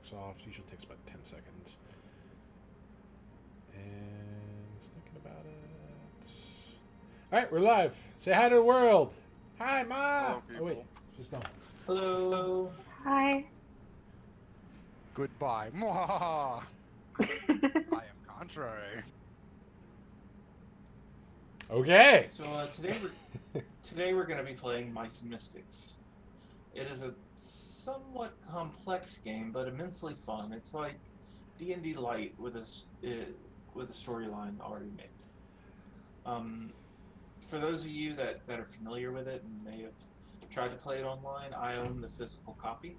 blocks off. Usually takes about 10 seconds. And thinking about it. All right, we're live. Say hi to the world. Hi, Ma. Hello, Oh wait, people. she's gone. Hello. Hi. Goodbye. Mwahaha. I am contrary. Okay. So today we're going to be playing Mice and Mystics. It is a somewhat complex game, but immensely fun. It's like D&D Light with a storyline already made. For those of you that are familiar with it and may have tried to play it online, I own the physical copy,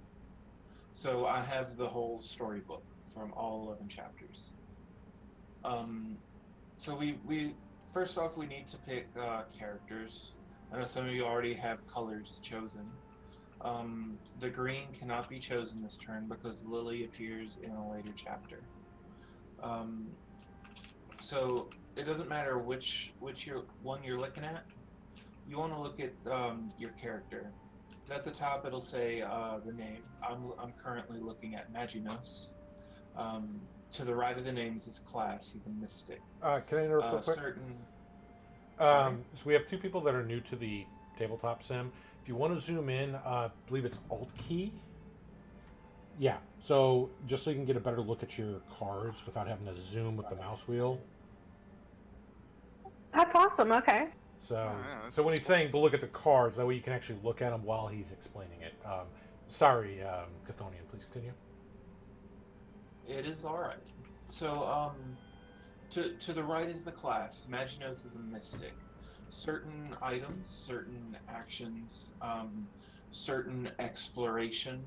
so I have the whole storybook from all 11 chapters. So we first off we need to pick characters. I know some of you already have colors chosen. The green cannot be chosen this turn because Lily appears in a later chapter. Um, so it doesn't matter which one you're looking at. You want to look at your character. At the top it'll say the name. I'm currently looking at Maginos. To the right of the name is his class. He's a mystic. Can I interrupt real quick? Sorry. So we have two people that are new to the tabletop sim. If you want to zoom in, I believe it's Alt key. Yeah. So just so you can get a better look at your cards without having to zoom with the mouse wheel. That's awesome. Okay. So, yeah, that's so when he's useful. saying to look at the cards, that way you can actually look at them while he's explaining it. Sorry, Chthonian, please continue. It is all right. So to the right is the class. Maginos is a mystic. Certain items, certain actions, certain exploration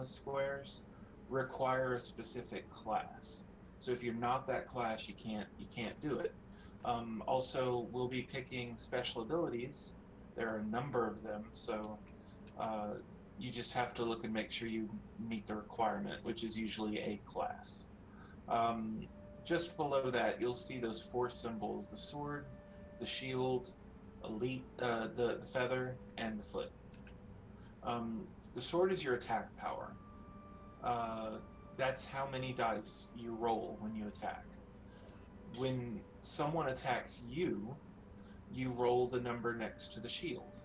squares require a specific class. So if you're not that class, you can't do it. Also, we'll be picking special abilities. There are a number of them, so uh, you just have to look and make sure you meet the requirement, which is usually a class. Um, just below that, you'll see those four symbols: the sword, the shield, elite, the feather, and the foot. The sword is your attack power. Uh, that's how many dice you roll when you attack. When someone attacks you, you roll the number next to the shield,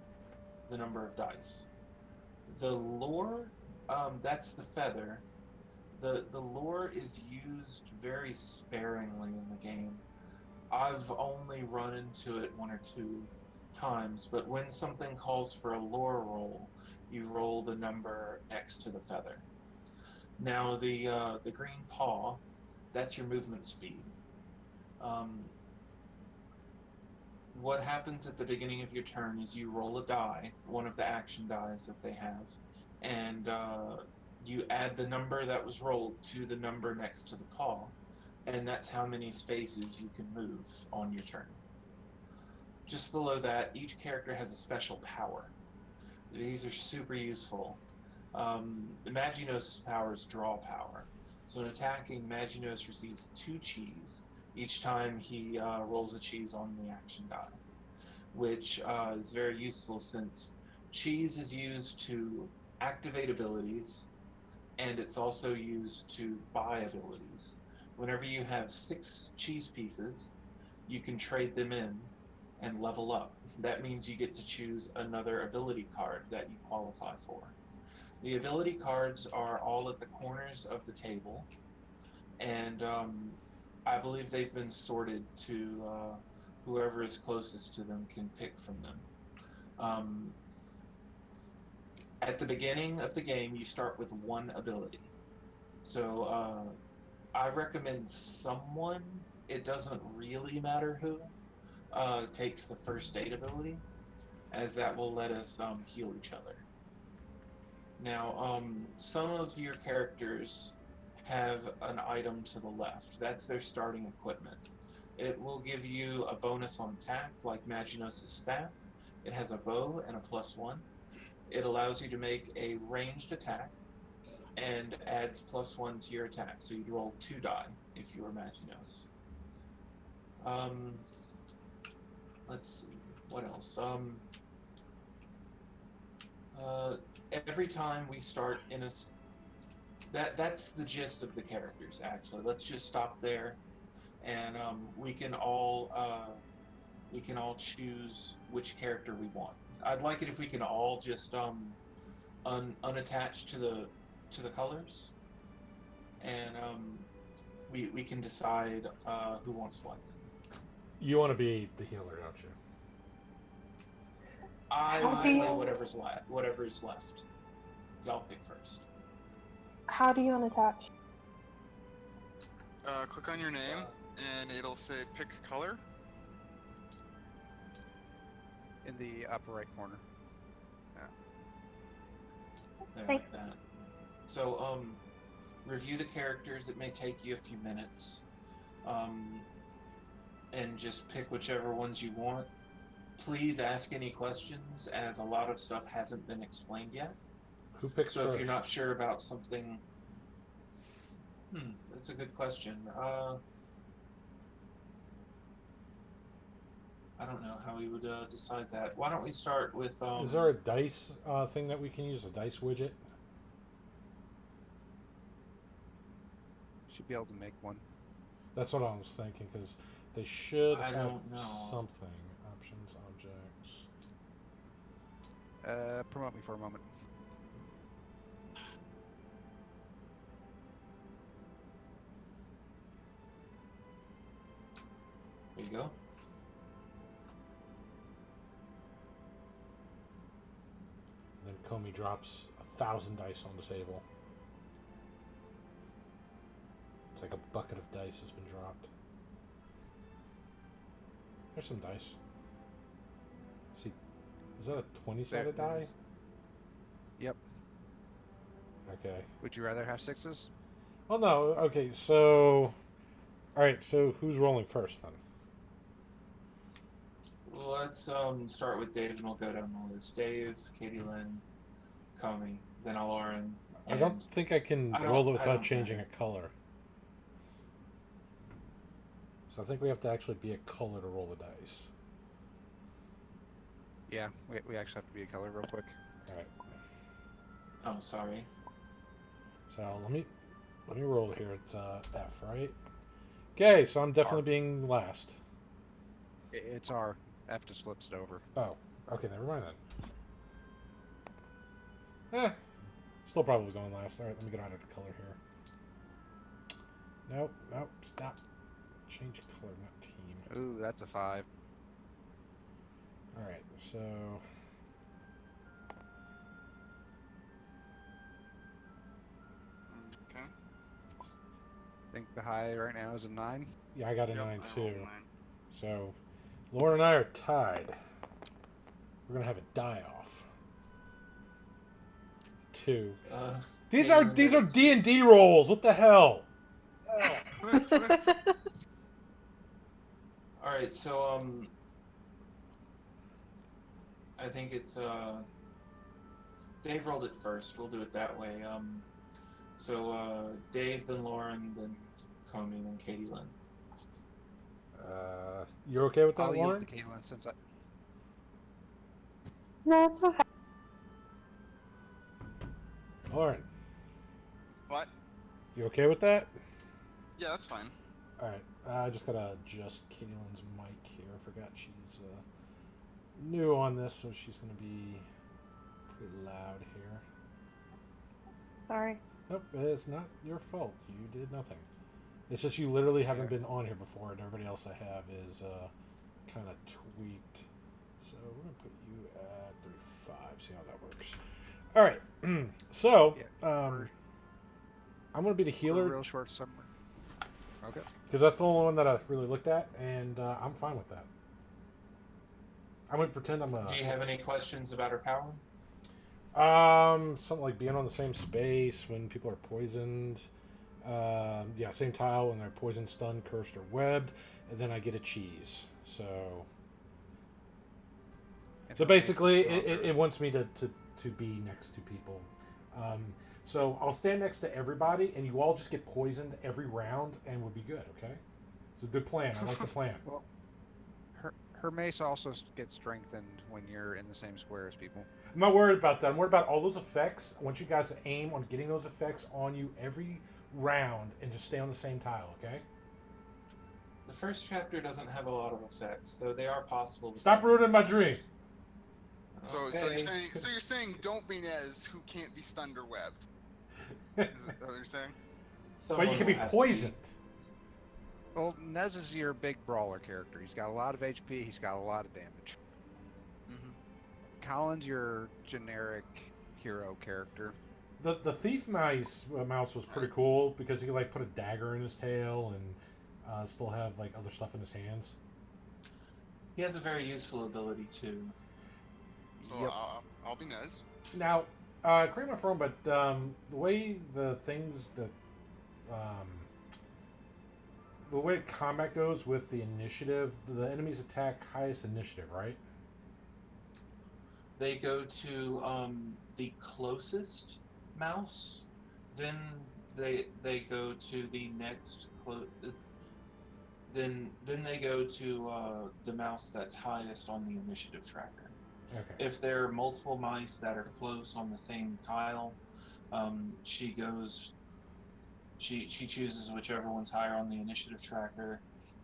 the number of dice. The lore, that's the feather. The lore is used very sparingly in the game. I've only run into it one or two times, but when something calls for a lore roll, you roll the number next to the feather. Now the green paw, that's your movement speed. Um, what happens at the beginning of your turn is you roll a die, one of the action dies that they have, and you add the number that was rolled to the number next to the paw, and that's how many spaces you can move on your turn. Just below that, each character has a special power. These are super useful. Maginos' power is draw power. So in attacking, Maginos receives 2 cheese each time he rolls a cheese on the action die, which is very useful since cheese is used to activate abilities and it's also used to buy abilities. Whenever you have 6 cheese pieces, you can trade them in and level up. That means you get to choose another ability card that you qualify for. The ability cards are all at the corners of the table, and I believe they've been sorted to whoever is closest to them can pick from them. Um, at the beginning of the game, you start with one ability. So I recommend someone, it doesn't really matter who, takes the first aid ability, as that will let us heal each other. Now, some of your characters have an item to the left. That's their starting equipment. It will give you a bonus on attack, like Maginos' staff. It has a bow and a +1. It allows you to make a ranged attack and adds +1 to your attack. So you'd roll 2 die if you were Maginos. Um, let's see, what else? Uh, every time we start in a that's the gist of the characters. Actually, let's just stop there, and we can all choose which character we want. I'd like it if we can all just unattach to the colors, and we can decide who wants what. You want to be the healer, don't you? I How will do you- play whatever's left. Y'all pick first. How do you unattach? Click on your name, and it'll say pick color. In the upper right corner. There, Thanks. like that. So, review the characters. It may take you a few minutes. And just pick whichever ones you want. Please ask any questions, as a lot of stuff hasn't been explained yet. Who picks So first? if you're not sure about something, that's a good question. I don't know how we would decide that. Why don't we start with? Is there a dice thing that we can use? A dice widget? Should be able to make one. That's what I was thinking, because they should I have don't know. something. Options, objects. Promote me for a moment. There you go. And then Comey drops 1,000 dice on the table. It's like a bucket of dice has been dropped. There's some dice. See, is that a 20-sided There it die? is. Yep. Okay. Would you rather have sixes? Oh no. Okay. So, all right. So who's rolling first then? Let's start with Dave, and we'll go down the list. Dave, Katie Lynn, Comey, then Lauren. I don't think I can I don't- roll it I without don't changing know. a color. So I think we have to actually be a color to roll the dice. Yeah, we actually have to be a color real quick. All right. Oh, sorry. So let me roll here. It's F, right? Okay. So I'm definitely R. being last. It's R. F just flips it over. Oh. Okay. Never mind then. Still probably going last. All right. Let me get out of the color here. Nope. Nope. Stop. Change color, not team. Ooh, that's a 5. All right. So. Okay. I think the high right now is a 9. Yeah, I got a Yep, 9 I too. rolled 9. So, Lauren and I are tied. We're gonna have a die off. 2. These Katie are Lynn these are gets- D&D rolls. What the hell? All right, so I think it's Dave rolled it first. We'll do it that way. So Dave, then Lauren, then Comey, then Katie Lynn. You're okay with that, I'll yield Lauren? to Caitlin since I... No, it's okay. Lauren, What? you okay with that? Yeah, that's fine. All right. I just gotta adjust Katielin's mic here. I forgot she's new on this, so she's gonna be pretty loud here. Sorry. Nope, it's not your fault. You did nothing. It's just you literally haven't been on here before, and everybody else I have is kind of tweaked. So we're gonna put you at 35. See how that works. All right. So I'm gonna be the We're healer real short summer. Okay. because that's the only one that I really looked at, and I'm fine with that. I'm gonna pretend I'm a Do you have any questions about her power? something like being on the same space when people are poisoned. Yeah, same tile when they're poisoned, stunned, cursed, or webbed, and then I get a cheese. So basically, it wants me to be next to people. So I'll stand next to everybody, and you all just get poisoned every round, and we'll be good. Okay, it's a good plan. I like the plan. Well, Her mace also gets strengthened when you're in the same square as people. I'm not worried about that. I'm worried about all those effects. I want you guys to aim on getting those effects on you every round and just stay on the same tile, okay? The first chapter doesn't have a lot of effects, though they are possible. Stop ruining my dream. So Okay. you're saying don't be Nez who can't be stunned or webbed. Is that what you're saying? But you Someone can will be have to poisoned. Well, Nez is your big brawler character. He's got a lot of HP. He's got a lot of damage. Mm-hmm. Colin's your generic hero character. The thief mouse was pretty cool because he could like put a dagger in his tail and still have like other stuff in his hands. He has a very useful ability too. So Yep. I'll be Nez. Now, correct me if I'm wrong, but the way the way combat goes with the initiative, the enemies attack highest initiative, right? They go to the closest mouse, then they go to the next then they go to the mouse that's highest on the initiative tracker. Okay. If there are multiple mice that are close on the same tile, she chooses whichever one's higher on the initiative tracker,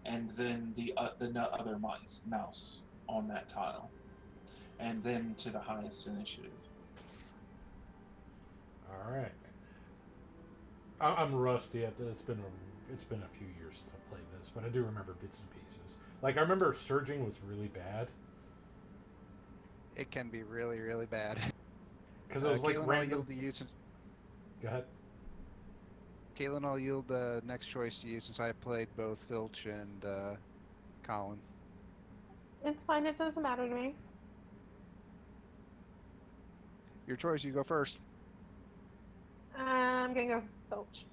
and then the other mouse on that tile, and then to the highest initiative. All right. I'm rusty at this. It's been a few years since I played this, but I do remember bits and pieces. Like I remember surging was really bad It can be really, really bad. because it was like Caitlin, I'll random. yield to you since Go ahead. Caitlin, I'll yield the next choice to you since I played both Filch and Colin. It's fine. It doesn't matter to me. Your choice. You go first. I'm gonna go Filch.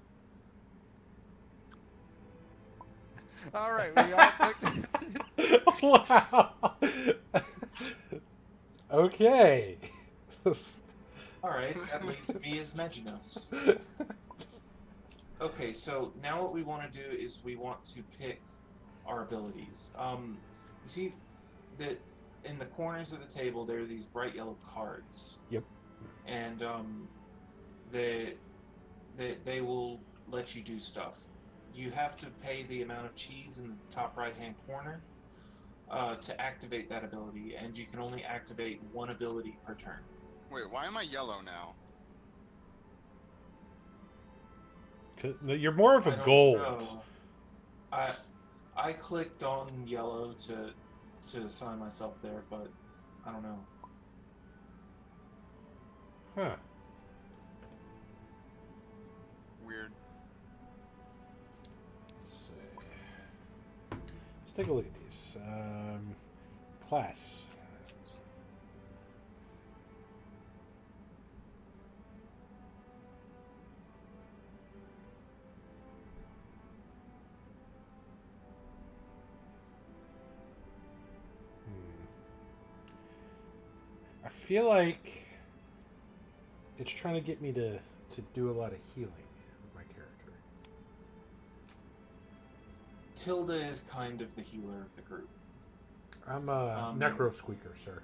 All right, we all picked. Wow. Okay. All right, that leaves me as Meginos. Okay, so now what we want to do is we want to pick our abilities. You see that in the corners of the table there are these bright yellow cards. Yep. And they will let you do stuff. You have to pay the amount of cheese in the top right hand corner to activate that ability, and you can only activate one ability per turn. Wait, why am I yellow now? You're more of I a don't gold. know. I clicked on yellow to assign myself there, but I don't know. Huh. Weird. Let's see. Let's take a look at these. Class. I feel like it's trying to get me to do a lot of healing with my character. Tilda is kind of the healer of the group. I'm a necro squeaker, sir.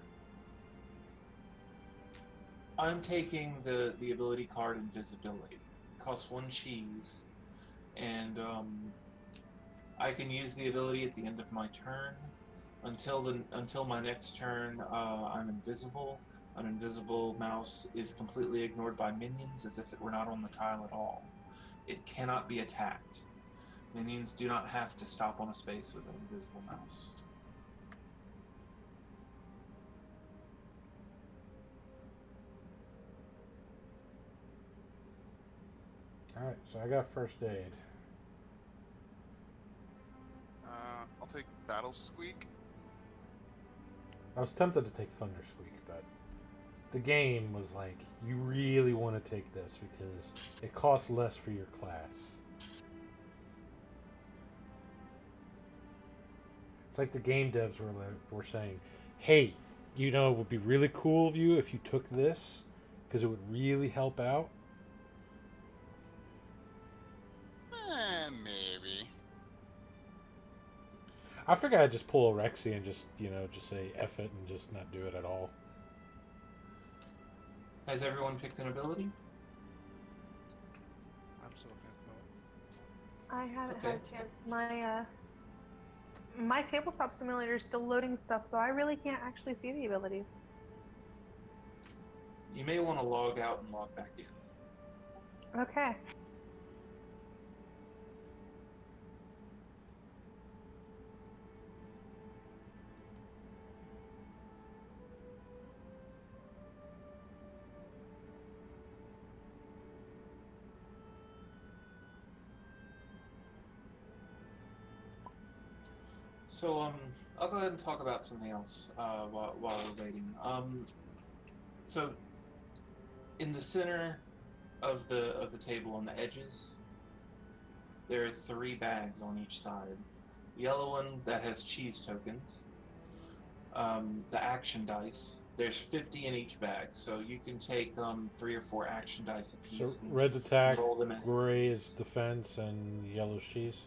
I'm taking the ability card Invisibility. It costs 1 cheese, and I can use the ability at the end of my turn. Until my next turn, I'm invisible. An invisible mouse is completely ignored by minions as if it were not on the tile at all. It cannot be attacked. Minions do not have to stop on a space with an invisible mouse. Alright, so I got first aid. I'll take Battle Squeak. I was tempted to take Thunder Squeak, but the game was like, you really want to take this because it costs less for your class. It's like the game devs were saying, hey, you know, it would be really cool of you if you took this because it would really help out. Maybe. I figured I'd just pull a Rexy and just, just say F it and just not do it at all. Has everyone picked an ability? I'm still looking at the note. I haven't Okay. had a chance. My tabletop simulator is still loading stuff, so I really can't actually see the abilities. You may want to log out and log back in. Okay. So I'll go ahead and talk about something else while we're waiting. So in the center of the table on the edges, there are 3 bags on each side. The yellow one that has cheese tokens. The action dice. There's 50 in each bag, so you can take 3 or 4 action dice apiece. So red's attack, roll them as gray is defense, and yellow's cheese.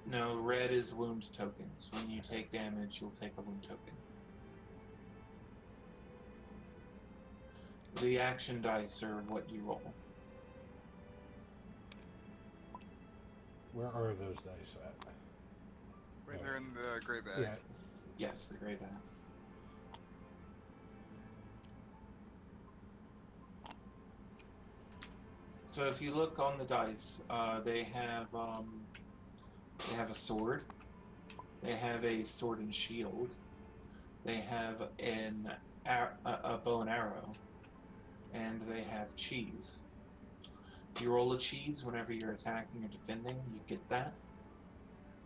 No, red is wound tokens. When you take damage, you'll take a wound token. The action dice are what you roll. Where are those dice at? Right there in the gray bag. Yeah. Yes, the gray bag. So if you look on the dice, they have a sword. They have a sword and shield. They have a bow and arrow, and they have cheese. If you roll a cheese whenever you're attacking or defending, you get that.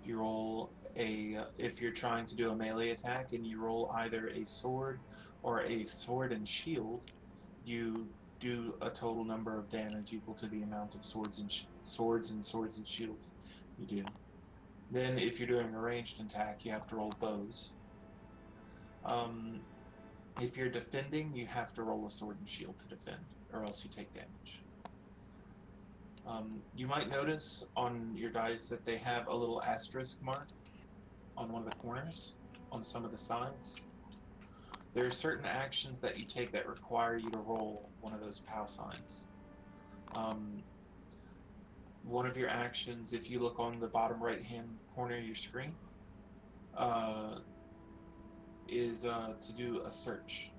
If you roll if you're trying to do a melee attack and you roll either a sword or a sword and shield, you do a total number of damage equal to the amount of swords and shields you do. Then, if you're doing a ranged attack, you have to roll bows. If you're defending, you have to roll a sword and shield to defend, or else you take damage. You might notice on your dice that they have a little asterisk mark on one of the corners, on some of the sides. There are certain actions that you take that require you to roll one of those POW signs. One of your actions, if you look on the bottom right-hand corner of your screen, is to do a search.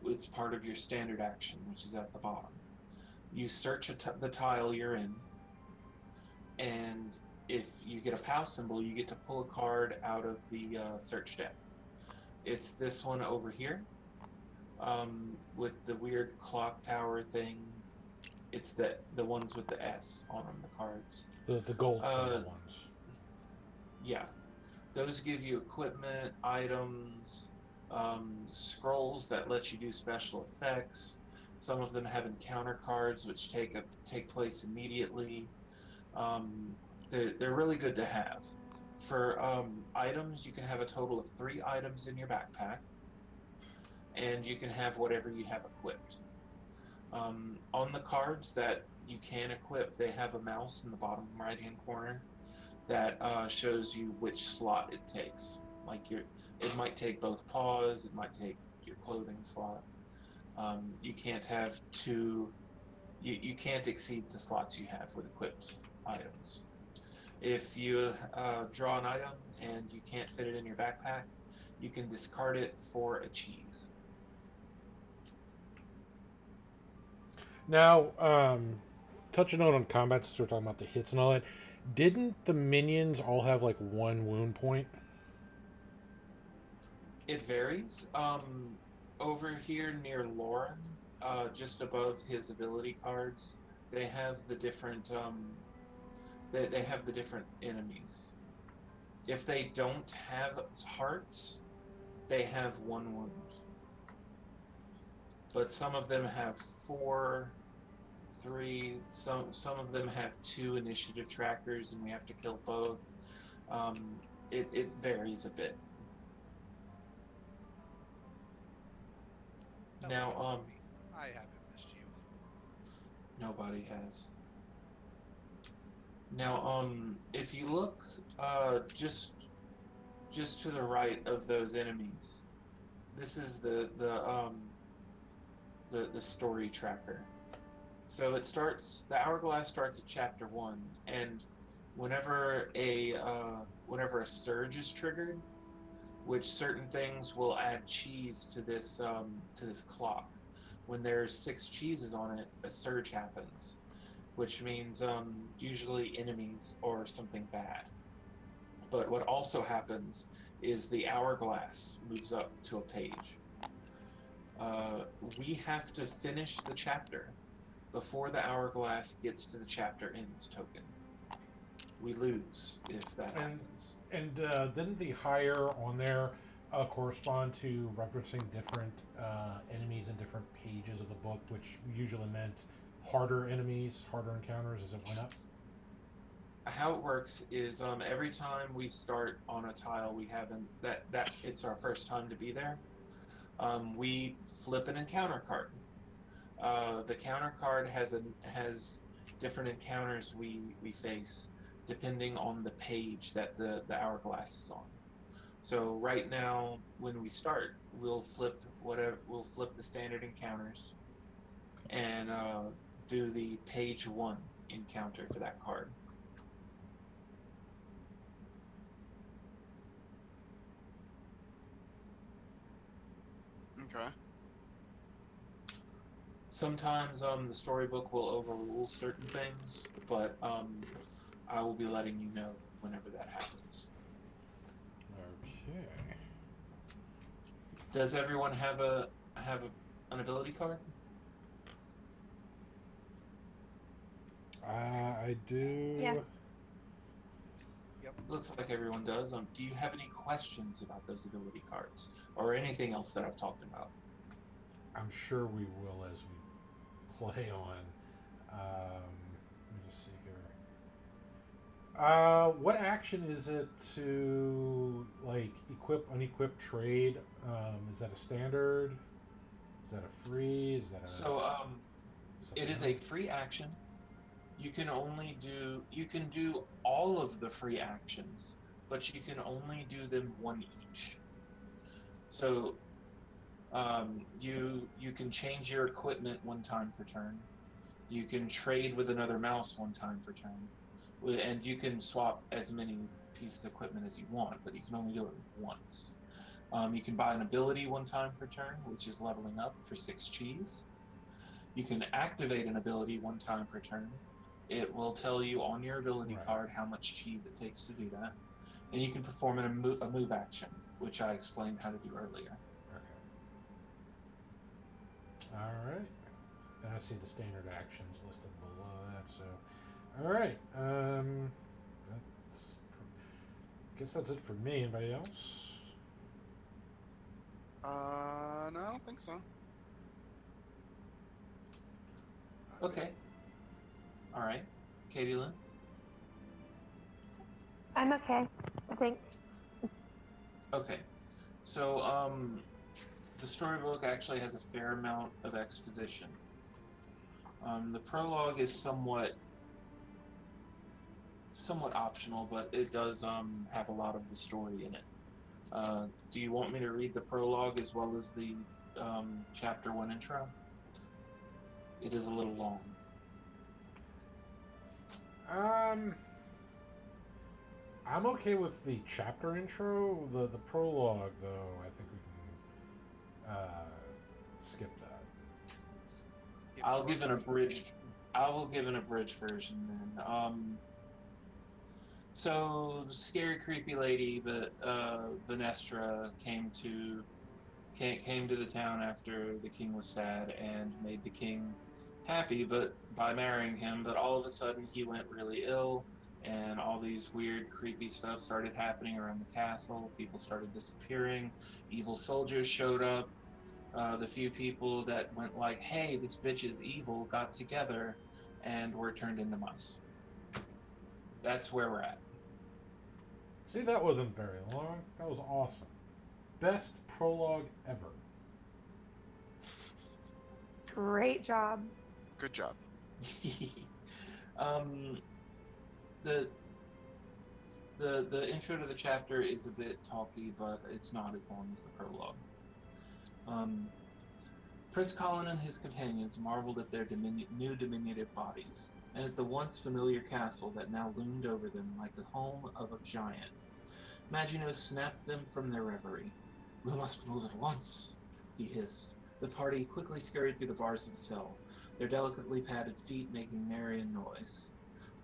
It's part of your standard action, which is at the bottom. You search the tile you're in, and if you get a POW symbol, you get to pull a card out of the search deck. It's this one over here, with the weird clock tower thing. It's the ones with the S on them, the cards. The gold symbol ones. Yeah. Those give you equipment, items, scrolls that let you do special effects. Some of them have encounter cards which take place immediately. They're really good to have. For items, you can have a total of 3 items in your backpack, and you can have whatever you have equipped. On the cards that you can equip, they have a mouse in the bottom right-hand corner that shows you which slot it takes. Like it might take both paws, it might take your clothing slot. You can't have you can't exceed the slots you have with equipped items. If you draw an item and you can't fit it in your backpack, you can discard it for a cheese. Now, touching on combat, since we're talking about the hits and all that, didn't the minions all have like 1 wound point? It varies. Over here near Lauren, just above his ability cards, they have the different they have the different enemies. If they don't have hearts, they have 1 wound. But some of them have 4, 3. Some of them have 2 initiative trackers, and we have to kill both. It varies a bit. Now, I haven't missed you. nobody has. Now, if you look just to the right of those enemies, this is the story tracker. So the hourglass starts at chapter 1, and whenever a surge is triggered, which certain things will add cheese to this clock. When there's 6 cheeses on it, a surge happens, which means usually enemies or something bad. But what also happens is the hourglass moves up to a page. We have to finish the chapter before the hourglass gets to the chapter ends token. We lose if that happens. And didn't the higher on there correspond to referencing different enemies in different pages of the book, which usually meant harder enemies, harder encounters as it went up? How it works is every time we start on a tile we haven't that it's our first time to be there, we flip an encounter card. The counter card has different encounters we face depending on the page that the hourglass is on. So right now, when we start, we'll flip the standard encounters and do the page 1 encounter for that card. Okay. Sometimes the storybook will overrule certain things, but I will be letting you know whenever that happens. Okay. Does everyone have an ability card? I do. Yes. Looks like everyone does. Do you have any questions about those ability cards or anything else that I've talked about? I'm sure we will as we play on. Let me just see here. What action is it to like equip, unequip, trade? Is that a standard? Is that a free? Is that a It is a free action. You can do all of the free actions, but you can only do them one each. So you can change your equipment one time per turn. You can trade with another mouse one time per turn, and you can swap as many pieces of equipment as you want, but you can only do it once. You can buy an ability one time per turn, which is leveling up for 6 cheese. You can activate an ability one time per turn. It will tell you on your ability card how much cheese it takes to do that. And you can perform a move action, which I explained how to do earlier. Okay. All right. And I see the standard actions listed below that. So, all right. Guess that's it for me. Anybody else? No, I don't think so. Okay. All right. Katie Lynn? I'm okay, I think. Okay. So, the storybook actually has a fair amount of exposition. The prologue is somewhat optional, but it does have a lot of the story in it. Do you want me to read the prologue as well as the chapter 1 intro? It is a little long. I'm okay with the chapter intro. The prologue, though, I think we can skip that. I will give an abridged version then. So the scary, creepy lady, Venestra, came to the town after the king was sad and made the king happy, but by marrying him. But all of a sudden, he went really ill, and all these weird, creepy stuff started happening around the castle. People started disappearing. Evil soldiers showed up. The few people that went like, "Hey, this bitch is evil," got together and were turned into mice. That's where we're at. See, that wasn't very long. That was awesome. Best prologue ever. Great job. Good job. the the intro to the chapter is a bit talky, but it's not as long as the prologue. Prince Colin and his companions marveled at their new diminutive bodies, and at the once familiar castle that now loomed over them like the home of a giant. Maginot snapped them from their reverie. "We must move at once," he hissed. The party quickly scurried through the bars of the cell, their delicately padded feet making nary a noise.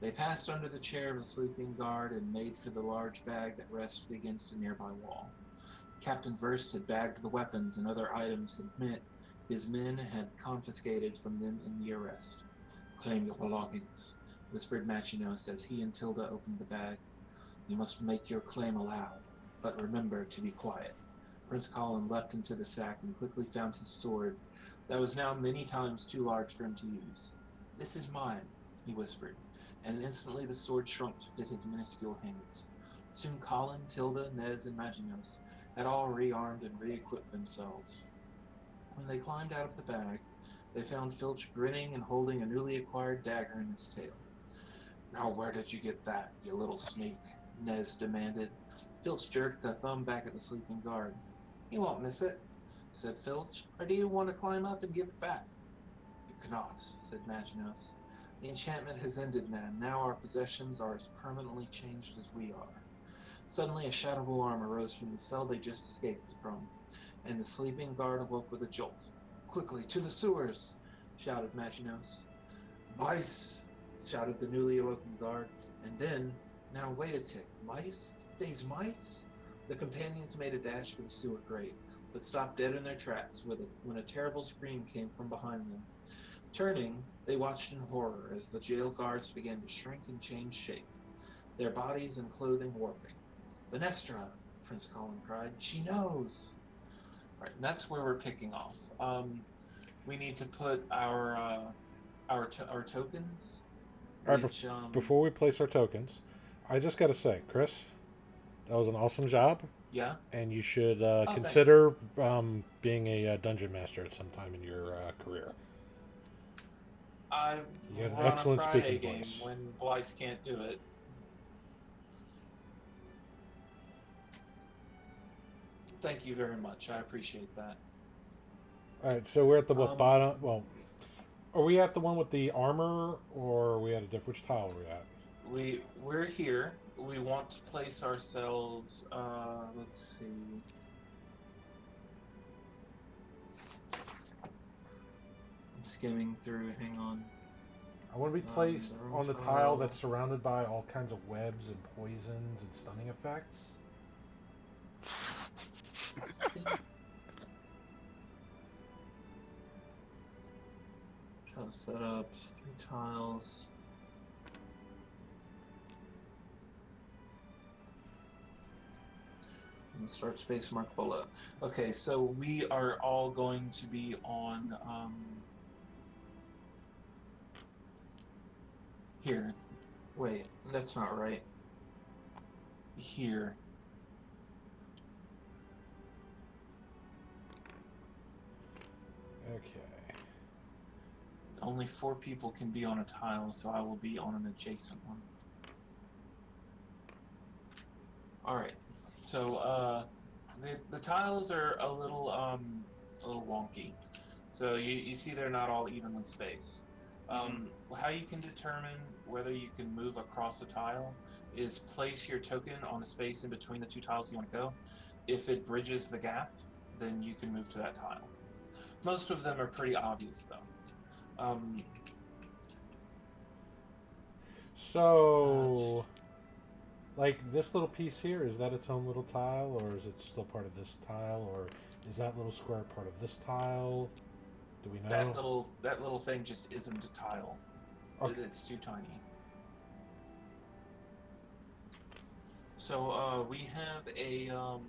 They passed under the chair of a sleeping guard and made for the large bag that rested against a nearby wall. Captain Verst had bagged the weapons and other items his men had confiscated from them in the arrest. "Claim your belongings," whispered Machinos as he and Tilda opened the bag. "You must make your claim aloud, but remember to be quiet." Prince Colin leapt into the sack and quickly found his sword that was now many times too large for him to use. "This is mine," he whispered, and instantly the sword shrunk to fit his minuscule hands. Soon Colin, Tilda, Nez, and Maginos had all rearmed and re-equipped themselves. When they climbed out of the bag, they found Filch grinning and holding a newly acquired dagger in his tail. "Now where did you get that, you little sneak?" Nez demanded. Filch jerked a thumb back at the sleeping guard. "You won't miss it," said Filch. "Or do you want to climb up and give it back?" "You cannot," said Maginos. "The enchantment has ended, man. Now our possessions are as permanently changed as we are." Suddenly a shout of alarm arose from the cell they just escaped from, and the sleeping guard awoke with a jolt. "Quickly, to the sewers!" shouted Maginos. "Mice!" shouted the newly awoken guard, and then, "Now wait a tick, mice? They's mice?" The companions made a dash for the sewer grate, but stopped dead in their tracks when a terrible scream came from behind them. Turning, they watched in horror as the jail guards began to shrink and change shape, their bodies and clothing warping. "Venestra!" Prince Colin cried. "She knows!" Right, and that's where we're picking off. We need to put our tokens, All right, which before we place our tokens, I just got to say, Chris, that was an awesome job, yeah. and you should Thanks. consider being a dungeon master at some time in your career. I You had an run a excellent Friday speaking game voice. when Blyce can't do it. Thank you very much. I appreciate that. All right, so we're at the bottom. Um, Well, are we at the one with the armor, or are we at a different? Which tile are we at? We're here. We want to place ourselves. Let's see. I'm skimming through. Hang on. I want to be placed on the tile that's surrounded by all kinds of webs and poisons and stunning effects. I'll set up 3 tiles. And start space mark below. Okay, so we are all going to be on here. Wait, that's not right. Here. Okay. Only 4 people can be on a tile, so I will be on an adjacent one. Alright, so the tiles are a little wonky. So you see they're not all evenly spaced. How you can determine whether you can move across a tile is place your token on a space in between the 2 tiles you want to go. If it bridges the gap, then you can move to that tile. Most of them are pretty obvious, though. So, like this little piece here, is that its own little tile, or is it still part of this tile, or is that little square part of this tile? Do we know? That little thing just isn't a tile. Okay. It's too tiny. So we have a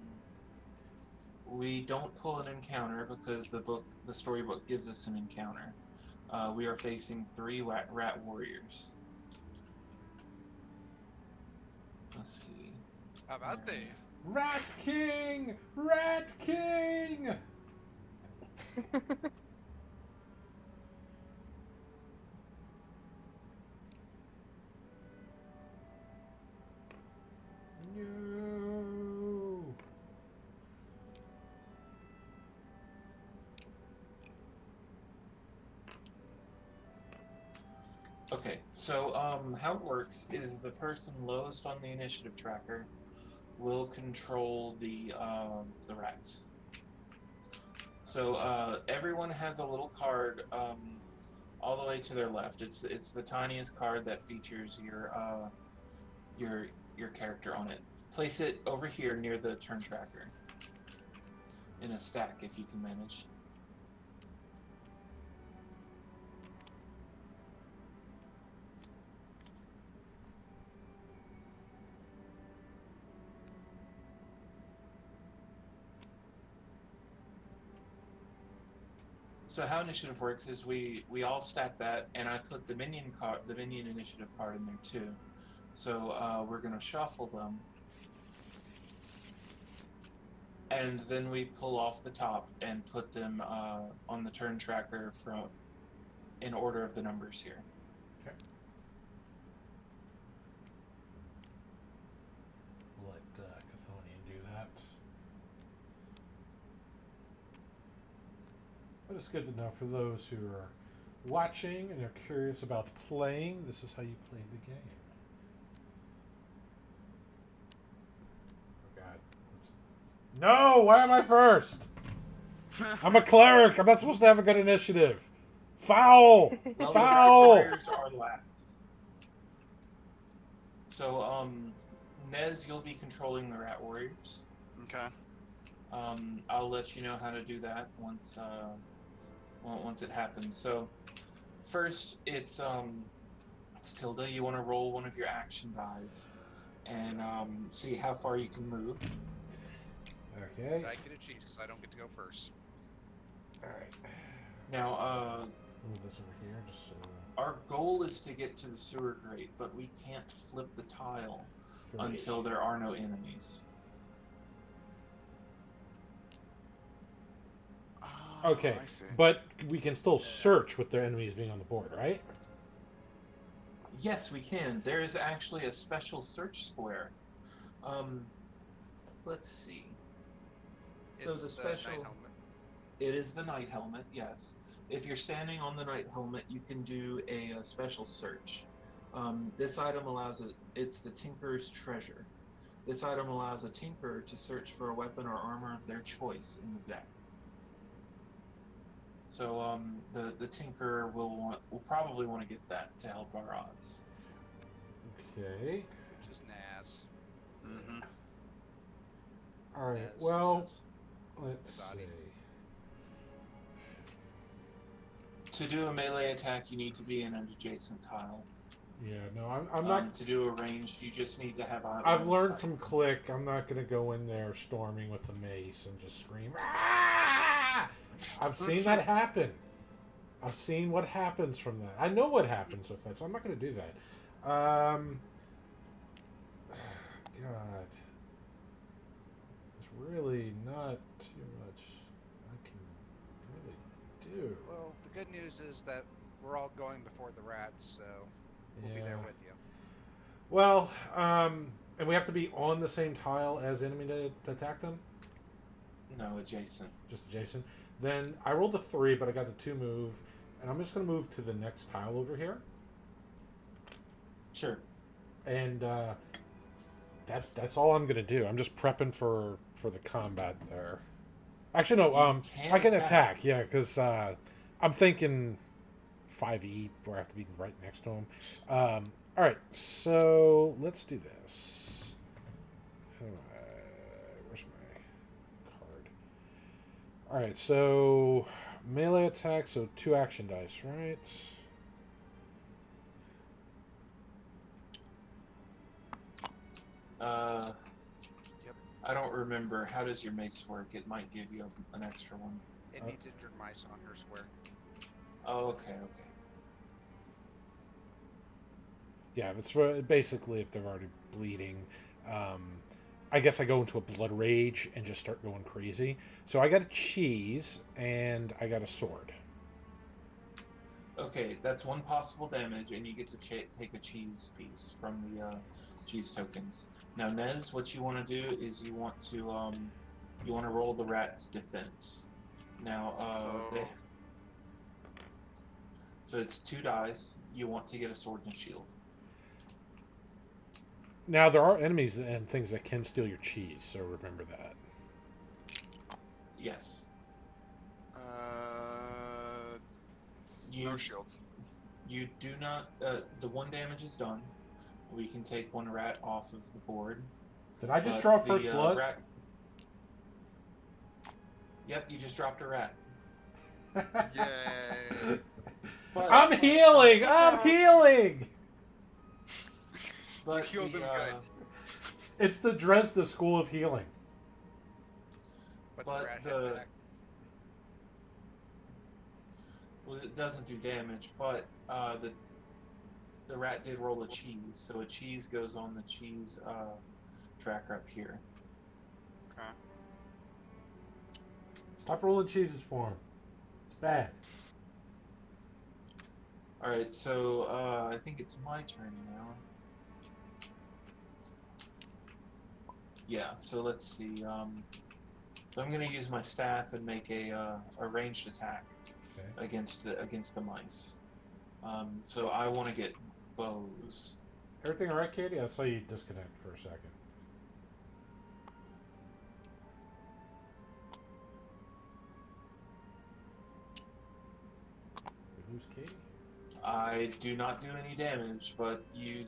we don't pull an encounter because the storybook gives us an encounter. We are facing 3 rat warriors. Let's see. How about they? Rat King! Rat King! Okay, so how it works is the person lowest on the initiative tracker will control the rats. So everyone has a little card all the way to their left. It's the tiniest card that features your character on it. Place it over here near the turn tracker in a stack if you can manage. So how initiative works is we all stack that, and I put the minion initiative card in there too. So we're gonna shuffle them, and then we pull off the top and put them on the turn tracker from in order of the numbers here. Okay. We'll let Chthonian do that. But it's good to know for those who are watching and are curious about playing, this is how you play the game. Oh god. No! Why am I first? I'm a cleric! I'm not supposed to have a good initiative! Foul! Well, Foul! the rat warriors are last. So Nez, you'll be controlling the rat warriors. Okay. I'll let you know how to do that once it happens. So first, it's Tilda. You want to roll one of your action dice and see how far you can move. Okay. I get a cheese because I don't get to go first. Alright. Now, Move this over here just so. our goal is to get to the sewer grate, but we can't flip the tile until there are no enemies. Oh, Okay, I see. but we can still search with their enemies being on the board, right? Yes, we can. There is actually a special search square. Let's see. So It's the special. night helmet. It is the night helmet, yes. If you're standing on the night helmet, you can do a special search. This item allows it's the Tinkerer's Treasure. This item allows a Tinkerer to search for a weapon or armor of their choice in the deck. So the Tinkerer will probably want to get that to help our odds. Okay. Which is Naz. Mm-hmm. Alright, Naz, well, Naz. let's The body. see. To do a melee attack, you need to be in an adjacent tile. Yeah, no, I'm not. To do a ranged, you just need to have. I've learned from Click. I'm not going to go in there storming with a mace and just scream. "Ah!" I've seen that happen. I've seen what happens from that. I know what happens with that, so I'm not going to do that. God, there's really not too much I can really do. Well, the good news is that we're all going before the rats, so we'll be there with you. Well, and we have to be on the same tile as enemy to attack them? No, adjacent. Just adjacent. Then I rolled a 3, but I got a 2 move, and I'm just going to move to the next tile over here. Sure. And that's all I'm going to do. I'm just prepping for the combat there. Actually, no, I can attack, yeah, because I'm thinking 5e, where I have to be right next to him. All right, so let's do this. Where's my card? All right, so melee attack, so 2 action dice, right? Yep. I don't remember. How does your mace work? It might give you an extra one. It needs injured mice on her square. Oh, okay. Yeah, it's for basically if they're already bleeding. I guess I go into a blood rage and just start going crazy. So I got a cheese and I got a sword. Okay, that's 1 possible damage, and you get to take a cheese piece from the cheese tokens. Now, Nez, what you want to do is you want to roll the rat's defense. Now, so it's 2 dice. you want to get a sword and a shield. Now there are enemies and things that can steal your cheese, so remember that. Yes. No shields. You do not. The 1 damage is done. We can take 1 rat off of the board. Did I just But draw the, first blood? Rat... Yep, you just dropped a rat. Yay. But, I'm healing! I'm healing! but You healed him good. It's the Dresda School of Healing. But But the rat the- hit back. Well, it doesn't do damage, but the rat did roll a cheese, so a cheese goes on the cheese tracker up here. Okay. Stop rolling cheeses for him. It's bad. All right, so I think it's my turn now. Yeah, so let's see. So I'm gonna use my staff and make a ranged attack Okay. against the mice. So I want to get bows. Everything all right, Katie? I saw you disconnect for a second. We lose Katie? I do not do any damage, but you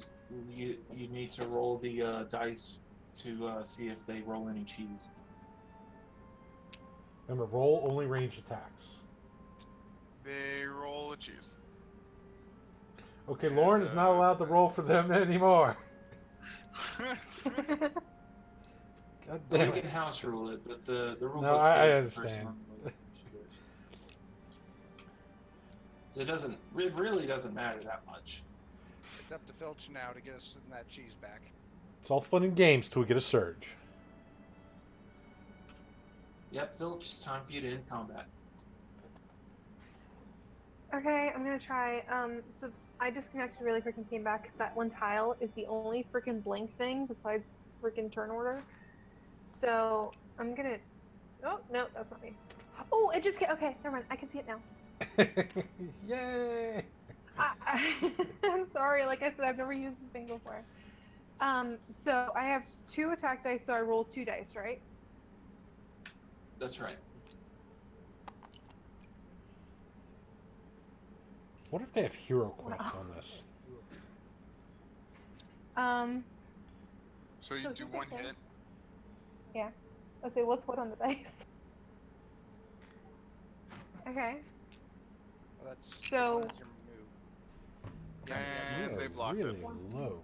need to roll the dice to see if they roll any cheese. Remember, roll only ranged attacks. They roll a cheese. Okay, Lauren is not allowed to roll for them anymore. God damn We it. can house rule it, but the rule No, book I says the person understand. on the list should do it. It really doesn't matter that much. It's up to Filch now to get us that cheese back. It's all fun and games till we get a surge. Yep, Filch, it's time for you to end combat. Okay, I'm gonna try. So I disconnected really quick and came back because that one tile is the only freaking blink thing besides freaking turn order. So I'm gonna. Oh no, that's not me. Oh, it just came. Okay, never mind. I can see it now. Yay! I'm sorry. Like I said, I've never used this thing before. So I have 2 attack dice, so I roll 2 dice, right? That's right. What if they have hero quests Wow. on this? So you So do just 1 okay. hit. Yeah. Let's see what's on the dice. Okay. Well, that's So- that is your move. And You they are blocked really it. low,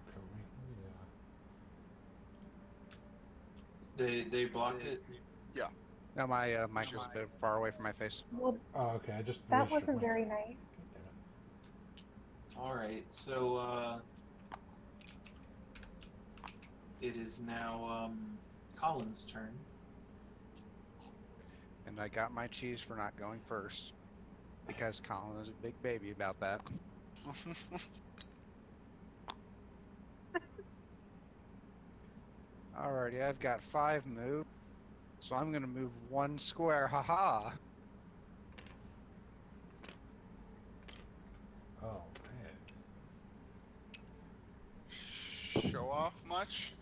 Cody. They blocked it. No, my mic was a bit far away from my face. Well, Oh, okay. I just that raised your wasn't mic. very nice. God damn it. All right, so it is now Colin's turn. And I got my cheese for not going first. Because Colin is a big baby about that. Alrighty, I've got 5 move. So I'm gonna move 1 square, haha. Oh, man. Show off much?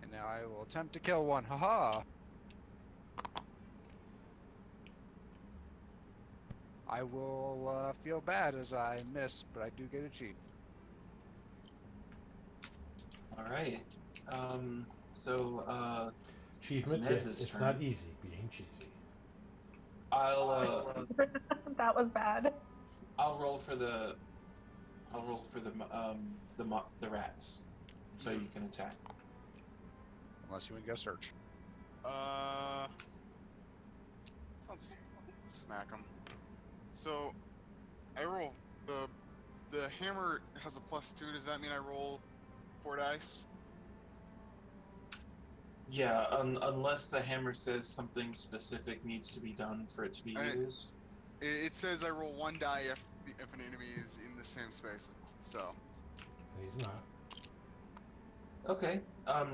And now I will attempt to kill 1, haha. I will feel bad as I miss, but I do get a cheat. All right. So Achievement It's get. Nez's It's turn. not easy being cheesy. I'll That was bad. I'll roll for the rats, so you can attack. Unless you want to go search. I'll just smack him. So, I roll the hammer has a +2. Does that mean I roll 4 dice? Yeah, unless the hammer says something specific needs to be done for it to be used. It says I roll 1 die if an enemy is in the same space. So, He's not. Okay.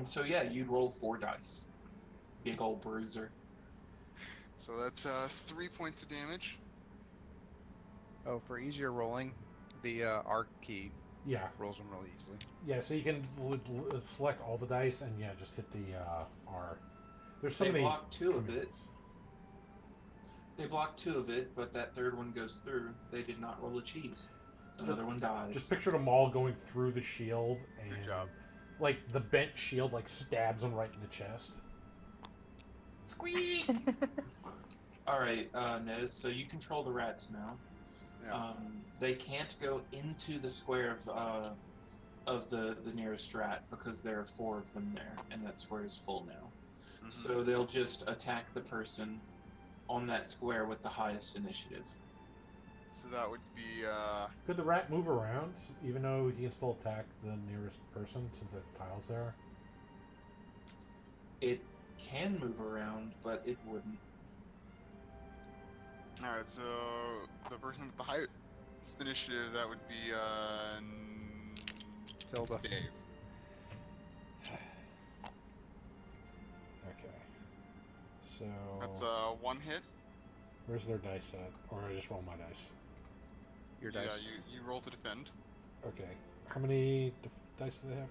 So yeah, you'd roll 4 dice. Big old bruiser. so that's 3 points of damage. Oh, for easier rolling, the R key Yeah, rolls them really easily. yeah. So you can select all the dice and yeah, just hit the R. There's so They many block two of it. commands. They blocked two of it, but that third one goes through. They did not roll a cheese. Another one dies. Just picture them all going through the shield, and Good job. like the bent shield like stabs them right in the chest. Squeak. All right, Nez. So you control the rats now. Yeah. They can't go into the square of the nearest rat because there are 4 of them there, and that square is full now. Mhm. So they'll just attack the person on that square with the highest initiative. So that would be Could the rat move around, even though he can still attack the nearest person since it tiles there? It can move around, but it wouldn't. all right. So the person with the highest initiative, that would be Tilda. Dave. Okay. So That's 1 hit. where's their dice at? Or I just roll my dice. Your Yeah, dice. you roll to defend. Okay. How many dice do they have?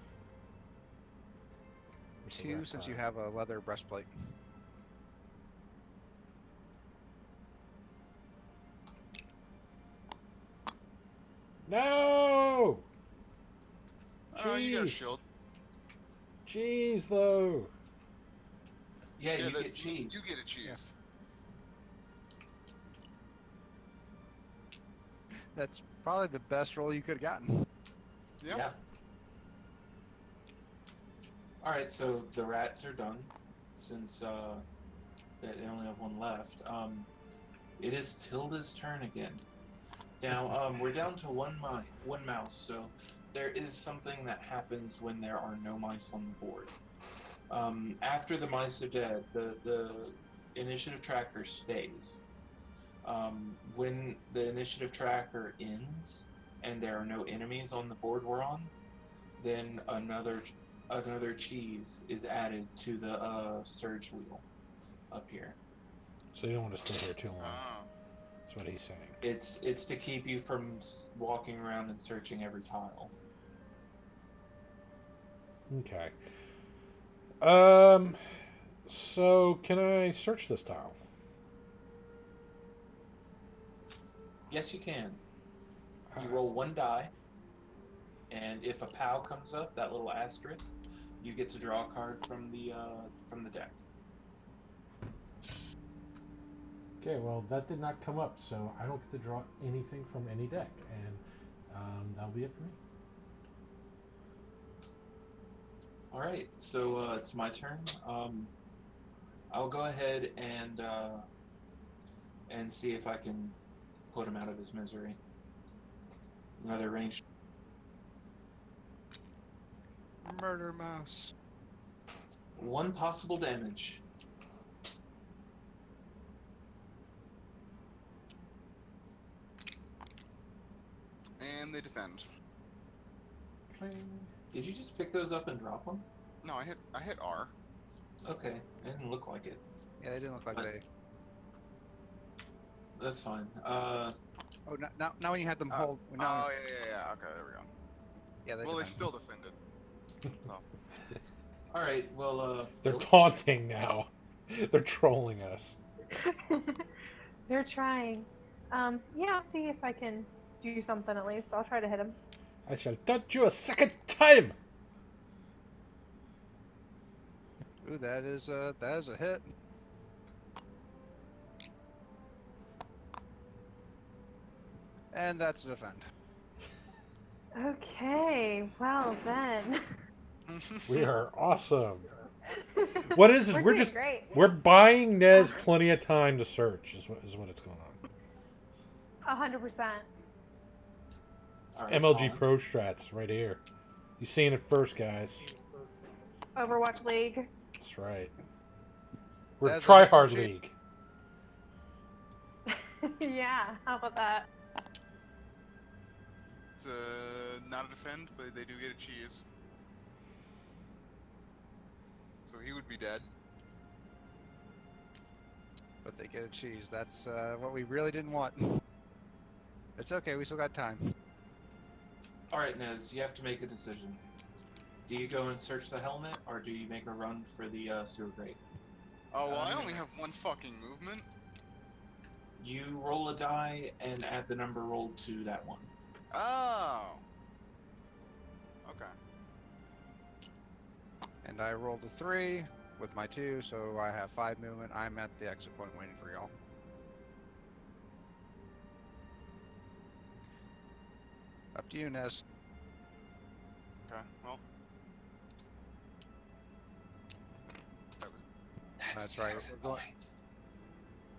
Where's the 2 rat since die? you have a leather breastplate. No! Oh, you got a Jeez. shield. Jeez, though. Yeah, you the- get cheese. You get a cheese. That's probably the best roll you could have gotten. Yep. Yeah. All right, so the rats are done, since they only have 1 left. It is Tilda's turn again. Now, we're down to one mouse, so there is something that happens when there are no mice on the board. After the mice are dead, the initiative tracker stays. When the initiative tracker ends and there are no enemies on the board we're on, then another cheese is added to the surge wheel up here. So you don't want to stay here too long. Oh. That's what he's saying. It's to keep you from walking around and searching every tile. Okay. So can I search this tile? Yes, you can. You roll 1 die, and if a POW comes up, that little asterisk, you get to draw a card from the deck. Okay, well that did not come up, so I don't get to draw anything from any deck, and that'll be it for me. All right, so it's my turn. I'll go ahead and see if I can put him out of his misery. Another range. Murder mouse. 1 possible damage. And they defend. Cling. Did you just pick those up and drop them? No, I hit R. Okay, it didn't look like it. Yeah, they didn't look like What? they. That's fine. Oh, now when you had them hold. Oh Now, yeah. Okay, there we go. yeah, they Well, they defend. still defended. So. All right, well, They're Filch. taunting now. They're trolling us. They're trying. Yeah, I'll see if I can do something at least. I'll try to hit him. I shall taunt you a second time. Ooh, that is a hit. And that's a defend. Okay, well then. We are awesome. What it is We're we're doing just great. we're buying Nez plenty of time to search. Is what it's going on. 100%. All right, MLG Colin. Pro strats right here. You seen it first, guys. Overwatch League. That's right. We're That's a tryhard cheat. league. Yeah, how about that? It's not a defend, but they do get a cheese. So he would be dead. But they get a cheese. That's what we really didn't want. It's okay. We still got time. All right, Nez, you have to make a decision. Do you go and search the helmet, or do you make a run for the sewer grate? Oh well, I I'm only gonna- have one fucking movement. You roll a die and add the number rolled to that one. Oh. Okay. And I rolled a 3 with my 2, so I have 5 movement. I'm at the exit point waiting for y'all. Up to you, Nez. Okay. Well. That was. That's the right, exit we're going- point.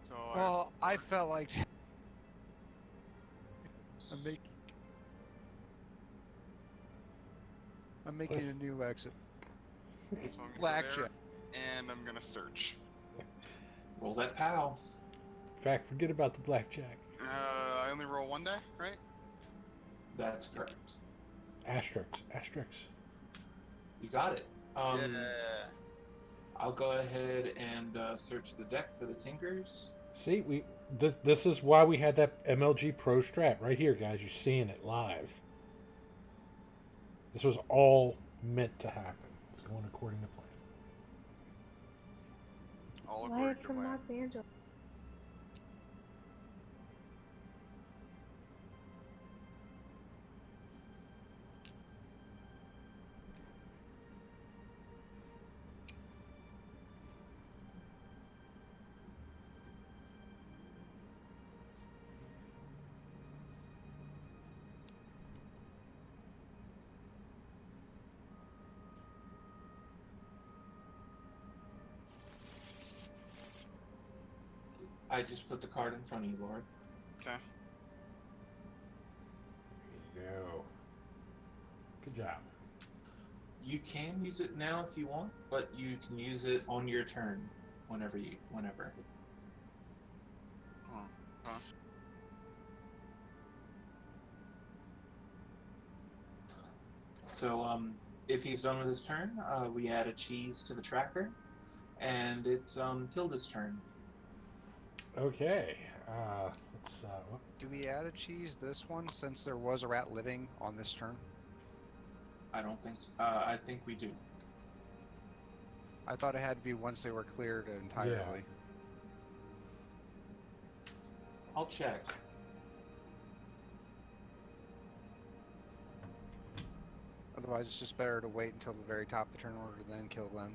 So Well, I have felt like I'm making a new exit. four, so I'm gonna go Blackjack. there, and I'm gonna search. Roll that POW. In fact, forget about the blackjack. I only roll one die, right? That's correct. Asterix. Asterix. You got it. Yeah. I'll go ahead and search the deck for the tinkers. See, this is why we had that MLG Pro strat right here, guys. You're seeing it live. This was all meant to happen. It's going according to plan. All Live according to from plan. Los Angeles. I just put the card in front of you, Lord. Okay. There you go. Good job. You can use it now if you want, but you can use it on your turn whenever. Huh. So, if he's done with his turn, we add a cheese to the tracker, and it's Tilda's turn. Okay. Let's. Do we add a cheese this one since there was a rat living on this turn? I don't think so. I think we do. I thought it had to be once they were cleared entirely. I'll check. Otherwise, it's just better to wait until the very top of the turn order to then kill them.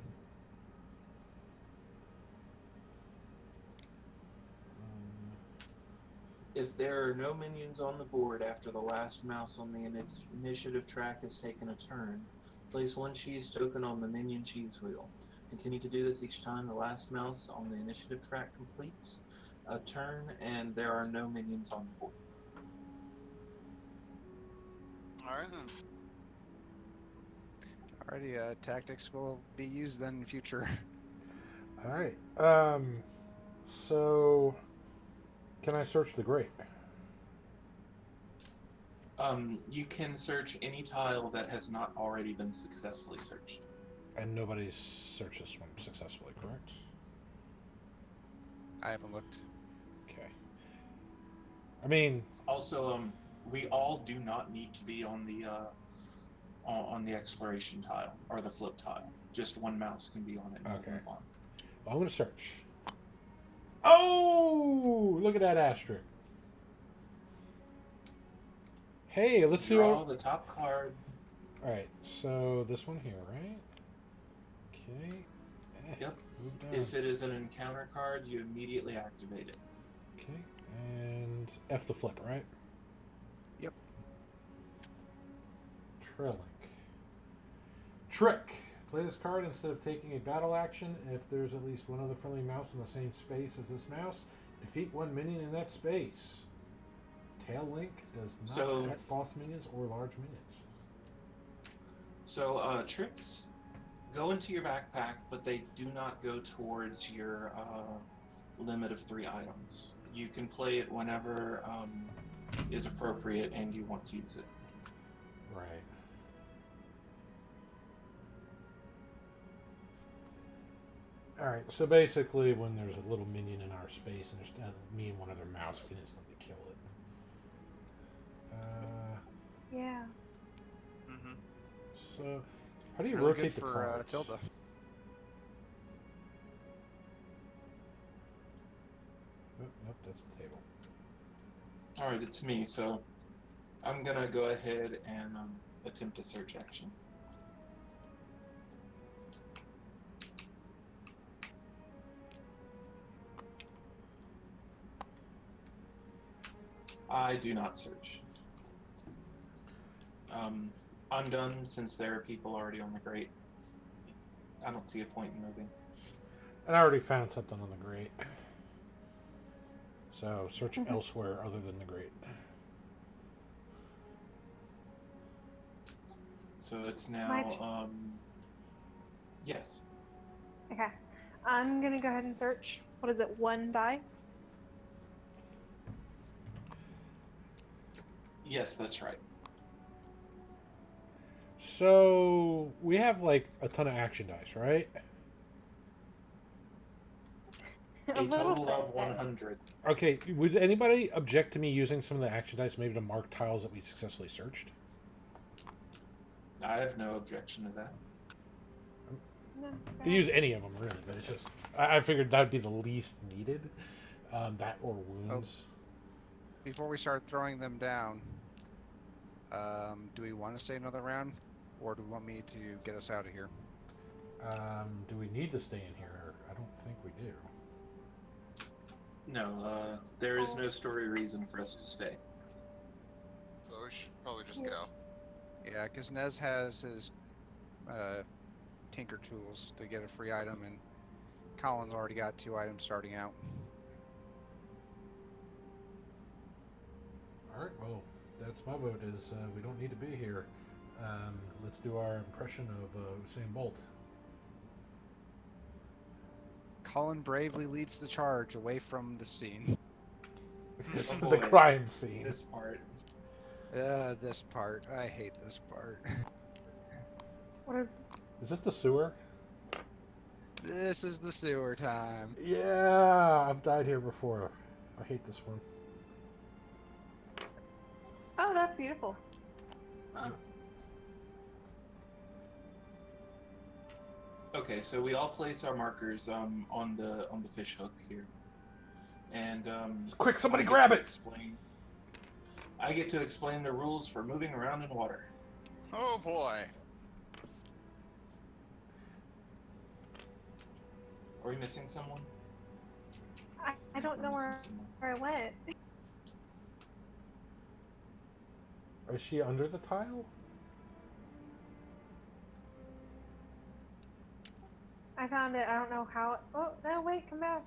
If there are no minions on the board after the last mouse on the initiative track has taken a turn, place one cheese token on the minion cheese wheel. Continue to do this each time the last mouse on the initiative track completes a turn and there are no minions on the board. Alright then. Alrighty, tactics will be used then in future. All right. So, can I search the grate? You can search any tile that has not already been successfully searched. And nobody's searched this one successfully, correct? I haven't looked. Okay. I mean, Also, we all do not need to be on the exploration tile or the flip tile. Just one mouse can be on it. And Okay. move on. I'm going to search. Oh! Look at that asterisk. Hey, let's see Draw what... the top card. Alright, so this one here, right? Okay. Yep. Move down. If it is an encounter card, you immediately activate it. Okay, and F the flip, right? Yep. Trilink. Trick. Play this card instead of taking a battle action. If there's at least one other friendly mouse in the same space as this mouse, defeat one minion in that space. Tail Link does not affect boss minions or large minions. So, tricks go into your backpack, but they do not go towards your limit of 3 items. You can play it whenever is appropriate and you want to use it. Right. Alright, so basically when there's a little minion in our space and there's me and one other mouse, we can instantly kill it. Yeah. Mm-hmm. So, how do you Really rotate good the for cards? Tilda. Nope, that's the table. All right, it's me. So I'm gonna go ahead and attempt a search action. I do not search. I'm done since there are people already on the grate. I don't see a point in moving. And I already found something on the grate. So search elsewhere other than the grate. So it's My now, yes. Okay. I'm gonna go ahead and search. What is it? 1 die? Yes, that's right. So we have like a ton of action dice, right? A little total of bit. 100. Okay, would anybody object to me using some of the action dice maybe to mark tiles that we successfully searched? I have no objection to that. No, You can use any of them really, but it's just I figured that'd be the least needed. That or wounds. Before we start throwing them down, do we want to stay another round, or do we want me to get us out of here? Do we need to stay in here? I don't think we do. No, there is no story reason for us to stay. So we should probably just go. Yeah, because Nez has his tinker tools to get a free item, and Colin's already got 2 items starting out. All right, well, that's my vote. Is we don't need to be here. Let's do our impression of Usain Bolt. Colin bravely leads the charge away from the scene. Oh The boy, crime scene. this part. This part. I hate this part. What is Is this the sewer? This is the sewer time. Yeah, I've died here before. I hate this one. Oh, that's beautiful. Okay, so we all place our markers on the fish hook here, and Quick, somebody I get grab to it! I get to explain the rules for moving around in water. Oh boy. Are we missing someone? I don't know We're where missing someone. I went. Is she under the tile? I found it. I don't know how. Oh no! Wait, come back.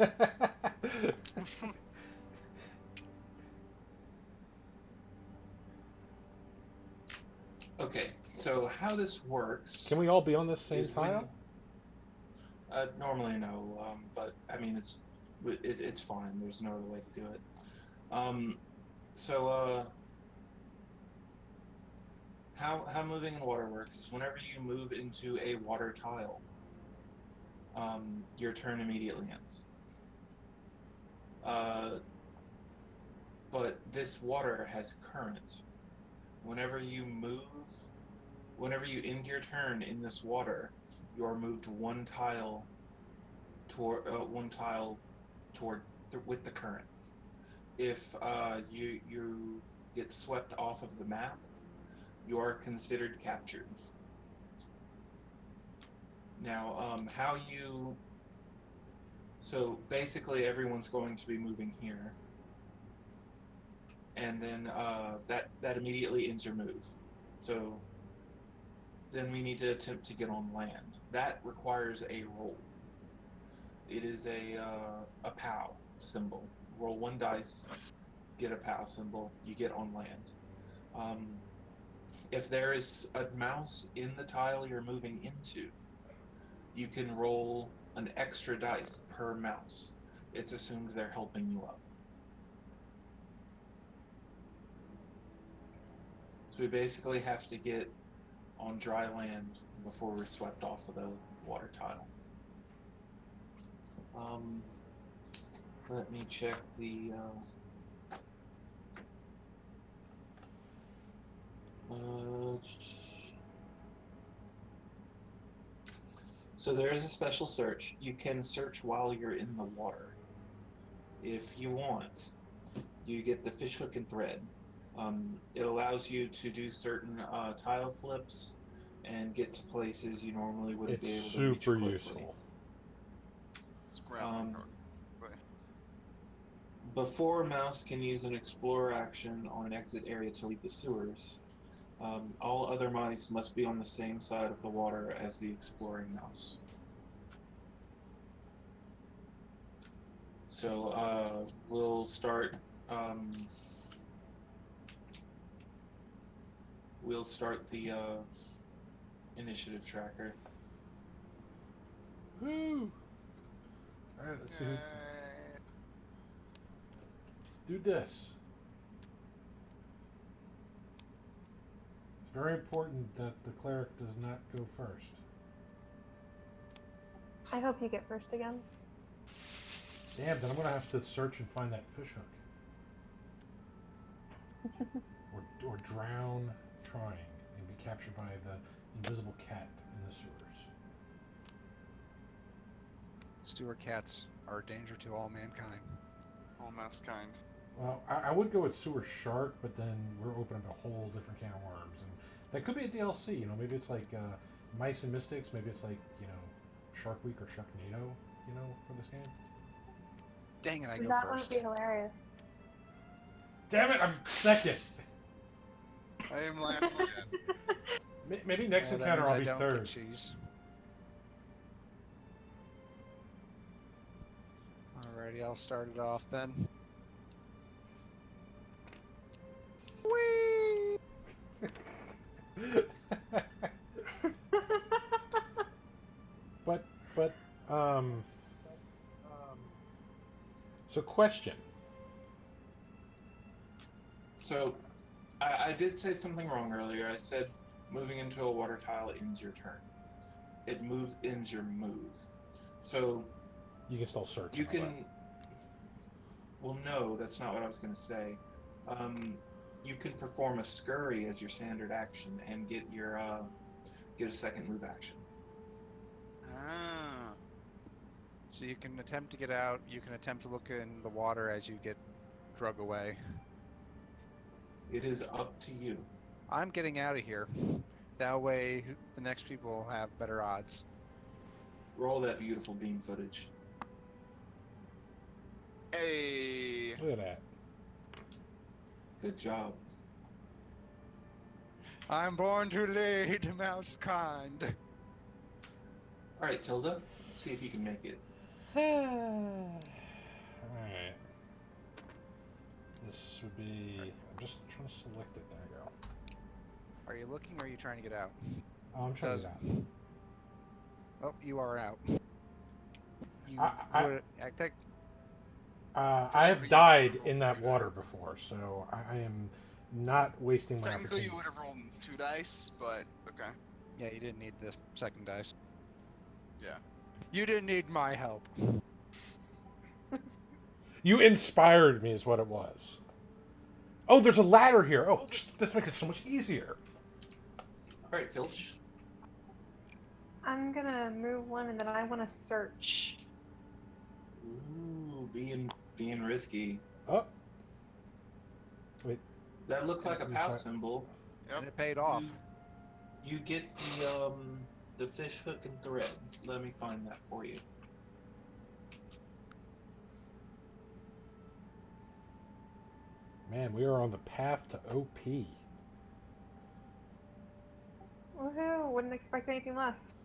Okay, so how this works? Can we all be on this same is when- tile? Normally no, but I mean it's fine. There's no other way to do it. How moving in water works is whenever you move into a water tile, your turn immediately ends. But this water has current. Whenever you end your turn in this water, you are moved one tile toward with the current. If you get swept off of the map, you are considered captured. Now, so basically everyone's going to be moving here, and then that immediately ends your move. So then we need to attempt to get on land. That requires a roll. It is a POW symbol. Roll 1 dice, get a POW symbol, you get on land. If there is a mouse in the tile you're moving into, you can roll an extra dice per mouse. It's assumed they're helping you up. So we basically have to get on dry land before we're swept off of the water tile. Let me check the So there is a special search. You can search while you're in the water. If you want, you get the fish hook and thread. It allows you to do certain tile flips and get to places you normally wouldn't be able It's to reach super quickly. useful. Scrambling. Before a mouse can use an explorer action on an exit area to leave the sewers, all other mice must be on the same side of the water as the exploring mouse. So we'll start. We'll start the initiative tracker. Woo! All right, let's see who. Do this. It's very important that the cleric does not go first. I hope you get first again. Damn, then I'm gonna have to search and find that fish hook. or drown trying and be captured by the invisible cat in the sewers. Sewer cats are a danger to all mankind. All mouse kind. Well, I would go with sewer shark, but then we're opening up a whole different can of worms, and that could be a DLC. You know, maybe it's like Mice and Mystics. Maybe it's like, you know, Shark Week or Sharknado. You know, for this game. Dang it, I go That first. would be hilarious. Damn it, I'm second. I am last again. Maybe next Well, that encounter means I'll I be don't third. get cheese. Alrighty, I'll start it off then. Whee! but so question. So I did say something wrong earlier. I said moving into a water tile ends your turn. It ends your move. So You can still search. you and all can. Well, no, that's not what I was going to say. You can perform a scurry as your standard action and get a second move action. Ah. So you can attempt to get out, you can attempt to look in the water as you get drug away. It is up to you. I'm getting out of here. That way the next people will have better odds. Roll that beautiful beam footage. Hey. that. Look at that. Good job. I'm born to lead, mouse kind. All right, Tilda. Let's see if you can make it. All right. This would be. I'm just trying to select it. There you go. Are you looking or are you trying to get out? Oh, I'm trying to get out. Oh, you are out. You I think I have died in that water before, so I am not wasting my Technically, opportunity. you would have rolled 2 dice, but okay. yeah, you didn't need the second dice. Yeah. You didn't need my help. You inspired me, is what it was. Oh, there's a ladder here. Oh, this makes it so much easier. All right, Filch. I'm gonna move one and then I want to search. Ooh, being risky. Oh. Wait. That looks like a POW symbol. Yep. And it paid off. You get the fish hook and thread. Let me find that for you. Man, we are on the path to OP. Woohoo! Wouldn't expect anything less.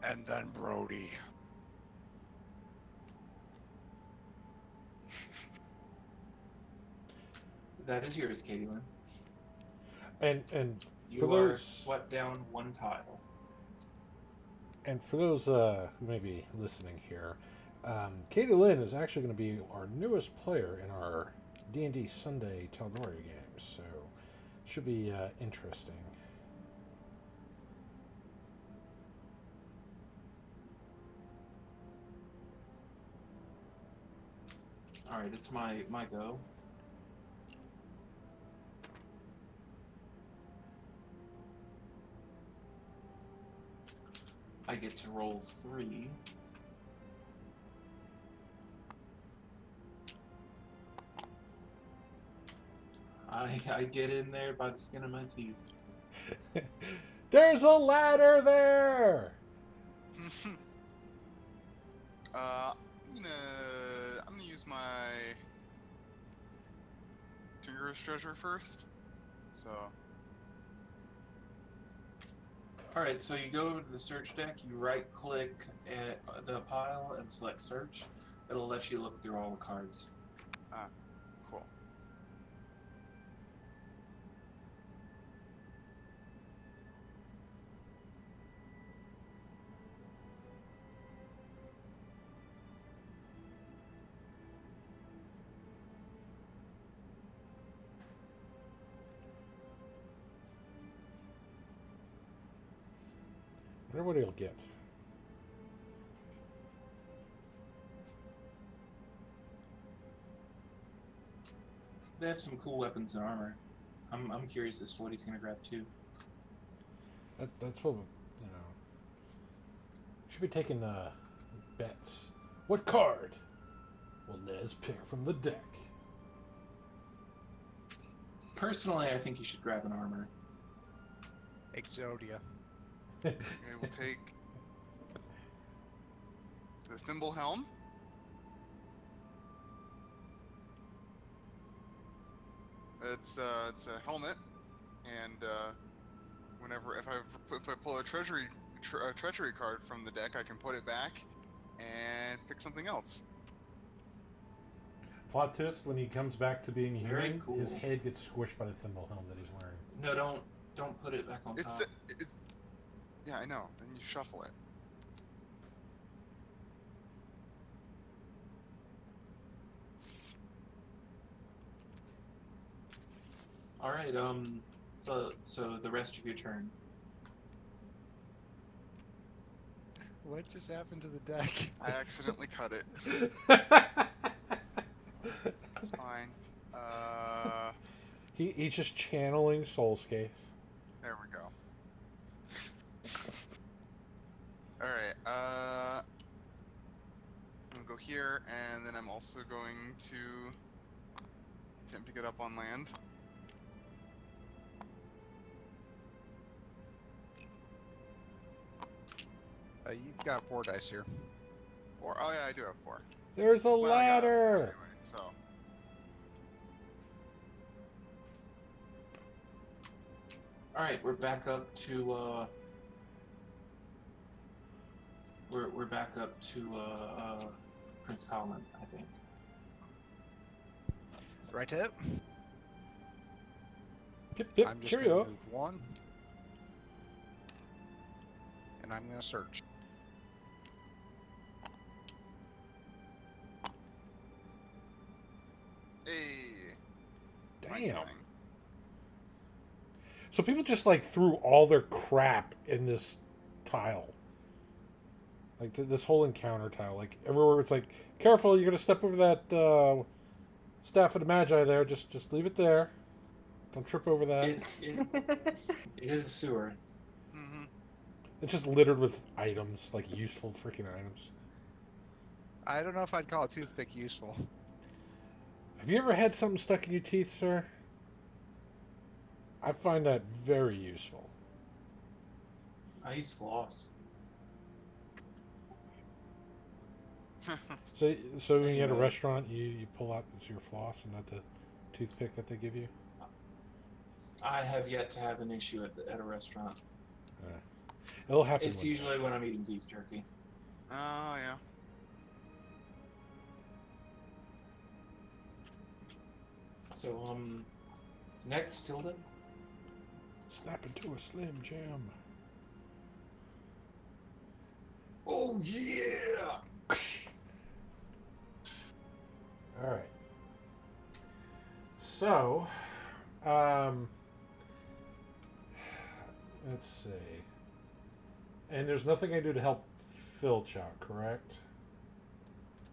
And then Brody. That is yours, Caitlin. And You For are those- swept down one tile. for those who may be listening here, Katie Lynn is actually going to be our newest player in our D&D Sunday Tal'Dorei games, so should be interesting. All right, it's my go. I get to roll 3. I get in there by the skin of my teeth. There's a ladder there. I'm gonna use my Tinker's treasure first. So Alright, so you go over to the search deck, you right click at the pile and select search. It'll let you look through all the cards. cool. I wonder what he'll get. They have some cool weapons and armor. I'm curious as to what he's gonna grab too. That's what, you know. Should be taking bets. What card will Nez pick from the deck? Personally, I think you should grab an armor. Exodia. Okay, we'll take the thimble helm. It's a helmet, and if I pull a treasury card from the deck, I can put it back and pick something else. Plot twist: when he comes back to being Very human, cool. his head gets squished by the thimble helm that he's wearing. No, don't put it back on top. Yeah, I know. Then you shuffle it. All right. So the rest of your turn. What just happened to the deck? I accidentally cut it. That's fine. He's just channeling Soulscape. There we go. All right. I'm gonna go here, and then I'm also going to attempt to get up on land. You've got 4 dice here. 4. Oh yeah, I do have 4. There's a Well, I got it. ladder. Anyway, so All right, we're back up to. We're back up to Prince Colin, I think. Right tip. Yep, I'm just cheerio. gonna move 1. And I'm gonna search. hey. Damn. Thing. So people just like threw all their crap in this tile. Like this whole encounter tile. Like everywhere it's like, careful, you're gonna step over that staff of the Magi there. Just leave it there. Don't trip over that. It is a sewer. Mm-hmm. It's just littered with items, like useful freaking items. I don't know if I'd call a toothpick useful. Have you ever had something stuck in your teeth, sir? I find that very useful. I use floss. So when you're at a Anyway. restaurant, you pull out your floss and not the toothpick that they give you? I have yet to have an issue at a restaurant. It'll happen. It's usually when I'm eating beef jerky. Oh yeah. So next, Tilda. Snap into a Slim Jim. Oh yeah! All right. So, let's see. And there's nothing I do to help Filch out, correct?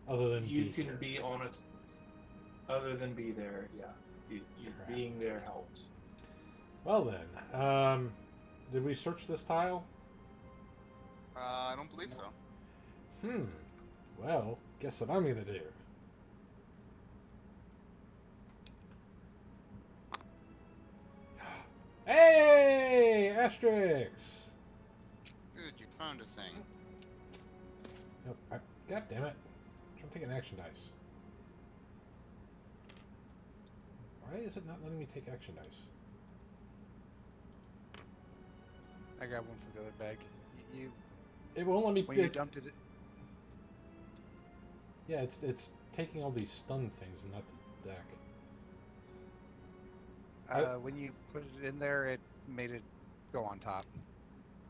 Other than You be can here. be on it. Other than be there, yeah. You Crap. being there helps. Well then, did we search this tile? I don't believe so. Well, guess what I'm gonna do. Hey, Asterix! Good, you found a thing. Nope. God damn it! I'm taking action dice. Why is it not letting me take action dice? I got one for the other bag. You It won't let me. when you dumped it. Yeah, it's taking all these stun things and not the deck. When you put it in there, it made it go on top.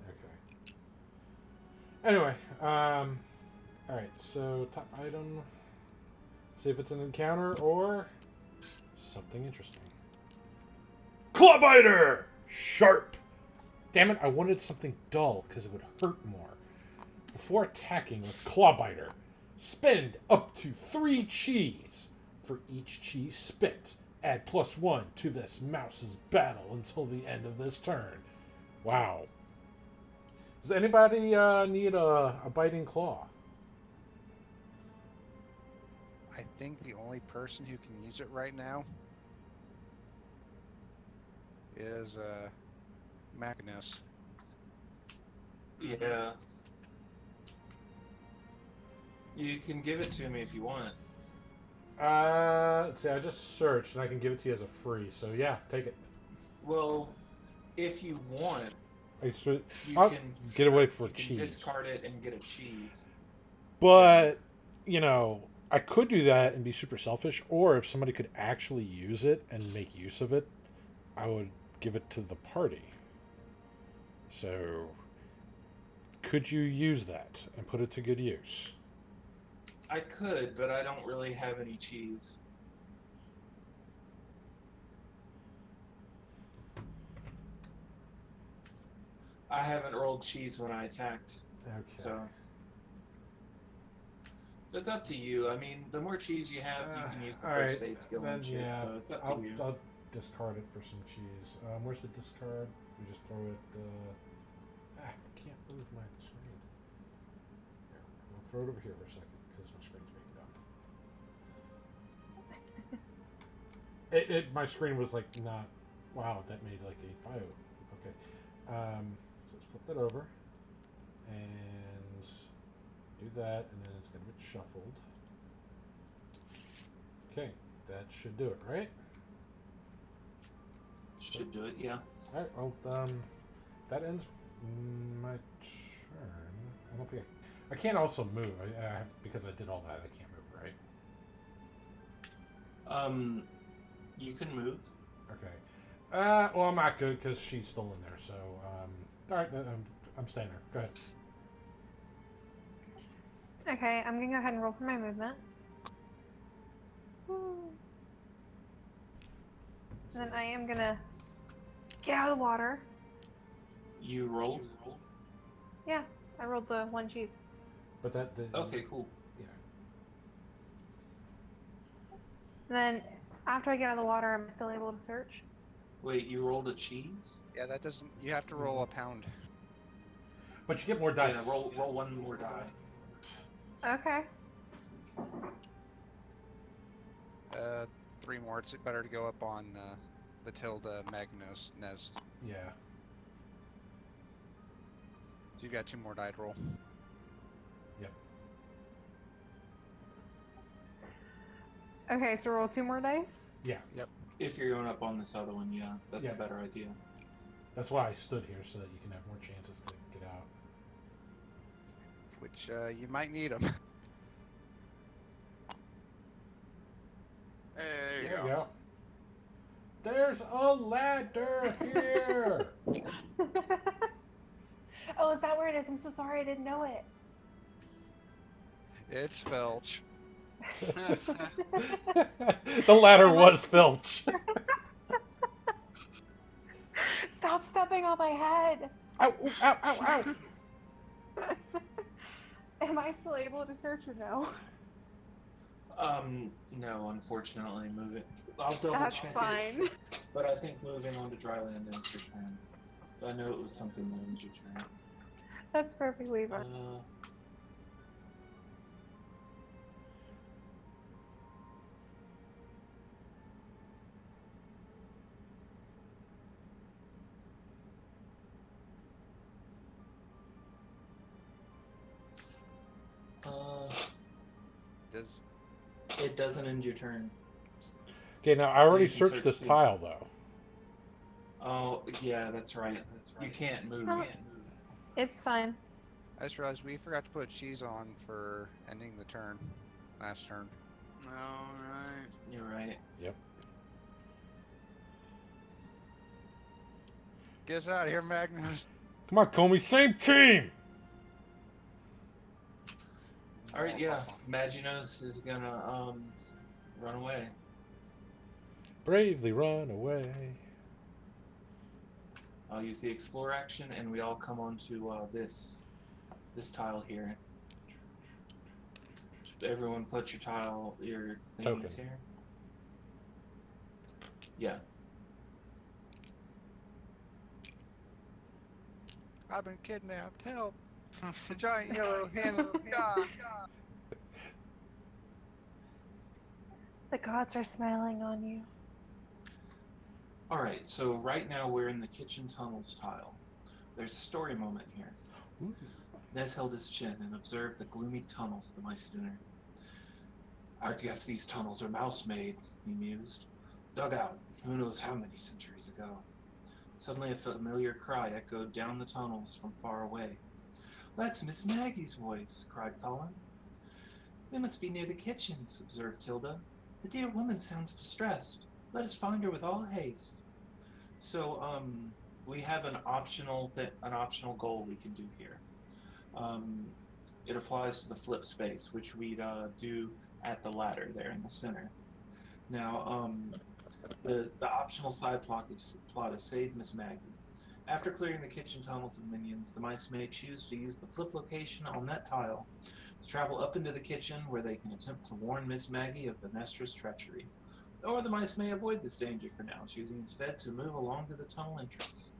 Okay. Anyway, all right. So top item. See if it's an encounter or something interesting. Clawbiter! Sharp! Damn it, I wanted something dull because it would hurt more. Before attacking with Clawbiter, spend up to 3 cheese. For each cheese spent, add +1 to this mouse's battle until the end of this turn. Wow. Does anybody need a biting claw? I think the only person who can use it right now is Magnus. Yeah. You can give it to me if you want. Let's see, I just searched and I can give it to you as a free, so yeah, take it. Well, if you want, you I'll can get away for you can cheese. discard it and get a cheese. But, you know, I could do that and be super selfish, or if somebody could actually use it and make use of it, I would give it to the party. So, could you use that and put it to good use? I could, but I don't really have any cheese. I haven't rolled cheese when I attacked, Okay. so it's up to you. I mean, the more cheese you have, you can use the all first right, aid skill then, and shit. yeah, So it's up I'll to you. discard it for some cheese. Where's the discard? We just throw it. I can't move my screen. Here, I'll throw it over here for a second because my screen's being dumb. My screen was like not. Wow, that made like a bio. Okay. So let's flip that over and do that, and then it's gonna get shuffled. Okay, that should do it, right? Should do it, yeah. Alright, well, that ends my turn. I don't think I can't also move. I have, because I did all that, I can't move, right? You can move. Okay. Well, I'm not good because she's still in there, so, alright, I'm staying there. Go ahead. Okay, I'm gonna go ahead and roll for my movement. Woo. And then I am gonna get out of the water. You rolled? Yeah, I rolled the 1 cheese. But Okay, cool. Yeah. And then after I get out of the water, I'm still able to search. Wait, you rolled a cheese? Yeah, that doesn't. You have to roll a pound. But you get more dice. Yeah, roll 1 more die. Okay. 3 more. It's better to go up on the Tilda Magnus nest. Yeah. So you got 2 more die to roll. Yep. Okay, so roll 2 more dice. Yeah. Yep. If you're going up on this other one, yeah, that's Yeah. a better idea. That's why I stood here, so that you can have more chances to get out. Which you might need them. Hey, there you There go. you go. There's a ladder here! Oh, is that where it is? I'm so sorry, I didn't know it. It's Felch. The ladder was Filch. Stop stepping on my head. Ow, ooh, ow, ow, ow. Am I still able to search or no? No, unfortunately, move it. I'll double That's check fine. it, but I think moving on to dry land ends your turn. I know it was something that ends your turn. That's perfectly fine. Does It doesn't end your turn. Okay, now I So already you can searched search this the- tile though. Oh, yeah, that's right. You can't move. Oh. It's fine. I just realized we forgot to put cheese on for ending the turn. Last turn. Alright. You're right. Yep. Get us out of here, Magnus. Come on, Comey, same team. All right, yeah. Maginos is gonna run away. Bravely run away. I'll use the explore action, and we all come onto this tile here. Everyone, put your things Token. here. Yeah. I've been kidnapped. Help! The giant yellow hand of God. The gods are smiling on you. All right. So right now we're in the kitchen tunnels tile. There's a story moment here. Ooh. Nez held his chin and observed the gloomy tunnels the mice had entered. I guess these tunnels are mouse-made, he mused. Dug out, who knows how many centuries ago. Suddenly a familiar cry echoed down the tunnels from far away. That's Miss Maggie's voice, cried Colin. We must be near the kitchens, observed Tilda. The dear woman sounds distressed. Let us find her with all haste. So, we have an optional goal we can do here. It applies to the flip space, which we'd do at the ladder there in the center. Now, the optional side plot is save Miss Maggie. After clearing the kitchen tunnels of minions, the mice may choose to use the flip location on that tile to travel up into the kitchen, where they can attempt to warn Miss Maggie of Venestra's treachery. Or the mice may avoid this danger for now, choosing instead to move along to the tunnel entrance.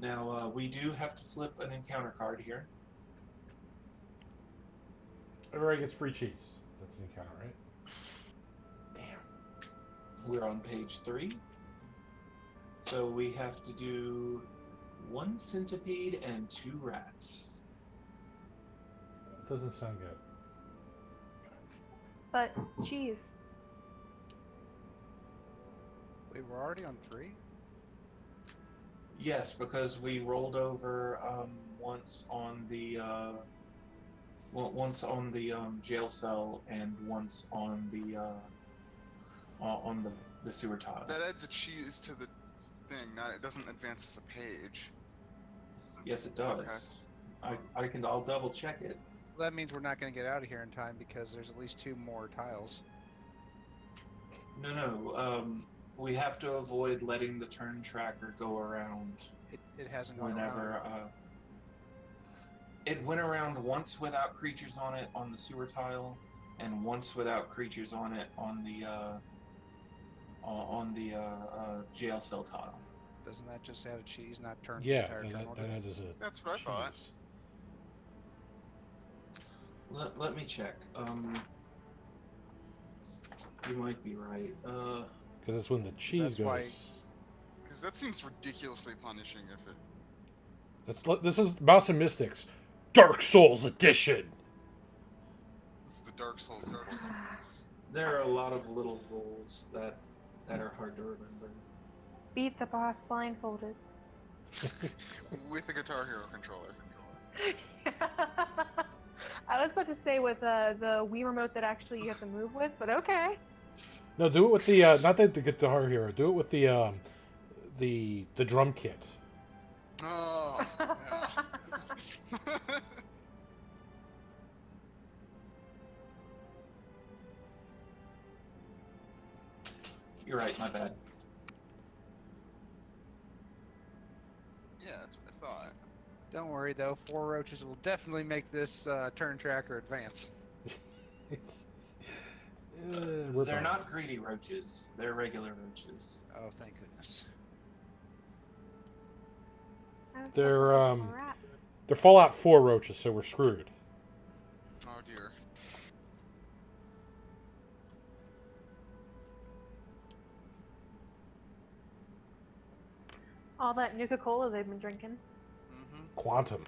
Now, we do have to flip an encounter card here. Everybody gets free cheese. That's an encounter, right? Damn. We're on page 3. So we have to do 1 centipede and 2 rats. That doesn't sound good. But cheese. We were already on 3? Yes, because we rolled over once on the jail cell and once on the sewer tile. That adds a cheese to the thing, it doesn't advance us a page. Yes, it does. Okay. I'll double check it. Well, that means we're not going to get out of here in time because there's at least 2 more tiles. No. We have to avoid letting the turn tracker go around. It hasn't gone Whenever around. it went around once without creatures on it on the sewer tile, and once without creatures on it on the jail cell tile. Doesn't that just add a cheese, not turn the Yeah, entire turn order? that adds a That's what I thought. cheese. Let me check. You might be right. Because that's when the cheese That's goes. why- Because that seems ridiculously punishing if it... This is Mouse and Mystics, Dark Souls edition. It's the Dark Souls important. There are a lot of little rules that are hard to remember. Beat the boss blindfolded. With the Guitar Hero controller. I was about to say with the Wii remote that actually you have to move with, but okay. No, do it with the not the Guitar Hero. Do it with the drum kit. Oh, yeah. You're right, my bad. Yeah, that's what I thought. Don't worry though, 4 roaches will definitely make this turn tracker advance. They're not greedy roaches. They're regular roaches. Oh, thank goodness. They're They're Fallout 4 roaches, so we're screwed. Oh dear. All that Nuka-Cola they've been drinking. Mm-hmm. Quantum.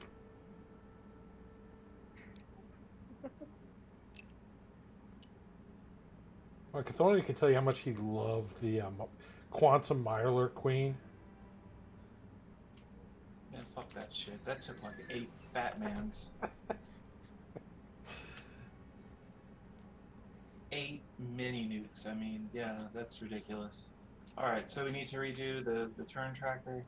Well, Catholic can tell you how much he loved the Quantum Mirelurk Queen. Man, fuck that shit. That took like 8 fat mans. 8 mini nukes. I mean, yeah, that's ridiculous. Alright, so we need to redo the turn tracker.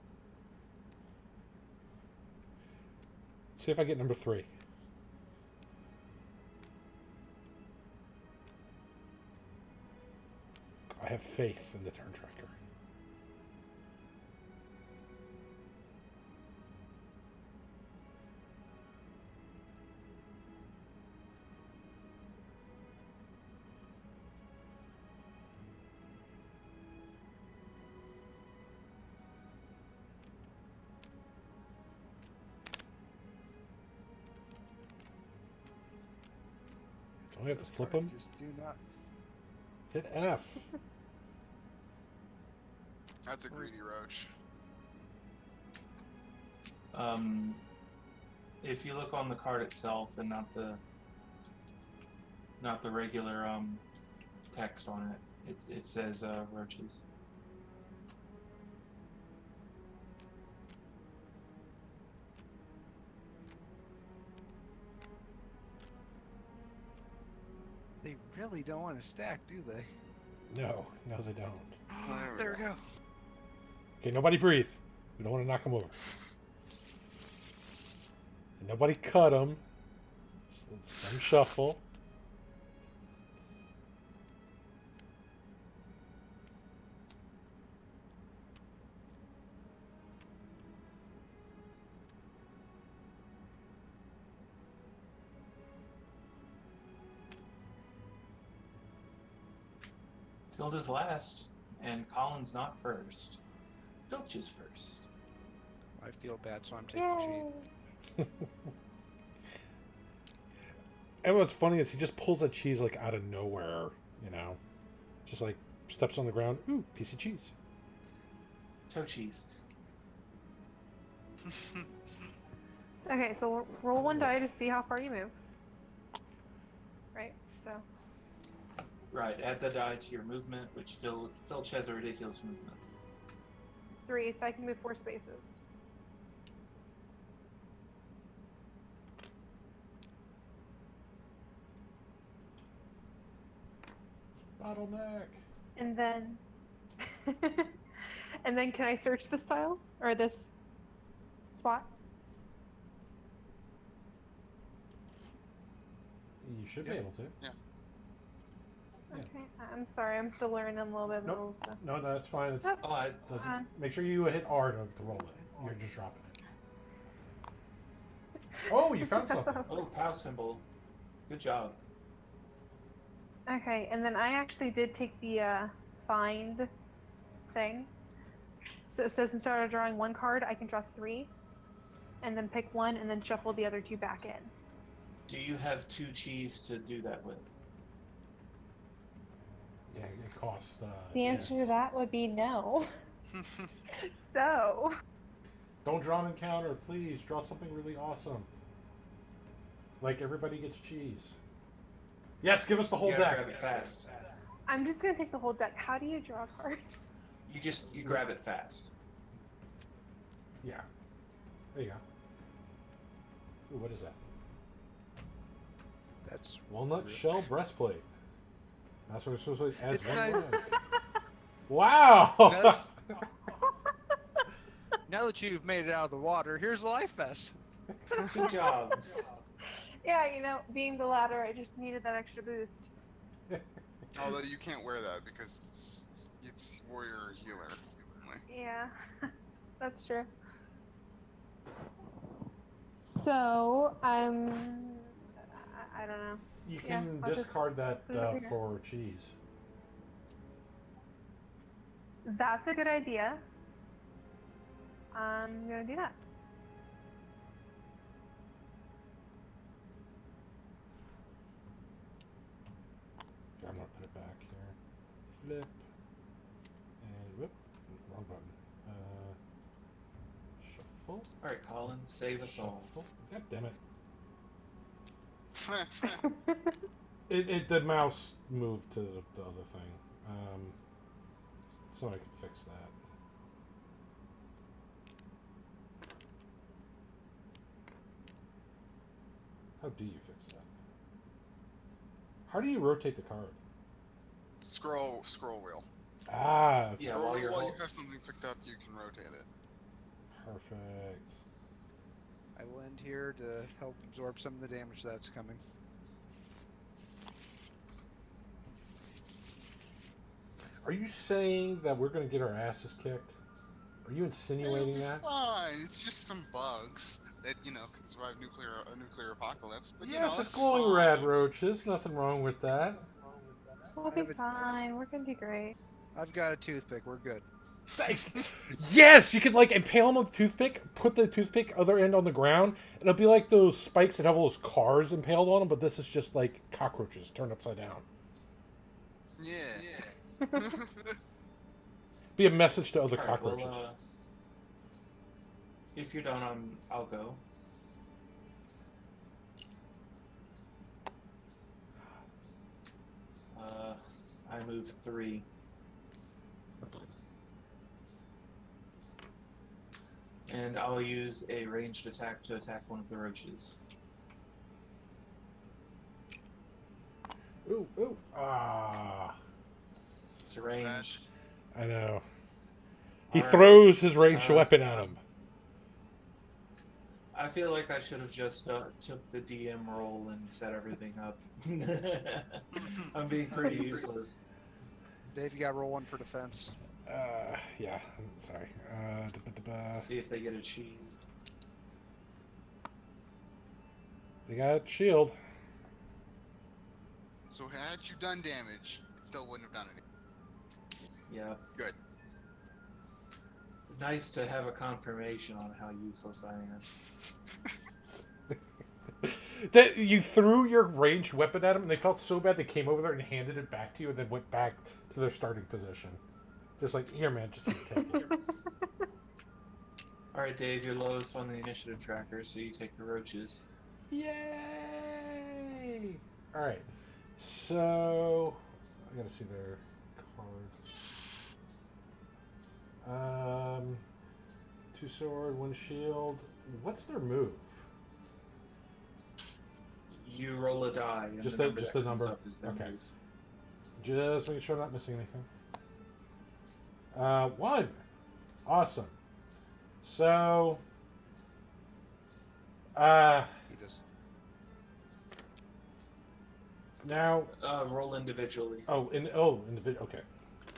See if I get number 3. I have faith in the turn tracker. Do I have to flip them? Just do not. Hit F. That's a greedy roach. If you look on the card itself and not the regular text on it says roaches. They really don't want to stack, do they? No, they don't. There we There we go. Okay, nobody breathe. We don't want to knock them over. And nobody cut them. Some shuffle. Tilda's last, and Colin's not first. Filch is first. I feel bad, so I'm taking cheat. Yay! And what's funny is he just pulls a cheese like out of nowhere, you know? Just like steps on the ground. Ooh, piece of cheese. Toe cheese. Okay, so roll one die to see how far you move. Right, so. Right, add the die to your movement, which Filch has a ridiculous movement. 3, so I can move 4 spaces. Bottleneck. And then. And then can I search this tile? Or this spot? You should be Yeah. able to. Yeah. Yeah. Okay, I'm sorry, I'm still learning a little bit of the Nope. rules. So. No, that's fine. It's, Oh, Oh, I doesn't, make sure you hit R to roll it. You're just dropping it. Oh, you found something. oh, POW symbol. Good job. Okay, and then I actually did take the find thing. So it says instead of drawing 1 card, I can draw 3, and then pick 1, and then shuffle the other 2 back in. Do you have 2 cheese to do that with? Yeah, it costs. The answer to that would be no. So. Don't draw an encounter, please. Draw something really awesome. Like everybody gets cheese. Yes, give us the whole You gotta deck. grab it fast. I'm just gonna take the whole deck. How do you draw cards? You grab it fast. Yeah. There you go. Ooh, what is that? That's Walnut shell breastplate. That's what it's supposed to be. Adds It's 1 nice. line. Wow! That's- Now that you've made it out of the water, here's the life vest. Good job. Yeah, you know, being the latter, I just needed that extra boost. Although you can't wear that because it's warrior healer. Only. Yeah, that's true. So, I don't know. You Yeah, can I'll just discard that put it over here. for cheese. That's a good idea. I'm gonna do that. I'm gonna put it back here. Flip. And whoop. Wrong button. Shuffle. All right, Colin, save us all. Shuffle. God damn it. The mouse moved to the other thing. So I can fix that. How do you fix that? How do you rotate the card? Scroll wheel. Ah, Yeah, Scroll while wheel you're while you hol- have something picked up, you can rotate it. perfect. I will end here to help absorb some of the damage that's coming. Are you saying that we're going to get our asses kicked? Are you insinuating It'll be that? fine. It's just some bugs that can survive a nuclear apocalypse. But Yeah, it's just it's glowing fine. rad roaches. Nothing wrong with that. We'll I have be a- fine. We're gonna do great. I've got a toothpick. We're good. Yes, you could like impale them with a toothpick, put the toothpick other end on the ground, and it'll be like those spikes that have all those cars impaled on them, but this is just like cockroaches turned upside down. Yeah. Be a message to other All right, well, cockroaches. if you're done, I'll go. I move 3. And I'll use a ranged attack to attack one of the roaches. Ooh, ooh, ah! It's ranged. I know. He All right. throws his ranged Uh, weapon at him. I feel like I should have just took the DM role and set everything up. I'm being pretty useless. Dave, you got to roll one for defense. Yeah. I'm sorry. See if they get a cheese. They got a shield. So had you done damage, it still wouldn't have done anything. Yeah. Good. Nice to have a confirmation on how useless I am. That you threw your ranged weapon at them, and they felt so bad they came over there and handed it back to you, and then went back to their starting position. Just like, here, man, just take it. All right, Dave, you're lowest on the initiative tracker, so you take the roaches. Yay! All right, so I gotta see their cards. 2 sword, 1 shield. What's their move? You roll a die, and Just the the- number just that the comes number? up is their Okay. move. Just making sure I'm not missing anything. 1. Awesome. So, He just now, Roll individually. individual. Okay,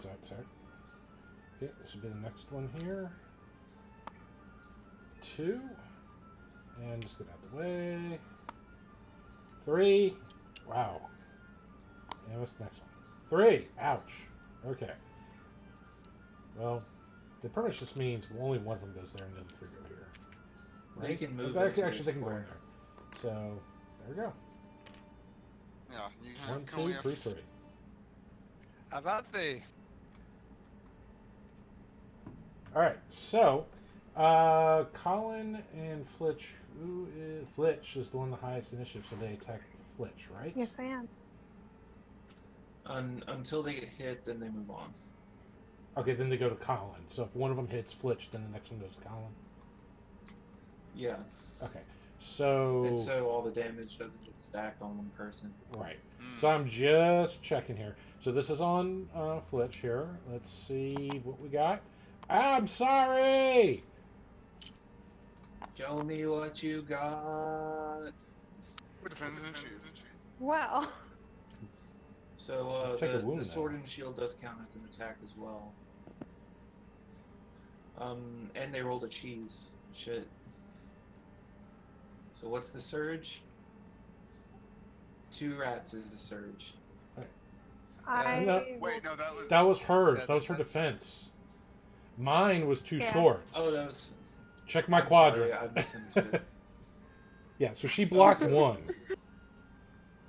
sorry. Okay, this will be the next one here. 2, and just get out of the way. 3. Wow. And what's the next one? 3. Ouch. Okay. Well, the permanent just means only one of them goes there and the other 3 go here. They can move. Actually, into they can go in square. there. So, there we go. Yeah, you 1, can only 2, have 3, 3. Avante. All right, so Colin and Flitch. Flitch is the one with the highest initiative, so they attack Flitch, right? Yes, I am. Until they get hit, then they move on. Okay, then they go to Colin. So if one of them hits Flitch, then the next one goes to Colin. Yeah. Okay, so And so all the damage doesn't get stacked on one person. right. So I'm just checking here. So this is on Flitch here. Let's see what we got. I'm sorry. Show me what you got. We're defending and choose. Wow. So Take a the wound sword now. and shield does count as an attack as well. And they rolled a cheese. Shit. So what's the surge? 2 rats is the surge. I No. Wait, no, that was. That was hers. Yeah, That was her that's- defense. Mine was 2 Yeah. swords. Oh, that was. Check my I'm quadrant. sorry, I misunderstood. Yeah, so she blocked 1.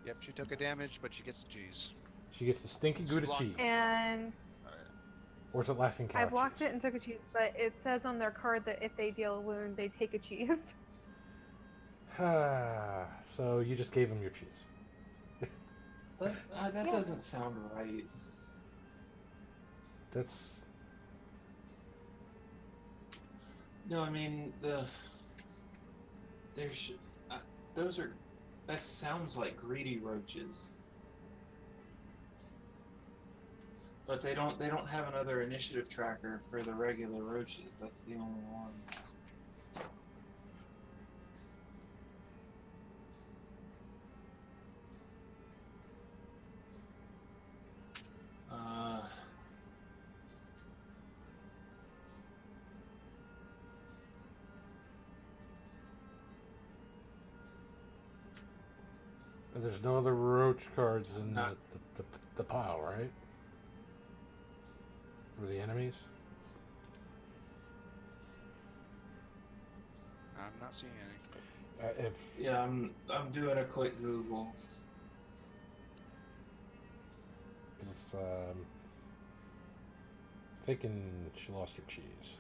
Yep, she took a damage, but she gets a cheese. She gets the stinky She Gouda blocked cheese. it. And Alright. Or is it Laughing Cow I blocked cheese? it and took a cheese, but it says on their card that if they deal a wound, they take a cheese. So you just gave him your cheese. That Yeah. doesn't sound right. That's... No, I mean there's those are that sounds like greedy roaches. But they don't have another initiative tracker for the regular roaches. That's the only one. There's no other roach cards in Not- the pile, right? For the enemies? I'm not seeing any. If Yeah, I'm doing a quick Google. thinking she lost her cheese.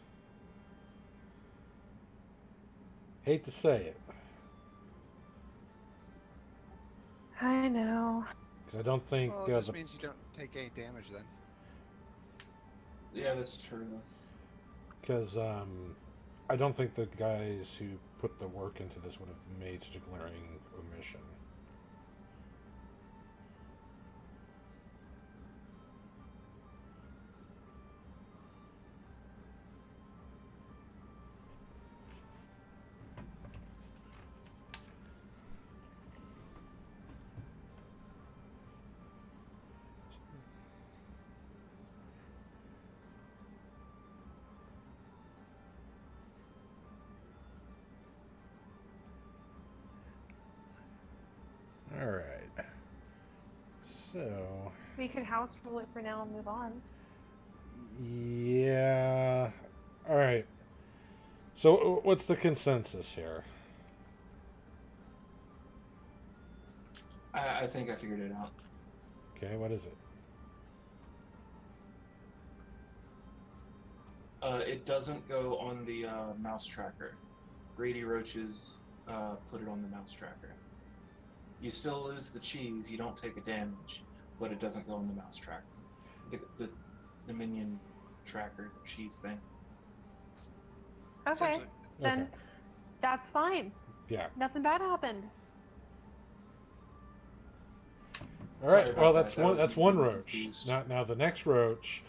Hate to say it, I know. because I don't think Well, it just means you don't take any damage then. Yeah, that's true. because I don't think the guys who put the work into this would have made such a glaring omission. All right. So, We could house rule it for now and move on. yeah. All right. So, what's the consensus here? I think I figured it out. Okay, what is it? It doesn't go on the mouse tracker. Greedy roaches put it on the mouse tracker. You still lose the cheese, you don't take a damage, but it doesn't go on the mouse tracker. The minion tracker, the cheese thing. Okay, Essentially, then Okay. that's fine. Yeah. Nothing bad happened. All Sorry right. about Well, that. that's That one. was That's me one being roach. confused. Now the next roach.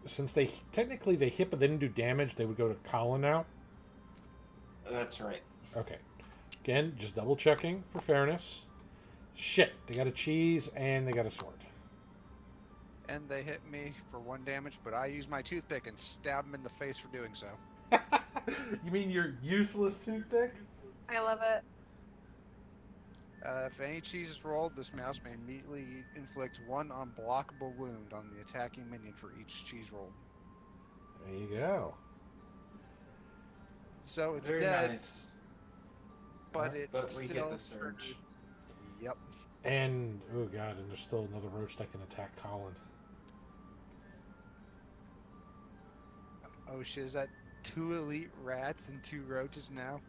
Since they technically they hit but they didn't do damage, they would go to Colin now. That's right. Okay. Again, just double checking for fairness. Shit, they got a cheese and they got a sword. and they hit me for 1 damage, but I used my toothpick and stabbed them in the face for doing so. You mean your useless toothpick? I love it. If any cheese is rolled, this mouse may immediately inflict 1 unblockable wound on the attacking minion for each cheese rolled. There you go. So it's Very dead, nice. but it But we still get the surge. Yep. And oh god, and there's still another roach that can attack Colin. Oh shit, is that 2 elite rats and 2 roaches now?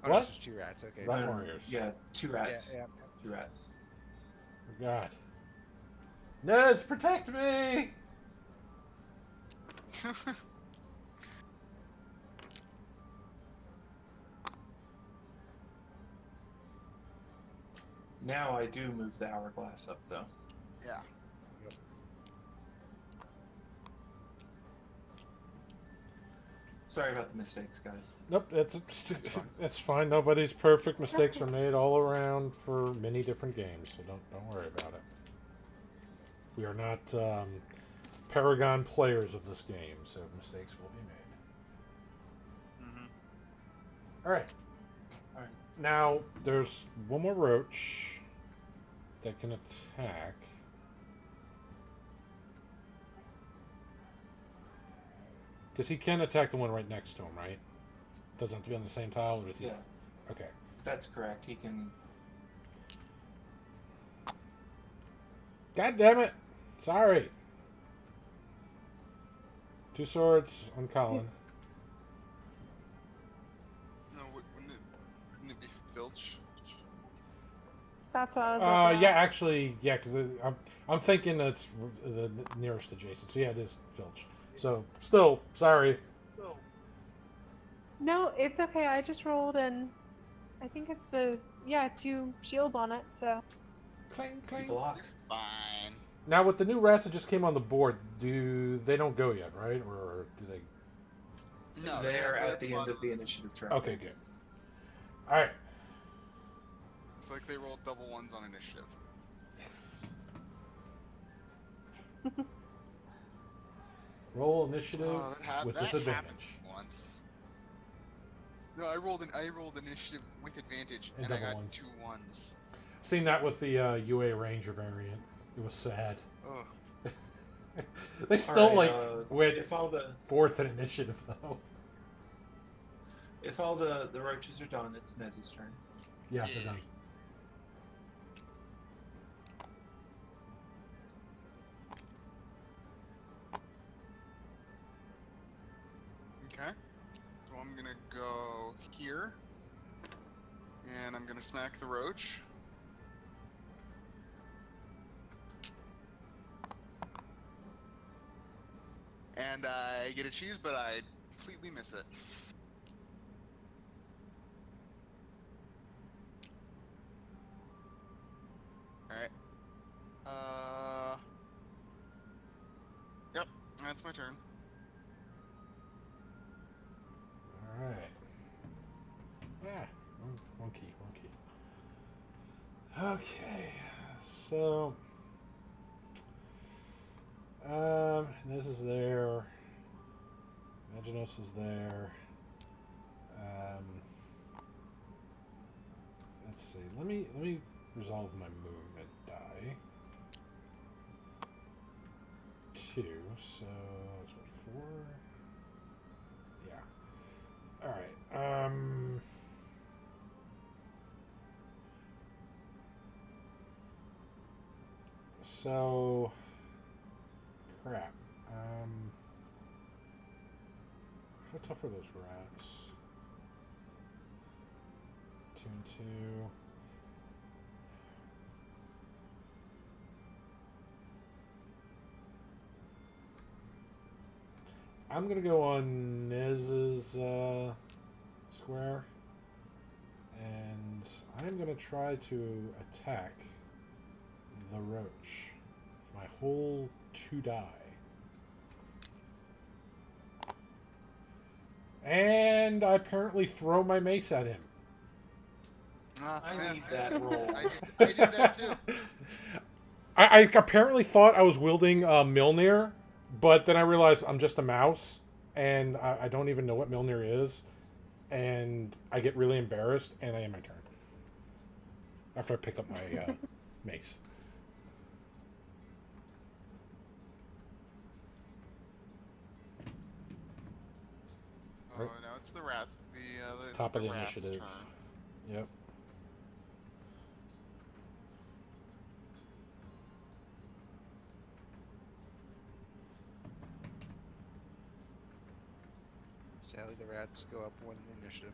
Oh, What? no, it's just 2 rats, okay. Rat No, no, warriors. Yeah, 2 rats. Yeah, 2 rats. Oh god. Nez, protect me! Now I do move the hourglass up though. Yeah. Sorry about the mistakes, guys. Nope, that's fine. that's fine. Nobody's perfect. Mistakes are made all around for many different games, so don't worry about it. We are not paragon players of this game, so mistakes will be made. Mm-hmm. All right. All right. Now there's one more roach that can attack. Because he can attack the one right next to him, right? Doesn't have to be on the same tile, or does he? Yeah, Okay. that's correct. He can. God damn it! Sorry. 2 swords on Colin. No, wouldn't it be Filch? That's what I was about to Yeah, ask. actually, yeah, because I'm thinking that's the nearest adjacent. So yeah, it is Filch. So still, sorry. No, it's okay. I just rolled and I think it's the 2 shields on it. So Clang, clang. Block. You're fine. Now with the new rats that just came on the board, they don't go yet, right? Or do they? No, They're have at the end of the initiative track. Okay, good. All right. It's like they rolled double ones on initiative. Yes. Roll initiative Oh, with that disadvantage. happened once. No, I rolled initiative with advantage, And and I double got ones. 2 ones. Seen that with the UA Ranger variant. It was sad. Ugh. They still Alright, went if all the 4th in initiative though. the roaches are done, it's Nez's turn. Yeah, they're done. Okay. So I'm gonna go here, and I'm gonna smack the roach. And I get a cheese, but I completely miss it. Alright. Yep, that's my turn. All right. Ah, one key. Okay, so this is there. Imaginos is there. Let's see. Let me resolve my movement die. 2. So that's what 4. Yeah. All right. So crap. How tough are those rats? 2 and 2. I'm gonna go on Nez's square, and I'm gonna try to attack the roach with my whole 2 die. And I apparently throw my mace at him. I need that roll. I did that too. I apparently thought I was wielding Mjolnir, but then I realized I'm just a mouse, and I don't even know what Mjolnir is, and I get really embarrassed, and I end my turn. After I pick up my mace. Oh, no, it's the rats. It's Top of the rat's initiative. turn. Yep. Sadly, the rats go up 1 in the initiative.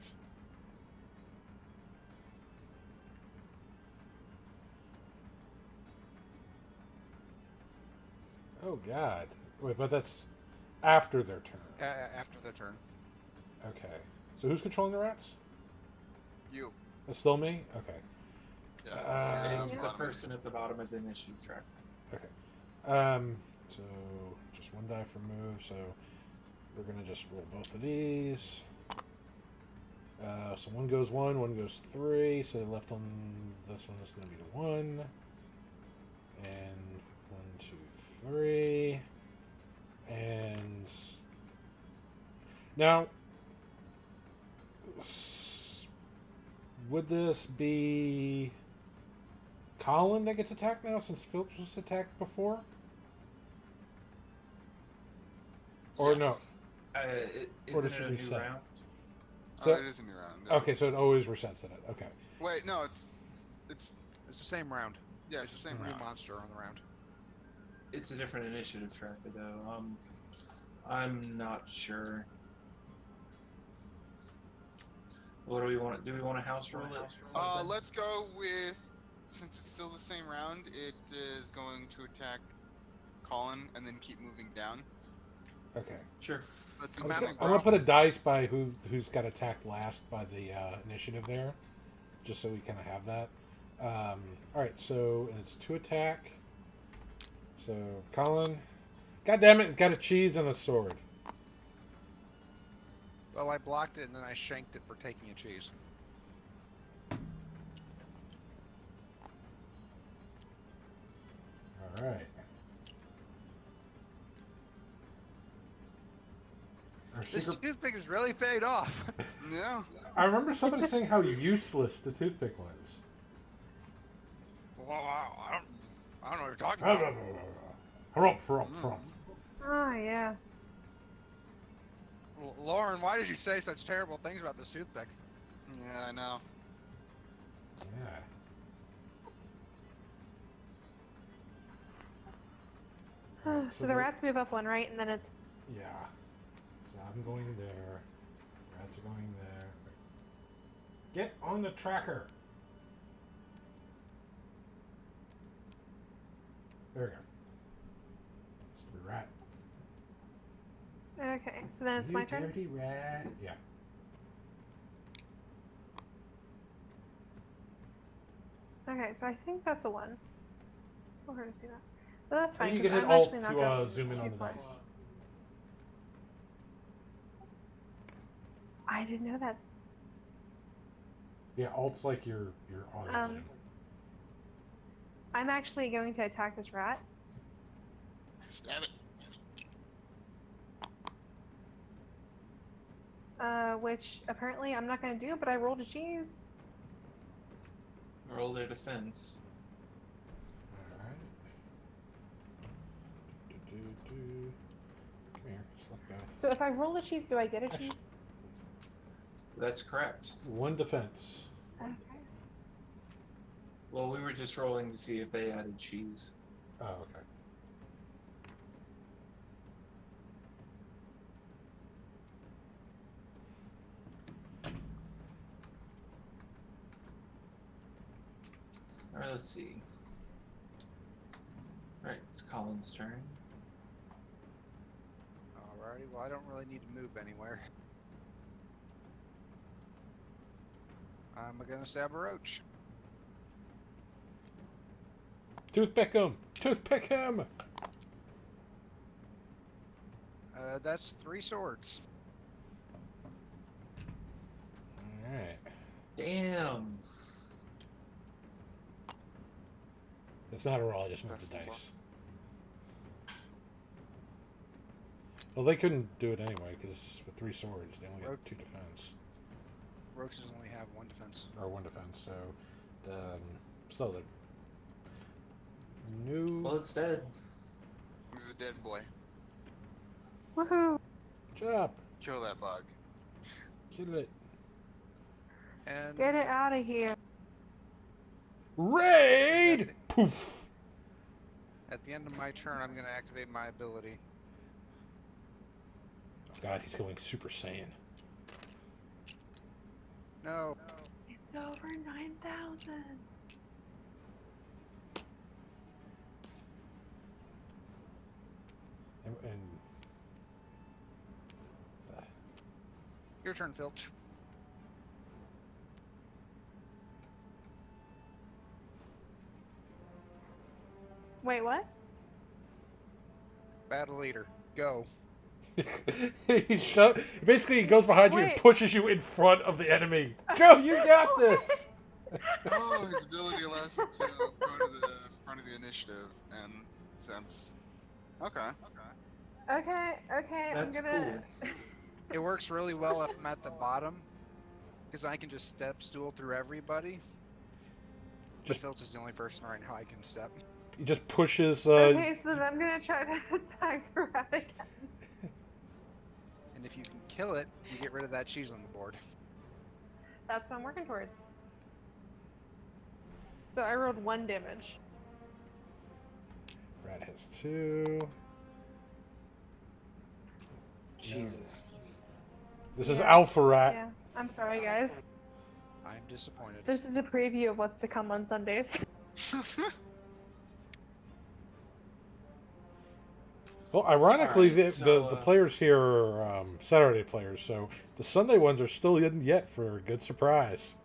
Oh God. Wait, but that's after their turn. After their turn. Okay. So who's controlling the rats? You. That's still me? Okay. Yeah. It's so the bottom. person at the bottom of the initiative track. Okay. So just 1 die for move, so we're gonna just roll both of these. So 1 goes 1, 1 goes 3, so left on this one is gonna be the 1. And 1, 2, 3. And now would this be Colin that gets attacked now since Philch was attacked before? Or no? Yes. Or Isn't does it it a new reset? round? So- It is a new round. Okay, so it always resets it. Okay. Wait, no, it's It's the same round. yeah, it's the same New round. monster on the round. It's a different initiative tracker, though. I'm not sure. What do we want? Do we want to house rule it? Something? Let's go with, since it's still the same round, it is going to attack Colin and then keep moving down. Okay. Sure. That I'm seems to be gonna put a dice by who's got attacked last by the initiative there, just so we kind of have that. All right, so and it's 2 attack. So Colin, God damn it, got a cheese and a sword. Well, I blocked it and then I shanked it for taking a cheese. All right. Our This secret... toothpick is really paid off. Yeah. I remember somebody saying how useless the toothpick was. Well, I don't know what you're talking about. Harump. Oh, yeah. Lauren, why did you say such terrible things about this toothpick? Yeah, I know. Yeah. So the rats move up 1, right? And then it's... Yeah. So I'm going there. Rats are going there. Get on the tracker. There we go. Stupid rat. Okay, so then it's You my turn? dirty rat. Yeah. Okay, so I think that's a 1. It's so hard to see that. But that's fine, You 'cause can hit I'm Alt actually not to gonna zoom in on shoot the one. dice. I didn't know that. Yeah, Alt's like your auto zoom. I'm actually going to attack this rat. Stab it. Which apparently I'm not going to do, but I rolled a cheese. Roll their defense. Alright. Come here, just let go. So if I roll a cheese, do I get a cheese? That's correct. 1 defense. Okay. Well, we were just rolling to see if they added cheese. Oh, okay. Alright, let's see. Alright, it's Colin's turn. Alrighty, well I don't really need to move anywhere. I'm gonna stab a roach. Toothpick him! Toothpick him! That's 3 swords. Alright. Damn! It's not a roll, I just moved That's the the dice. Well, they couldn't do it anyway, because with 3 swords, they only got 2 defense. Roaches only have 1 defense. Or 1 defense, so... still, the... New... Well, it's dead. He's a dead boy. Woohoo! Good job! Kill that bug. Kill it. And Get it out of here. Raid! Poof! at the end of my turn, I'm gonna activate my ability. Oh god, he's going Super Saiyan. No. It's over 9,000. And Your turn, Filch. Wait, what? Battle leader. Go. basically he goes behind you and Wait. pushes you in front of the enemy. Go, you got this! Oh, his ability allows him to go to the front of the initiative, and since... Okay. Okay, That's I'm gonna... It works really well if I'm at the bottom, because I can just step stool through everybody. Just- Just Filch is the only person right now I can step. He just pushes, Okay, so then I'm gonna try to attack the rat again. And if you can kill it, you get rid of that cheese on the board. That's what I'm working towards. So I rolled 1 damage. Rat has 2. Jesus. This is Yeah. Alpha Rat. Yeah. I'm sorry, guys. I'm disappointed. This is a preview of what's to come on Sundays. Well, ironically, Alright, the players here are Saturday players, so the Sunday ones are still in yet for a good surprise.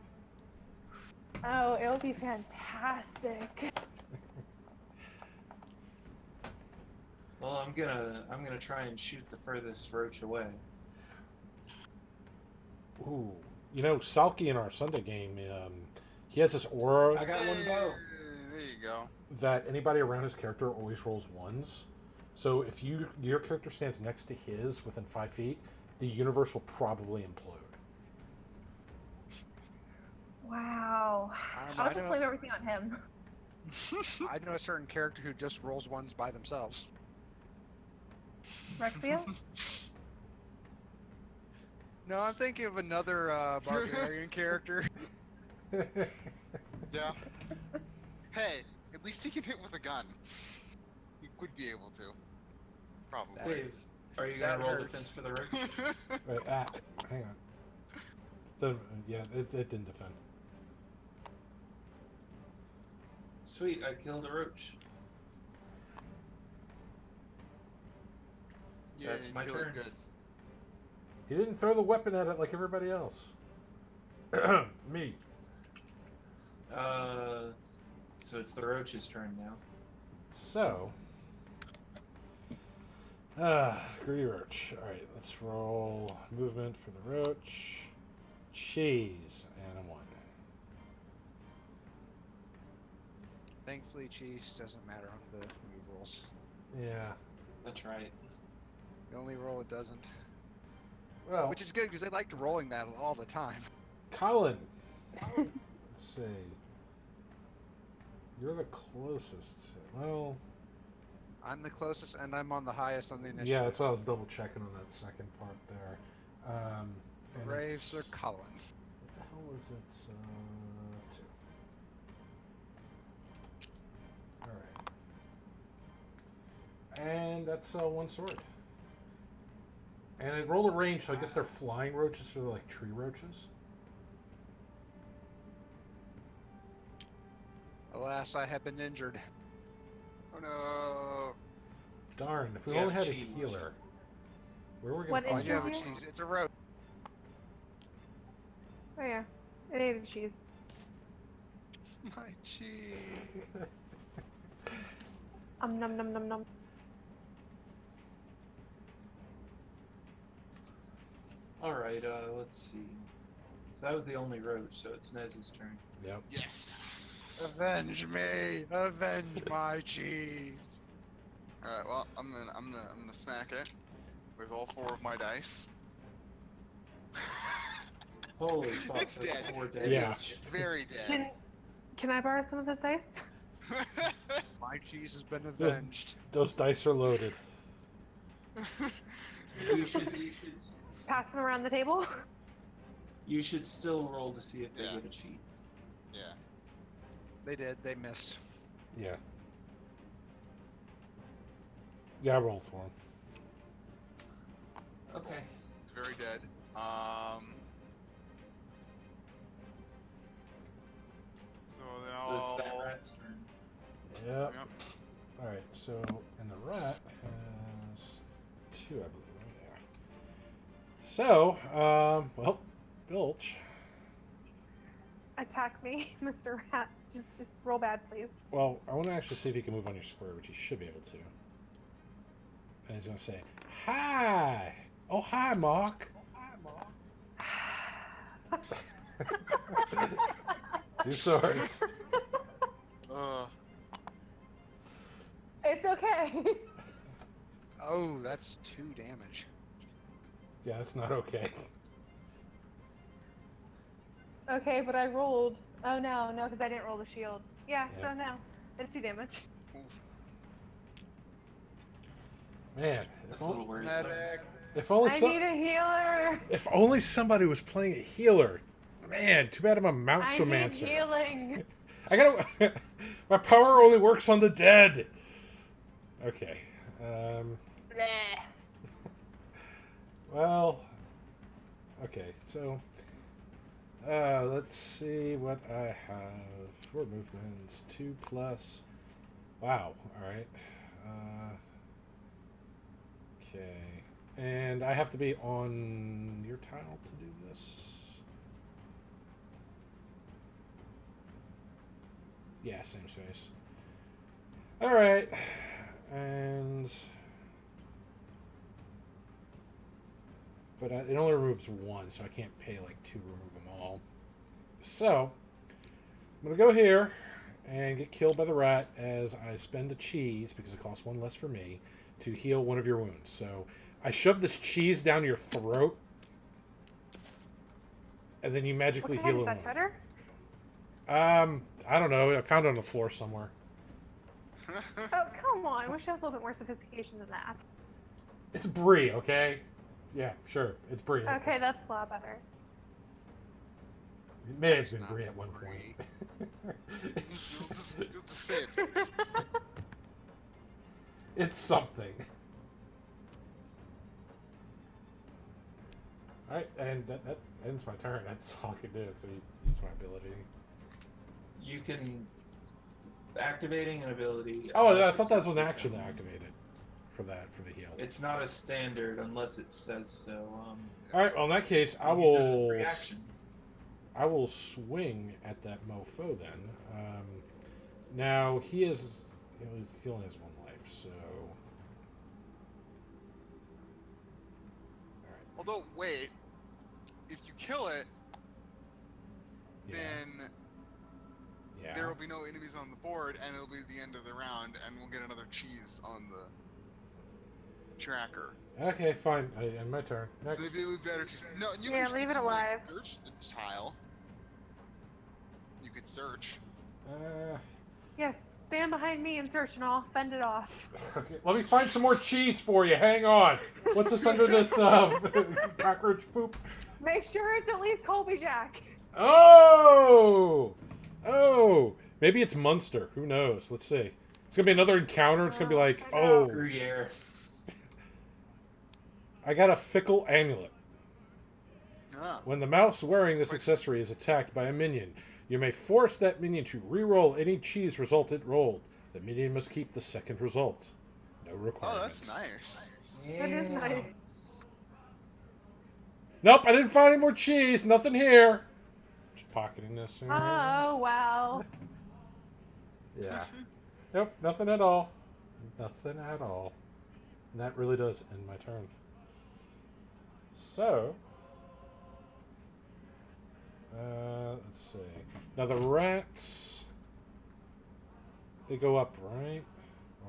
Oh, it'll be fantastic. Well, I'm gonna try and shoot the furthest roach away. Ooh, you know, Salky in our Sunday game, he has this aura I got one bow. There you go. that anybody around his character always rolls 1s. So if your character stands next to his within 5 feet, the universe will probably implode. Wow. I'll just blame everything on him. I know a certain character who just rolls 1s by themselves. Rexia? No, I'm thinking of another barbarian character. Yeah. Hey, at least he can hit with a gun. He would be able to. Probably. Dave, are you That gonna roll hurts. defense for the roach? Right, hang on. It didn't defend. Sweet, I killed a roach. Yeah, That's you my killed it turn. Good. He didn't throw the weapon at it like everybody else. Me. So it's the roach's turn now. So, greedy roach. All right, let's roll movement for the roach. Cheese and a 1. Thankfully, cheese doesn't matter on the move rolls. Yeah. That's right. The only roll it doesn't. Well, Which is good because I liked rolling that all the time. Colin. Let's see. You're the closest. Well, I'm the closest and I'm on the highest on the initiative. yeah, that's what I was double checking on that second part there. And Graves or it's- Cullen? What the hell is it? 2. Alright. And that's 1 sword. And it rolled a range, so I guess they're flying roaches, so they're like tree roaches. Alas, I have been injured. Oh no. Darn, if we Yeah, only had cheese. a healer. Where were we What going to Oh, find you injured have a you? cheese. It's a road. Oh yeah. It ate the cheese. My cheese. Num num num num. Alright, let's see. So that was the only roach, so it's Nez's turn. Yep. Yes. Avenge me! Avenge my cheese! All right. Well, I'm gonna smack it with all 4 of my dice. Holy fuck, It's that's dead. 4 dead. Yeah. each. Very dead. Can I borrow some of this ice? My cheese has been avenged. Those dice are loaded. You should Pass them around the table. you should still roll to see if they Yeah. get a cheese. Yeah. They did. They missed. Yeah. Yeah, I rolled for him. Okay. It's very dead. So then It's that I'll. rat's turn. Yep. Yep. Alright, so, and the rat has 2, I believe. Right there. So, well, Filch. Attack me, Mr. Rat. Just roll bad, please. Well, I want to actually see if he can move on your square, which he should be able to. And he's going to say, hi! Oh, hi, Mark! 2 swords. It's okay. Oh, that's 2 damage. Yeah, that's not okay. Okay, but I rolled. Oh no, because I didn't roll the shield. Yeah, Yeah. so no. It's 2 damage. Oof. Man, That's a little worrisome. if only I need a healer. if only somebody was playing a healer. Man, too bad I'm a I need Mounsomancer. healing. I gotta. My power only works on the dead. Okay. Bleh. Well. Okay. So. Let's see what I have for movements. 2 plus. Wow. All right. Okay. And I have to be on your tile to do this. Yeah, same space. All right. And but it only removes 1, so I can't pay like 2 to remove them all. So I'm gonna go here and get killed by the rat as I spend a cheese because it costs 1 less for me to heal 1 of your wounds. So I shove this cheese down your throat, and then you What magically kind heal is a that, cheddar? wound. I don't know. I found it on the floor somewhere. Oh, come on. We should have a little bit more sophistication than that. It's brie, okay? Yeah, sure. It's brie. Okay, that's a lot better. It may have It's been not brie at one brie. point. You'll just say it's It's something. Alright, and that ends my turn. That's all I can do because I use my ability. You can activating an ability. Oh, I unless thought it that was says an to action to come. activate it for the heal. It's not a standard unless it says so. Alright, well in that case I you use it as a will free action. I will swing at that mofo then. Now he is he only has 1 life, so alright. Although, wait, if you kill it, Yeah. then Yeah. there will be no enemies on the board, and it'll be the end of the round, and we'll get another cheese on the tracker. Okay, fine. End my turn. Next. So maybe it would be better to no. You Yeah, can, leave you it can, alive. Like, search the tile. You could search. Yes, stand behind me and search and I'll fend it off. Okay, let me find some more cheese for you. Hang on. What's this under this cockroach poop? Make sure it's at least Colby Jack. Oh! Oh! Maybe it's Munster. Who knows? Let's see. It's gonna be another encounter. It's gonna be like, I know. oh, Gruyere. I got a fickle amulet. Ah. When the mouse wearing this accessory is attacked by a minion, you may force that minion to re-roll any cheese result it rolled. The minion must keep the second result. No Oh, requirements. that's nice. That is nice. Nope, I didn't find any more cheese. Nothing here. Just pocketing this. Oh, wow. Yeah. Nope, nothing at all. Nothing at all. And that really does end my turn. So, let's see. Now the rats, they go up, right?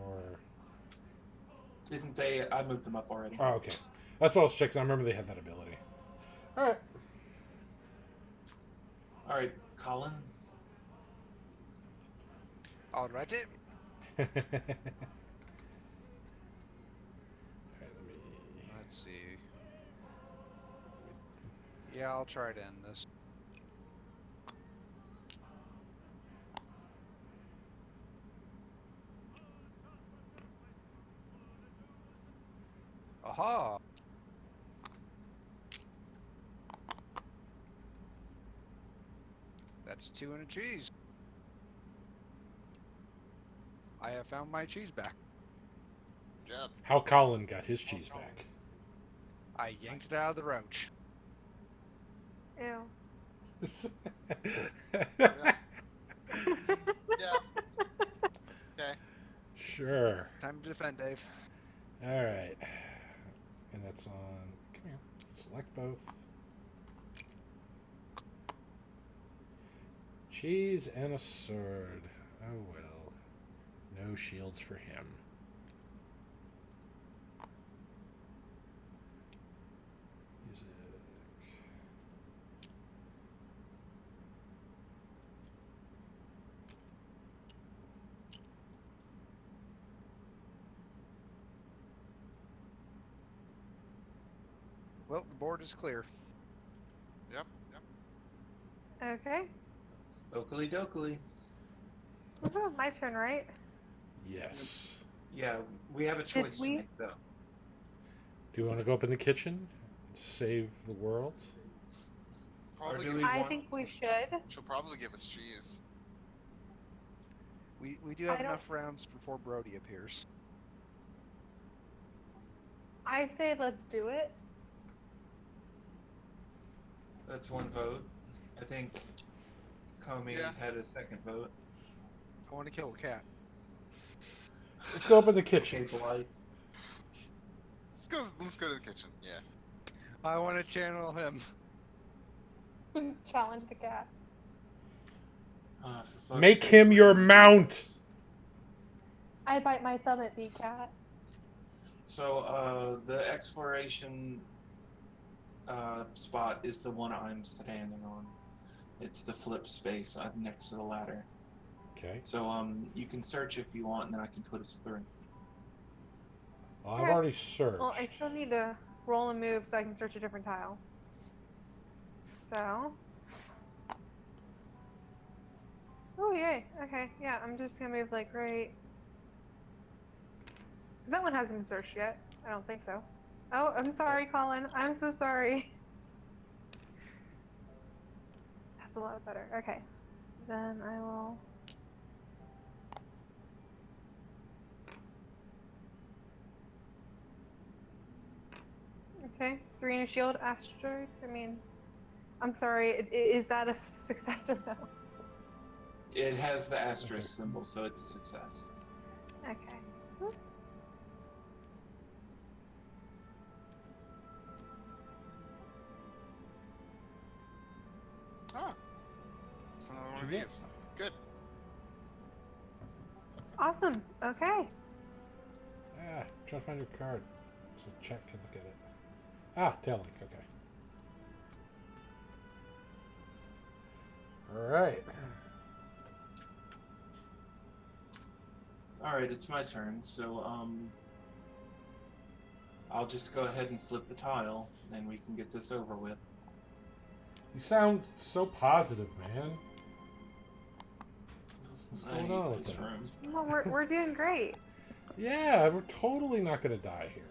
Or Didn't they? I moved them up already. oh, okay. That's what I was checking. I remember they had that ability. All right. All right, Colin. Alrighty. Alright, let me. Let's see. Yeah, I'll try to end this. Aha! That's 2 and a cheese. I have found my cheese back. Yep. How Colin got his cheese back. I yanked it out of the roach. Ew. Yeah. Okay. Sure. Time to defend, Dave. All right. And that's on. Come here. Select both. Cheese and a sword. Oh well. No shields for him. Music. Well, the board is clear. Yep. Okay. Oakley dokley. Woohoo, my turn, right? Yes. Yeah, we have a choice to we- make though. Do you want to go up in the kitchen? Save the world? Probably do give we us, I want- think we should. she'll probably give us cheese. We do I have don't- enough rounds before Brody appears. I say let's do it. That's one vote. I think Comey Yeah. had a second vote. I want to kill the cat. Let's go up in the kitchen. Okay, Blythe. Let's go to the kitchen. Yeah. I want to channel him. Challenge the cat. For fuck's Make sake, him we're your gonna do mount! this. I bite my thumb at the cat. So, the exploration spot is the one I'm standing on. It's the flip space next to the ladder. Okay. So, you can search if you want, and then I can put us through. Well, I've Okay. already searched. Well, I still need to roll and move so I can search a different tile. So. Oh, yay. Okay, yeah, I'm just gonna move, like, right. Because that one hasn't been searched yet. I don't think so. Oh, I'm sorry, Colin. I'm so sorry. That's a lot better. Okay. Then I will. Okay, 3 in a shield, asteroid. I mean, I'm sorry, is that a success or no? It has the asterisk symbol, so it's a success. Okay. Oh. It's another one of Yeah. these. Good. Awesome. Okay. Ah, try to find your card so Chet can look at it. Ah, tail link. Okay. All right. Alright, it's my turn, so, I'll just go ahead and flip the tile, and we can get this over with. You sound so positive, man. What's I going on hate with this that? room. Well, we're doing great. Yeah, we're totally not going to die here.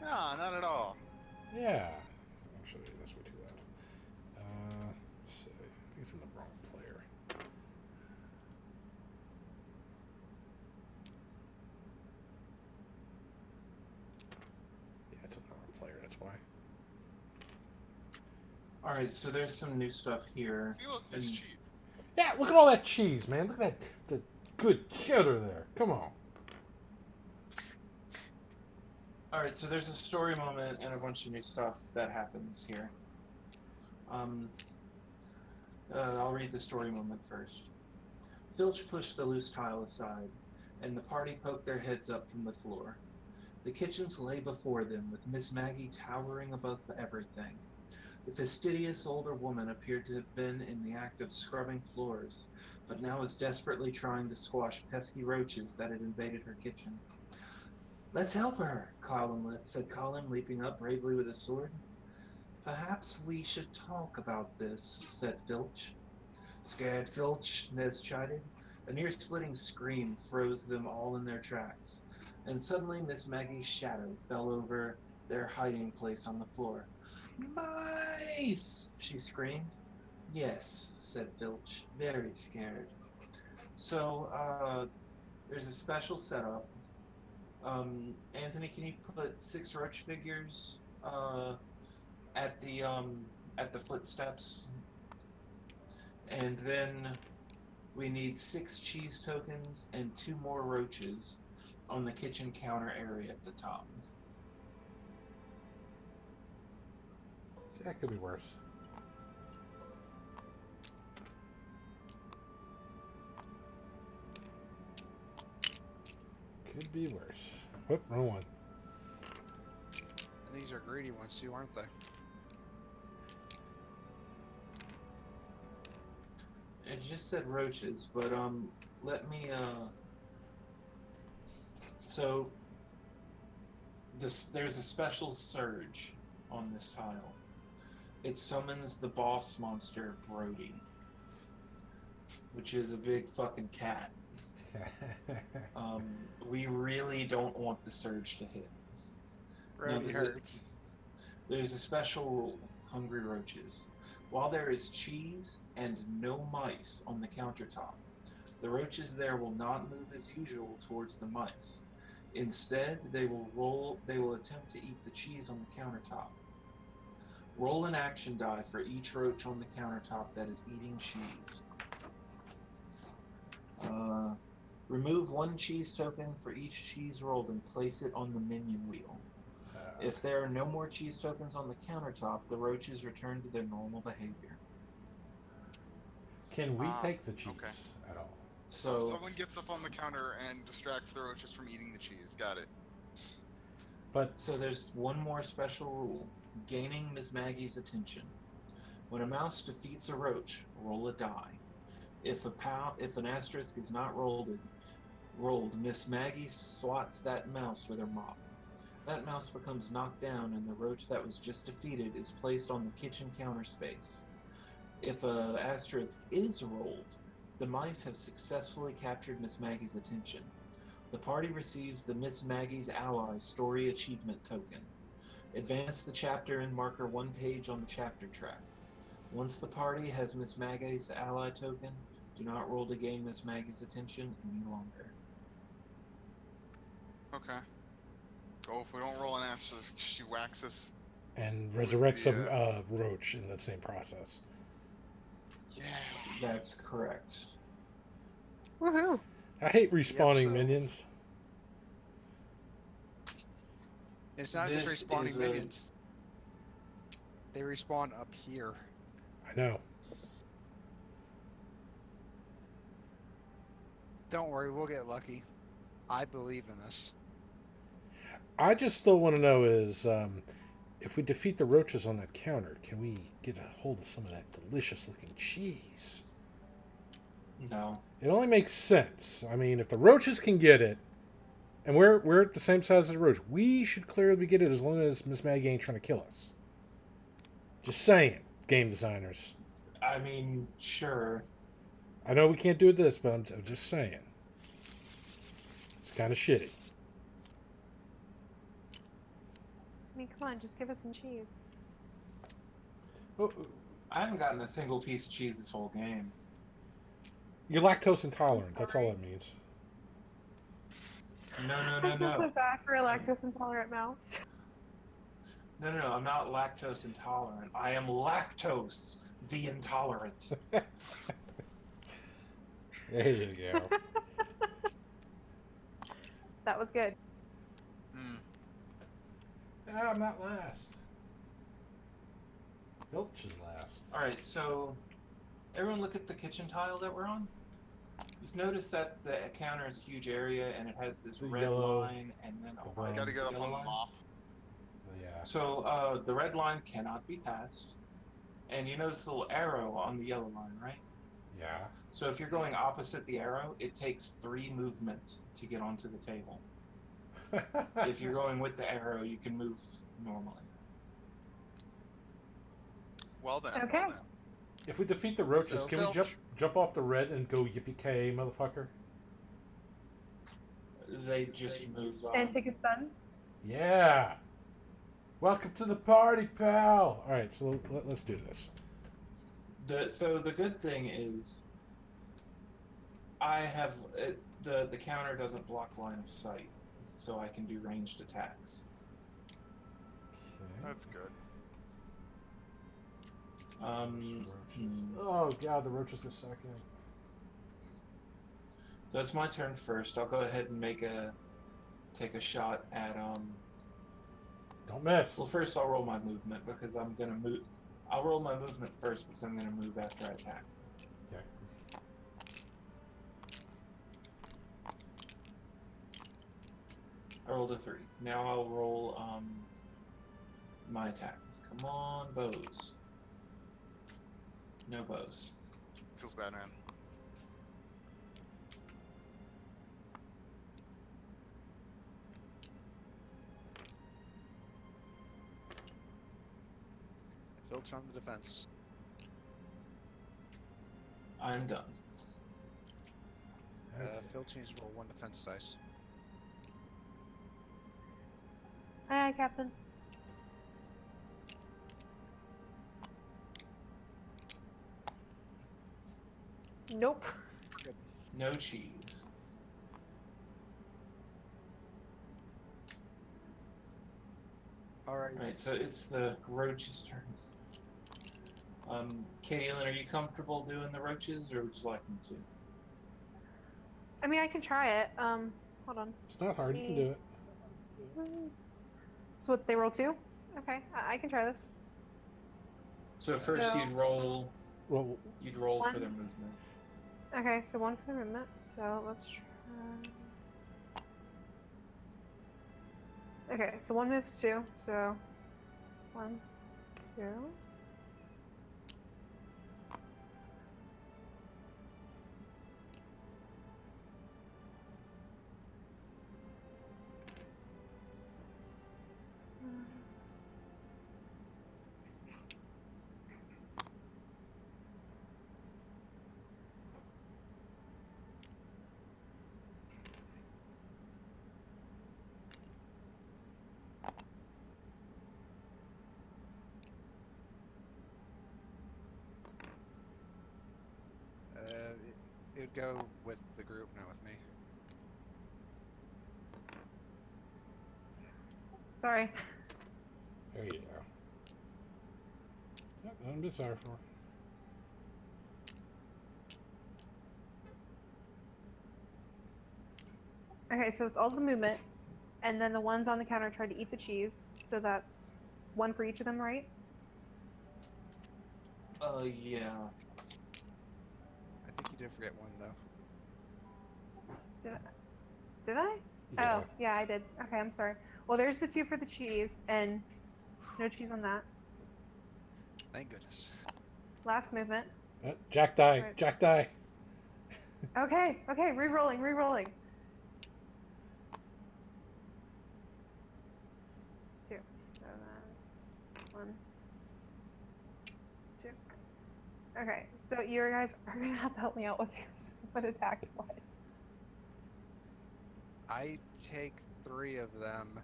No, not at all. Yeah. Actually, that's way too loud. Let's see. I think it's in the wrong player. Yeah, it's in the wrong player. That's why. Alright, so there's some new stuff here. See, look, there's And- cheese. Yeah, look at all that cheese, man. Look at that the good cheddar there. Come on. Alright, so there's a story moment and a bunch of new stuff that happens here. I'll read the story moment first. Filch pushed the loose tile aside, and the party poked their heads up from the floor. The kitchens lay before them, with Miss Maggie towering above everything. The fastidious older woman appeared to have been in the act of scrubbing floors, but now was desperately trying to squash pesky roaches that had invaded her kitchen. "Let's help her," said Colin, leaping up bravely with a sword. "Perhaps we should talk about this," said Filch. "Scared, Filch?" Nez chided. A near-splitting scream froze them all in their tracks, and suddenly Miss Maggie's shadow fell over their hiding place on the floor. "Mice!" she screamed. "Yes," said Filch, very scared. So, there's a special setup. Anthony, can you put 6 roach figures at the footsteps? And then we need 6 cheese tokens and 2 more roaches on the kitchen counter area at the top. That could be worse. Could be worse. Whoop, wrong one. And these are greedy ones too, aren't they? It just said roaches, but let me so there's a special surge on this tile. It summons the boss monster Brody, which is a big fucking cat. We really don't want the surge to hit. Gravity there's a- hurts. There's a special rule, hungry roaches. While there is cheese and no mice on the countertop, the roaches there will not move as usual towards the mice. Instead, they will attempt to eat the cheese on the countertop. Roll an action die for each roach on the countertop that is eating cheese. Remove one cheese token for each cheese rolled and place it on the minion wheel. If there are no more cheese tokens on the countertop, the roaches return to their normal behavior. Can we take the cheese okay. at all? So someone gets up on the counter and distracts the roaches from eating the cheese. Got it. But So there's one more special rule, gaining Miss Maggie's attention. When a mouse defeats a roach, roll a die. If an asterisk is not rolled, Miss Maggie swats that mouse with her mop. That mouse becomes knocked down and the roach that was just defeated is placed on the kitchen counter space. If an asterisk is rolled, the mice have successfully captured Miss Maggie's attention. The party receives the Miss Maggie's Ally Story Achievement token. Advance the chapter and marker one page on the chapter track. Once the party has Miss Maggie's Ally token, do not roll to gain Miss Maggie's attention any longer. Okay. Oh, if we don't roll an asterisk, she whacks us. and With resurrects the, a roach in the same process. Yeah. That's correct. Woohoo! I hate respawning so- minions. It's not This just respawning is a- minions. They respawn up here. I know. Don't worry, we'll get lucky. I believe in us. I just still want to know is if we defeat the roaches on that counter, can we get a hold of some of that delicious looking cheese? No. It only makes sense. I mean, if the roaches can get it, and we're at the same size as the roach, we should clearly get it as long as Miss Maggie ain't trying to kill us. Just saying, game designers. I mean, sure. I know we can't do this, but I'm just saying. It's kind of shitty. I mean, come on, just give us some cheese. Oh, I haven't gotten a single piece of cheese this whole game. you're lactose intolerant. That's all that means. No, I feel so bad for a lactose intolerant mouse. No, I'm not lactose intolerant. I am lactose the intolerant. There you go. That was good. Hmm. I'm not last. Filch is last. Alright, so everyone look at the kitchen tile that we're on. Just notice that the counter is a huge area and it has this The got yellow, line and then a white Gotta get up yellow on the line. mop. Yeah. So the red line cannot be passed. And you notice the little arrow on the yellow line, right? Yeah. So if you're going opposite the arrow, it takes 3 movement to get onto the table. If you're going with the arrow, you can move normally. Well then. Okay. If we defeat the roaches, So, can we Filch. jump off the red and go yippee-ki-yay, motherfucker? They just move And take a stun. Yeah. Welcome to the party, pal. All right, so let's do this. So the good thing is, I have the counter doesn't block line of sight, so I can do ranged attacks. Okay. That's good. Roaches. Hmm. Oh god, the roaches go second. So it's my turn first. I'll go ahead and take a shot at Don't miss. Well, first I'll roll my movement because I'm gonna move. I'll roll my movement first because I'm gonna move after I attack. Okay. I rolled a 3. Now I'll roll my attack. Come on, bows. No bows. Feels bad, man. Filch on the defense. I'm done. Okay. Filch needs to roll 1 defense dice. Aye, aye, Captain. Nope. No cheese. Alright. Alright, so it's the roach's turn. Kaylin, are you comfortable doing the roaches, or would you like me to? I mean, I can try it. Hold on. It's not hard. You can do it. So what, they roll 2? Okay, I can try this. So first So- you'd roll Well, for One. their movement. Okay, so 1 for the movement. So let's try. Okay, so 1 moves 2. So 1, 2. It would go with the group, not with me. Sorry. there you go. Yep, nothing to be sorry for. Okay, so it's all the movement, and then the ones on the counter try to eat the cheese. So that's 1 for each of them, right? Yeah. I think you did forget 1 though. Did I? Yeah. Oh, yeah, I did. Okay, I'm sorry. Well, there's the 2 for the cheese, and no cheese on that. Thank goodness. Last movement. Jack die. Right. Jack die. Okay, okay, re-rolling, re-rolling. 2. So then 1, 2. Okay, so you guys are gonna have to help me out with what attacks wise. I take 3 of them,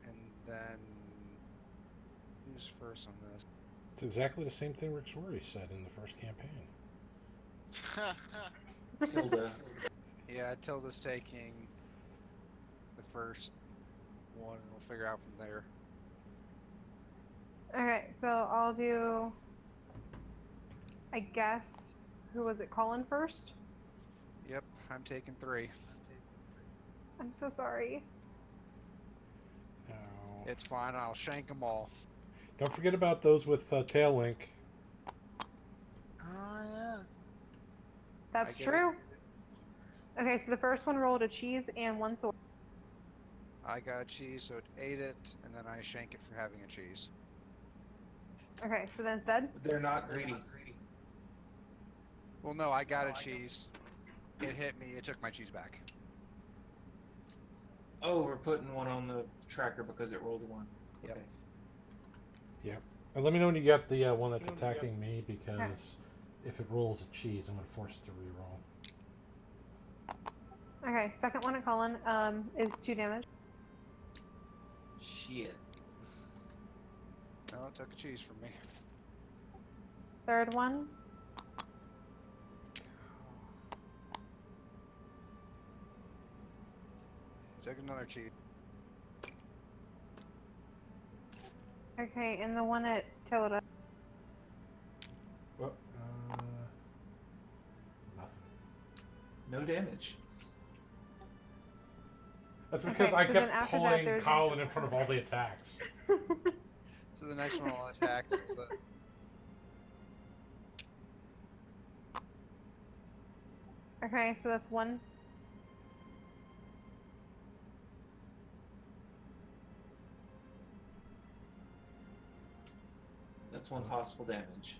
and then who's first on this? It's exactly the same thing Rick Swery said in the first campaign. Tilda. Yeah, Tilda's taking the first one, and we'll figure out from there. Okay, so I'll do, I guess, who was it, Colin first? Yep, I'm taking 3. I'm so sorry. Now, It's fine, I'll shank them all. don't forget about those with tail link. Oh yeah. That's get it. true. Okay, so the first one rolled a cheese and 1 sword. I got cheese, so it ate it, and then I shank it for having a cheese. Okay, so then it's dead? They're not greedy. Well, no, I got a cheese. It hit me, it took my cheese back. Oh, we're putting 1 on the tracker because it rolled a 1. Yep. Okay. Yep. And let me know when you get the one that's attacking me, because if it rolls a cheese, I'm going to force it to reroll. Okay, second one at Colin is 2 damage. Shit. No, it took a cheese from me. Third one, Took another cheese. okay, and the one at Tilda. Well, nothing. No damage. That's because Okay, I so then kept after that, pulling there's- Colin in front of all the attacks. So the next one will attack. Okay, so that's 1. That's 1 possible damage.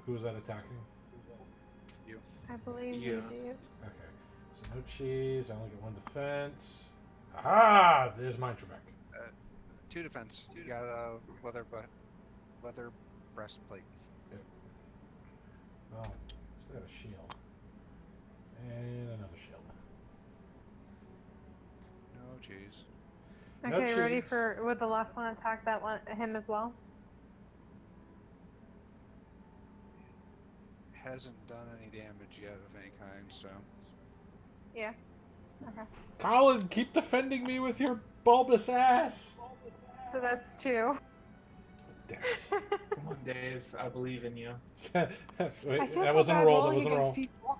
Who's that attacking? I believe Yeah. you did. Okay. So no cheese. I only get 1 defense. Aha! There's mine, Trebek. 2 defense. You got a leather breastplate. Oh, still got a shield. And another shield. No cheese. No Okay, ready cheese. for would the last one attack that one him as well? Hasn't done any damage yet of any kind, so. Yeah. Okay. Colin, keep defending me with your bulbous ass. So that's 2. Damn Come on, Dave. I believe in you. it. I Wait, feel that so wasn't a bad roll. That rolling wasn't a against roll. people.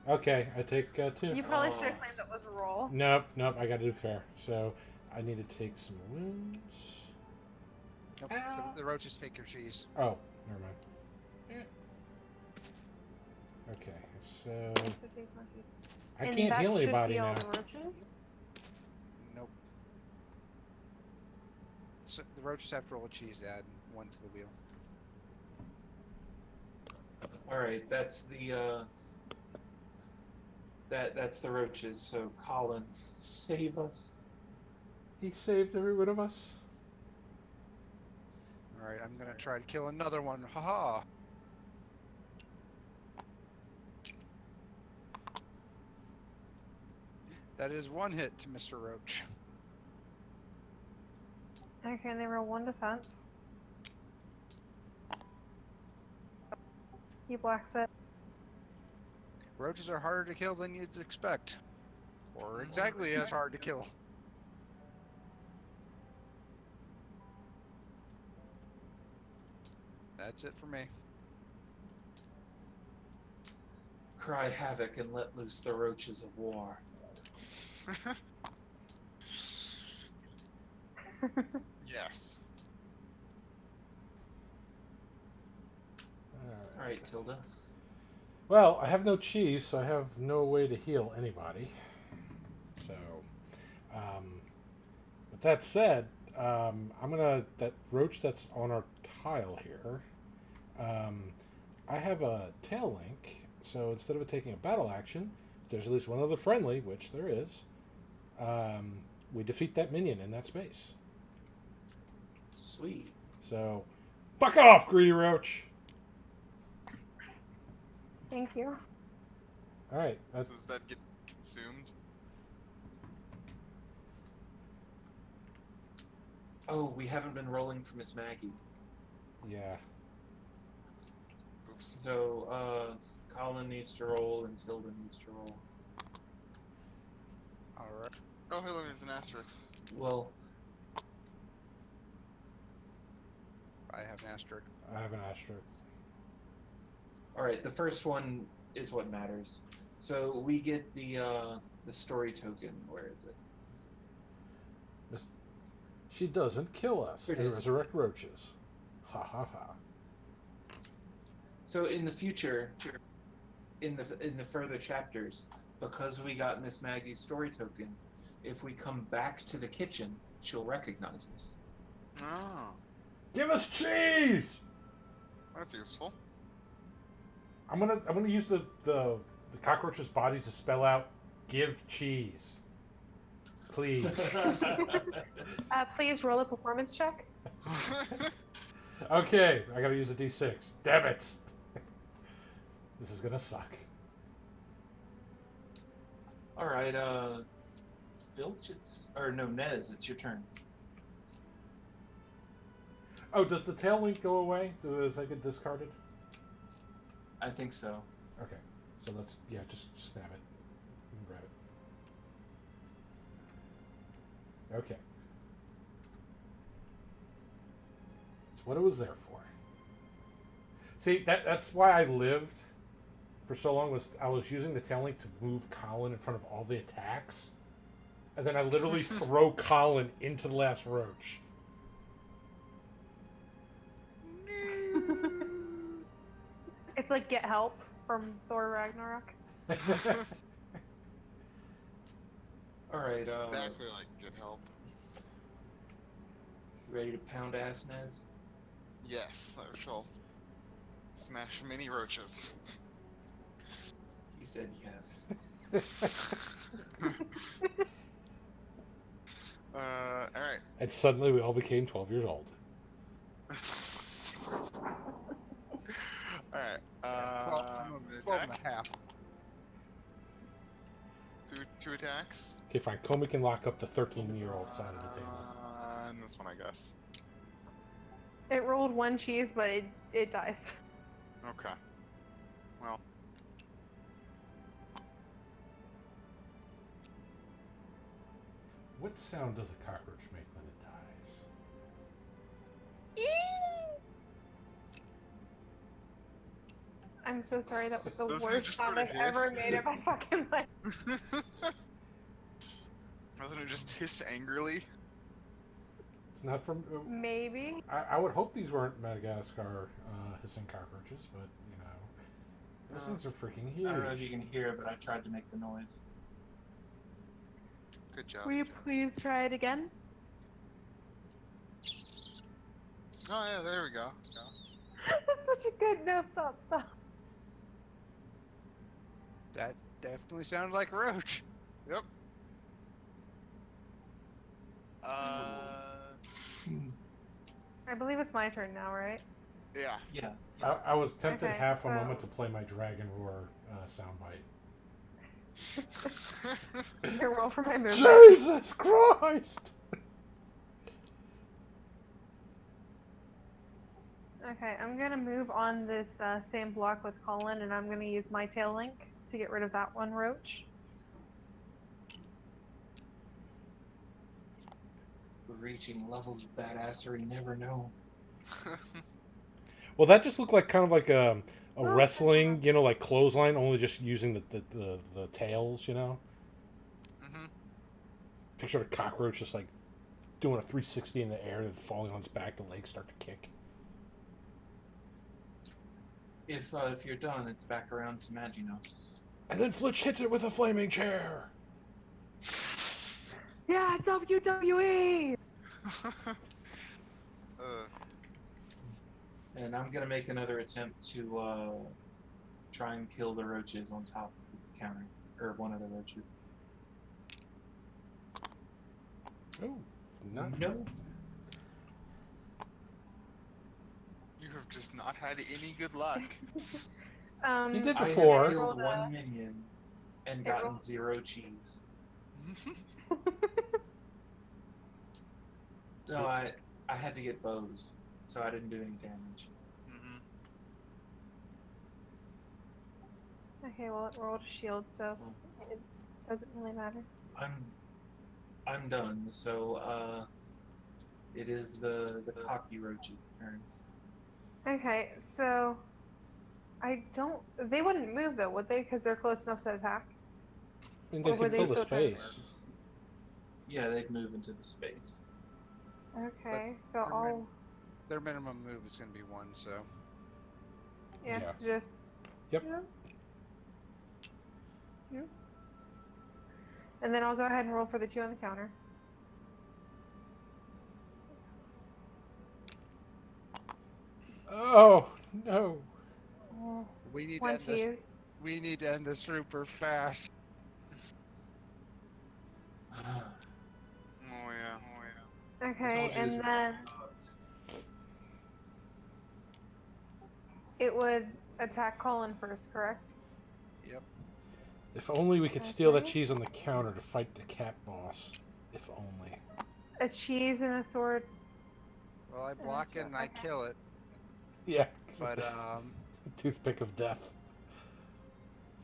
Okay, I take 2. You probably Oh. should have claimed that was a roll. Nope, I gotta do fair. So I need to take some wounds. Nope. Ow. The roaches take your cheese. Oh, never mind. Okay, so I And can't that heal should anybody be all now. the roaches. Nope. So the roaches have to roll a cheese to add 1 to the wheel. All right, that's the that's the roaches. So Colin, save us. He saved every one of us. Alright, I'm gonna try to kill another one. Haha! That is 1 hit to Mr. Roach. Okay, and they roll 1 defense. He blacks it. Roaches are harder to kill than you'd expect. Or exactly as hard to kill. That's it for me. Cry havoc and let loose the roaches of war. Yes. All right, Tilda. Well, I have no cheese, so I have no way to heal anybody. So, with that said, I'm gonna that roach that's on our tile here. I have a tail link, so instead of it taking a battle action, if there's at least one other friendly, which there is, we defeat that minion in that space. Sweet. So, fuck off, greedy roach. Thank you. All right, that's So does that get consumed? Oh, we haven't been rolling for Miss Maggie. yeah. Oops. So Colin needs to roll and Tilda needs to roll. Alright. Oh, hey, look, there's an asterisk. Well, I have an asterisk. I have an asterisk. all right. The first one is what matters. So we get the story token. Where is it? She doesn't kill us Here it and is. resurrect roaches. Ha ha ha. So in the future, in the further chapters, because we got Miss Maggie's story token, if we come back to the kitchen, she'll recognize us. Oh, Give us cheese! that's useful. I'm gonna use the cockroach's body to spell out "give cheese," please. Please roll a performance check. Okay, I gotta use a D6. Damn it! This is gonna suck. All right, Filch, Nez, it's your turn. Oh, does the tail link go away? Does that get discarded? I think so. Okay, so let's just snap it and grab it. Okay. It's what it was there for. See, that's why I lived for so long. Was I was using the tail link to move Colin in front of all the attacks, and then I literally throw Colin into the last roach. It's like Get Help from Thor Ragnarok. All right, Exactly like good help. ready to pound ass, Nez? Yes, I shall smash many roaches. He said yes. Alright. And suddenly we all became 12 years old. Alright, Yeah, I'm gonna 12 and attack. a half. Two attacks. Okay, fine. Comey can lock up the 13-year-old side of the table. And this one, I guess. It rolled one cheese, but it dies. Okay. Well. What sound does a cockroach make when it dies? I'm so sorry. That was the Doesn't it worst just sound sort I've of ever hiss? made in my fucking life. Doesn't it just hiss angrily? It's not from. Maybe. I would hope these weren't Madagascar hissing cockroaches, but you know, those things are freaking huge. I don't know if you can hear it, but I tried to make the noise. Good job. Will you please try it again? Oh yeah, there we go. That's such a good no stop stop. That definitely sounded like a roach. Yep. I believe it's my turn now, right? Yeah. Yeah. I was tempted Okay, half a so- moment to play my Dragon Roar soundbite. Here, roll for my movement. Jesus Christ! Okay, I'm gonna move on this same block with Colin, and I'm gonna use my tail link to get rid of that one roach. We're reaching levels of badassery you never know. Well, that just looked like kind of like a wrestling, you know, like clothesline, only just using the tails, you know. Mhm. Picture a cockroach just like doing a 360 in the air and falling on its back. The legs start to kick. If you're done, it's back around to Maginos. And then Flitch hits it with a flaming chair. Yeah, WWE! And I'm gonna make another attempt to try and kill the roaches on top of the counter, or one of the roaches. Oh, not Nope. You have just not had any good luck. You did I before. have Rolled killed a- one minion and it gotten rolled- 0 cheese. No, I had to get bows, so I didn't do any damage. Mhm. Okay, well, it rolled a shield, so it doesn't really matter. I'm done. So it is the cocky roach's turn. Okay, so I don't. They wouldn't move though, would they? Because they're close enough to attack. I mean, they Or were can they fill the still trying to space. Yeah, they'd move into the space. Okay, so they're I'll. Their minimum move is going to be 1, so. Yeah, Yeah. so just. Yep. Yeah. Yeah. And then I'll go ahead and roll for the 2 on the counter. Oh no! Oh, We need to 1 end this. cheese. We need to end this super fast. Oh yeah. Okay, I told you these and were then bugs. it would attack Colin first, correct? Yep. If only we could steal that Okay. cheese on the counter to fight the cat boss. If only. A cheese and a sword. Well, I block it and I okay. kill it, Yeah. but Toothpick of death.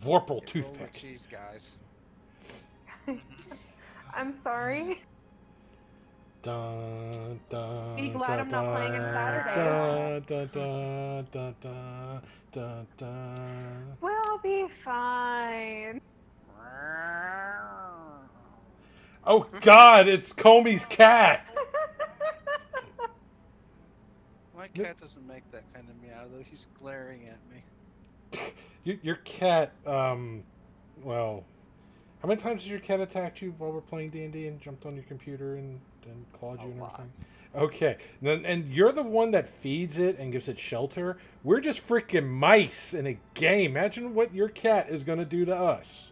Vorpal roll the toothpick. cheese, guys. I'm sorry. Dun, dun, Be glad I'm not playing in dun, dun, dun, dun, dun, dun, dun. We'll be fine. Oh God! It's Comey's cat. My cat doesn't make that kind of meow, though. He's glaring at me. Your cat. Well, how many times has your cat attacked you while we're playing D&D and jumped on your computer and clawed you A and lot. everything? Okay, and you're the one that feeds it and gives it shelter. We're just freaking mice in a game. Imagine what your cat is gonna do to us.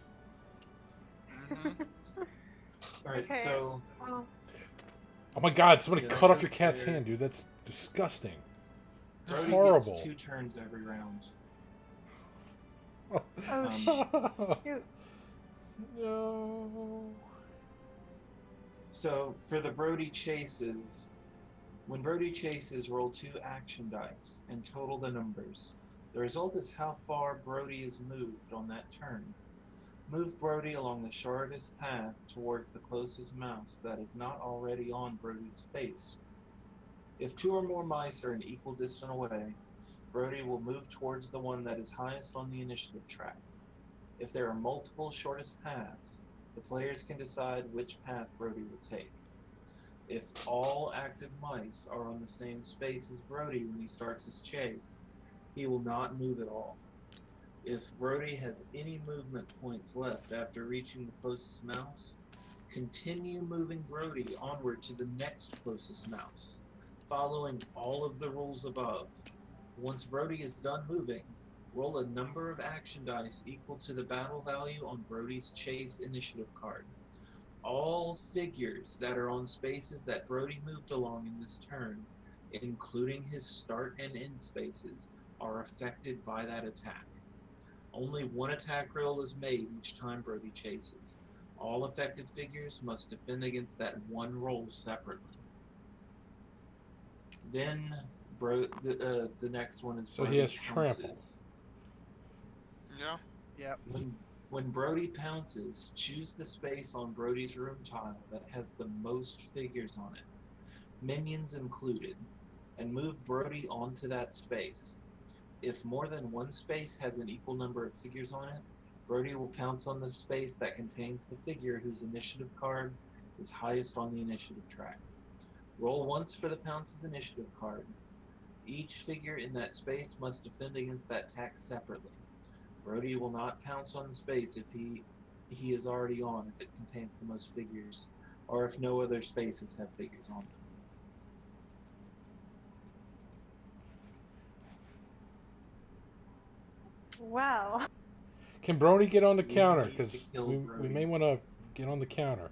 Mhm. Alright, Okay. so Well, Oh my God! Somebody Yeah, that cut off your goes cat's there. hand, dude. That's disgusting. It's Brody horrible. gets 2 turns every round. Oh Um, shoot. No. So for the Brody chases, when Brody chases, roll 2 action dice and total the numbers. The result is how far Brody is moved on that turn. Move Brody along the shortest path towards the closest mouse that is not already on Brody's face. If 2 or more mice are an equal distance away, Brody will move towards the one that is highest on the initiative track. If there are multiple shortest paths, the players can decide which path Brody will take. If all active mice are on the same space as Brody when he starts his chase, he will not move at all. If Brody has any movement points left after reaching the closest mouse, continue moving Brody onward to the next closest mouse, following all of the rules above. Once Brody is done moving, roll a number of action dice equal to the battle value on Brody's chase initiative card. All figures that are on spaces that Brody moved along in this turn, including his start and end spaces, are affected by that attack. Only one attack roll is made each time Brody chases. All affected figures must defend against that one roll separately. Then the next one is So Brody he has trample. pounces. Yeah. Yep. When Brody pounces, choose the space on Brody's room tile that has the most figures on it, minions included, and move Brody onto that space. If more than one space has an equal number of figures on it, Brody will pounce on the space that contains the figure whose initiative card is highest on the initiative track. Roll once for the pounce's initiative card. Each figure in that space must defend against that attack separately. Brody will not pounce on the space if he is already on if it contains the most figures, or if no other spaces have figures on them. Wow. Can Brody get on the We counter? need to Because kill we Brody. may want to get on the counter.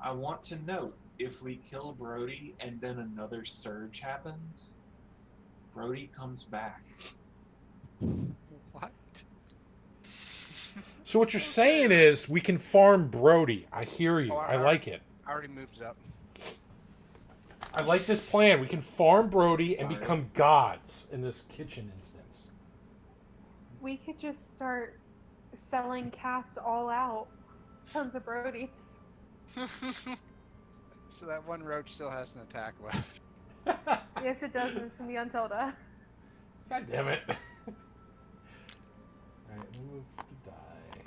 I want to note, if we kill Brody and then another surge happens, Brody comes back. What? So what you're saying is we can farm Brody. I hear you. Oh, I like it. I already moved it up. I like this plan. We can farm Brody and Sorry. become gods in this kitchen instance. We could just start selling cats all out. Tons of Brodies. So that one roach still has an attack left. Yes, it does, and it's gonna be on Tilda. God damn it. Alright, move the die.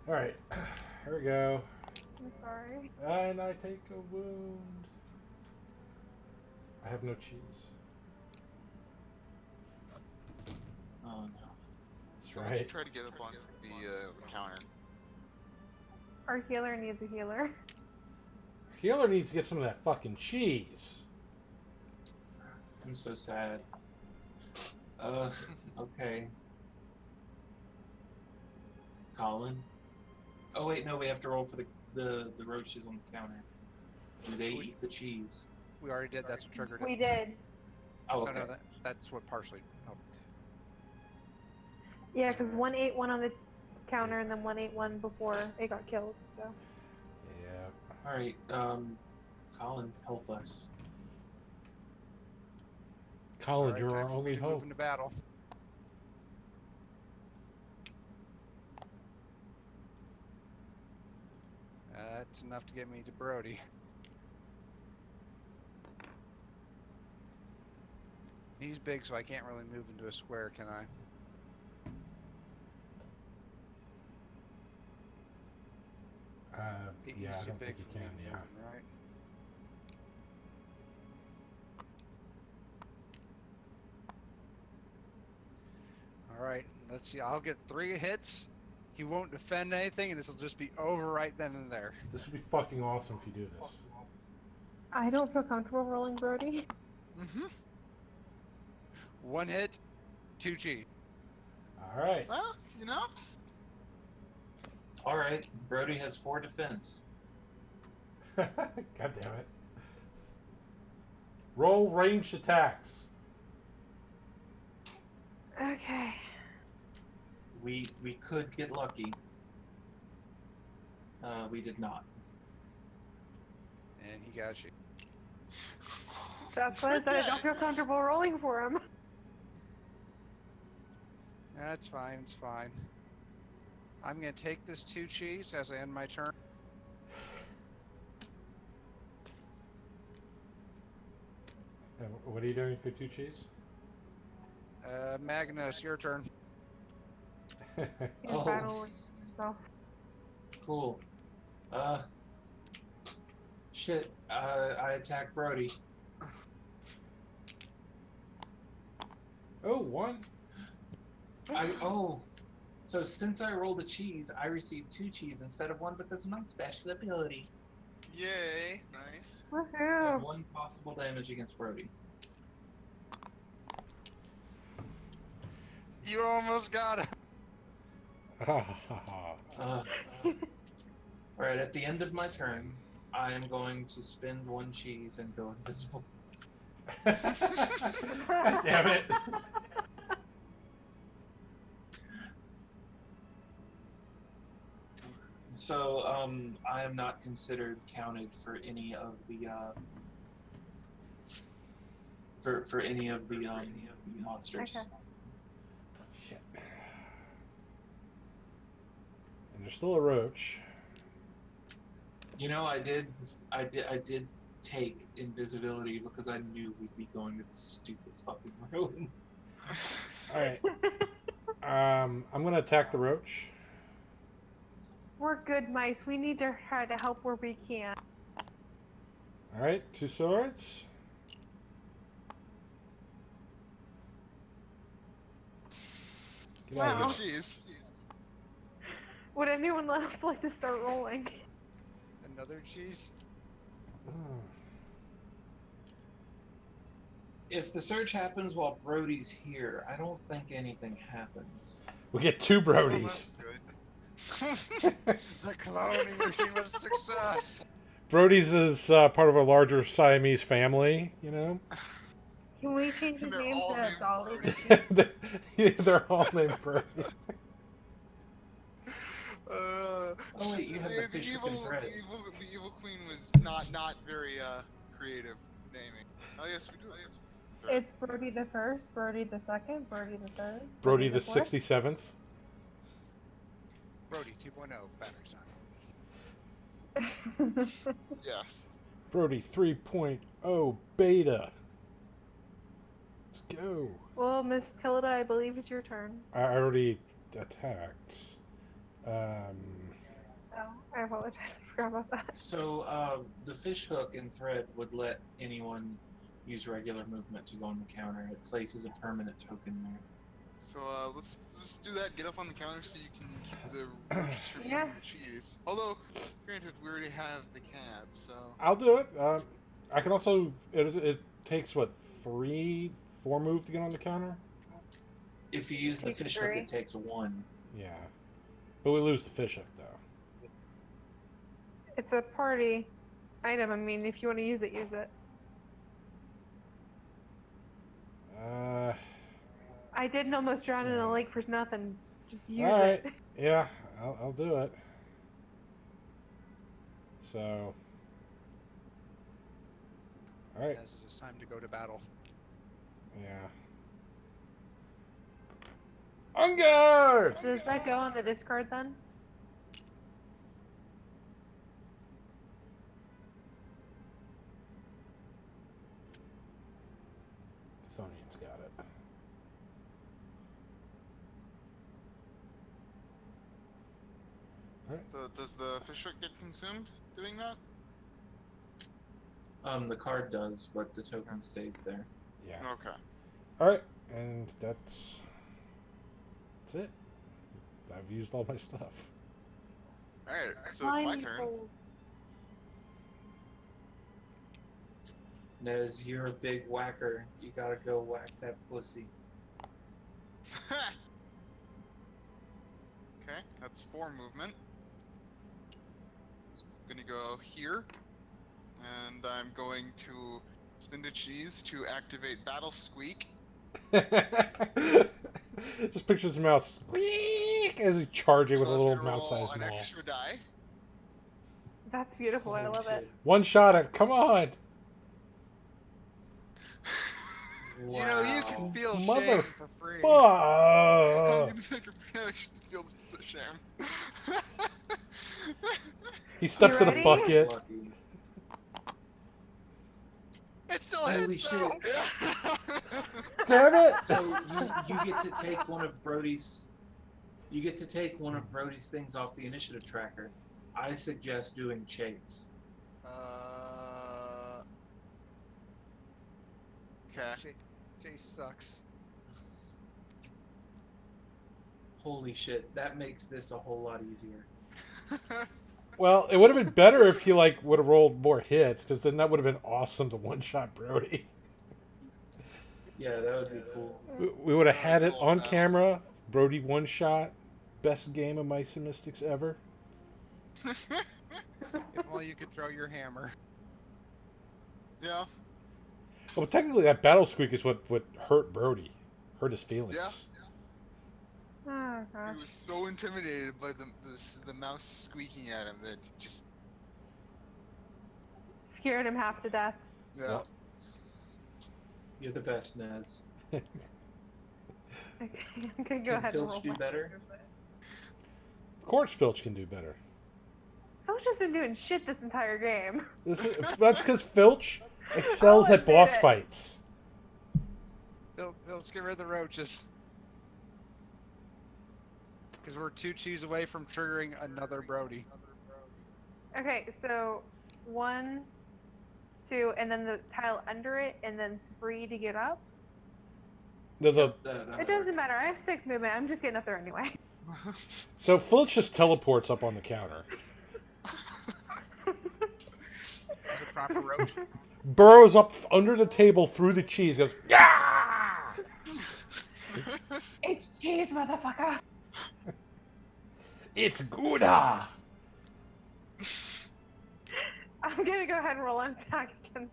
Alright, here we go. I'm sorry. And I take a wound. I have no cheese. Oh no. That's So let's right. try to get up onto the counter. Our healer needs a healer. Healer needs to get some of that fucking cheese. I'm so sad. Okay. Colin? Oh wait, no, we have to roll for the roaches on the counter. Do they eat the cheese? We already did. That's what triggered it. We did. Oh, No, okay. no, that's what partially helped. Yeah, because one ate one on the counter, and then one ate one before it got killed. So. Yeah. Alright, Colin, help us. Colin, Alright, you're time our for me only to move hope. into battle. That's enough to get me to Brody. He's big, so I can't really move into a square, can I? Yeah, He's I too don't big think you for me can, to yeah. move in, right? Alright, let's see. I'll get 3 hits. He won't defend anything, and this will just be over right then and there. This would be fucking awesome if you do this. I don't feel comfortable rolling Brody. Mm-hmm. 1 hit, 2 cheat. Alright. Well, you know. Alright, Brody has 4 defense. God damn it. Roll ranged attacks. Okay. we could get lucky. We did not. And he got you. That's why I said I don't feel comfortable rolling for him. That's fine, it's fine. I'm gonna take this 2 cheese as I end my turn. What are you doing for 2 cheese? Magnus, your turn. He's Oh. battling himself. Cool. Shit. I attack Brody. Oh, 1. So since I rolled a cheese, I received 2 cheese instead of 1 because of my special ability. Yay! Nice. Woohoo! And 1 possible damage against Brody. You almost got him. Alright, at the end of my turn, I am going to spend 1 cheese and go invisible. God damn it. So, I am not considered counted for any of the, for any of the monsters. Okay. Shit. And there's still a roach. You know, I did take invisibility because I knew we'd be going to this stupid fucking room. Alright. I'm gonna attack the roach. We're good mice. We need to try to help where we can. Alright, 2 swords. Get out Wow. of here. Jeez. Would anyone else like to start rolling? Another cheese? If the search happens while Brody's here, I don't think anything happens. We get 2 Well, Brodies. that's good. The cloning machine was a success. Brody's is part of a larger Siamese family, you know? Can we change his They're name all to named Dolly? Brody. They're all named Brody. Oh wait, you have the fish hook and thread. The evil queen was not very creative naming. Oh yes, we do. Oh, yes. It's Brody the First, Brody the Second, Brody the Third, Brody the Fourth. 67th. Brody 2.0 battery science. Yes. Brody 3.0 beta. Let's go. Well, Miss Tilda, I believe it's your turn. I already attacked. Oh, I apologize. I forgot about that. So the fish hook and thread would let anyone use regular movement to go on the counter. It places a permanent token there. So let's just do that. Get up on the counter so you can keep the roaches from Yeah. eating the cheese. Although, granted, we already have the cat, so. I'll do it. I can also. It takes what 3, 4 move to get on the counter. If you use the Takes fish hook, 3. it takes 1. Yeah, but we lose the fish hook though. It's a party item. I mean, if you want to use it. I didn't almost drown in a lake for nothing. Just use All right. it. Yeah, I'll do it. So. All right. As it is time to go to battle. Yeah. On guard! Does that go on the discard then? Thonian's got it. Does the fish hook get consumed doing that? The card does, but the token stays there. Yeah. Okay. All right, and that's it. I've used all my stuff. Alright, so it's my turn. Nez, you're a big whacker. You gotta go whack that pussy. Okay, that's 4 movement. So I'm gonna go here, and I'm going to spin a cheese to activate Battle Squeak. Just picture his mouse squeak as he's charging with a So that's little gonna roll mouse-sized an maul. extra die. That's beautiful. I Holy love it. shit. One shot at. Come on, You know, you can Wow. feel Mother shame for free. I'm fuck! gonna make her feel shame. He steps in a ready? bucket. Lucky. It still Holy hits shit. though. Damn it! So you get to take one of Brody's things off the initiative tracker. I suggest doing chase. Okay. Chase sucks. Holy shit, that makes this a whole lot easier. Well, it would have been better if he like would have rolled more hits, because then that would have been awesome to one-shot Brody. Yeah, that would be cool. We would have had it Cool, on that was- camera. Brody one-shot. Best game of Mice and Mystics ever. If only you could throw your hammer. Yeah. Well, technically, that battle squeak is what hurt Brody. Hurt his feelings. Yeah. Oh He gosh. was so intimidated by the mouse squeaking at him that he just Scared him half to death. yeah. Well, You're the best, Nez. Okay, I'm gonna go Can ahead and Filch roll do my better? Of course, Filch can do better. Filch has been doing shit this entire game. That's because Filch excels I'll at boss admit it. fights. Phil, let's get rid of the roaches. Because we're 2 cheese away from triggering another Brody. Okay, so 1, 2, and then the tile under it, and then 3 to get up. The It doesn't matter. I have 6 movement. I'm just getting up there anyway. So Filch just teleports up on the counter, Is it proper roach? burrows up under the table through the cheese, goes yeah. It's cheese, motherfucker. It's Gouda. I'm gonna go ahead and roll an attack against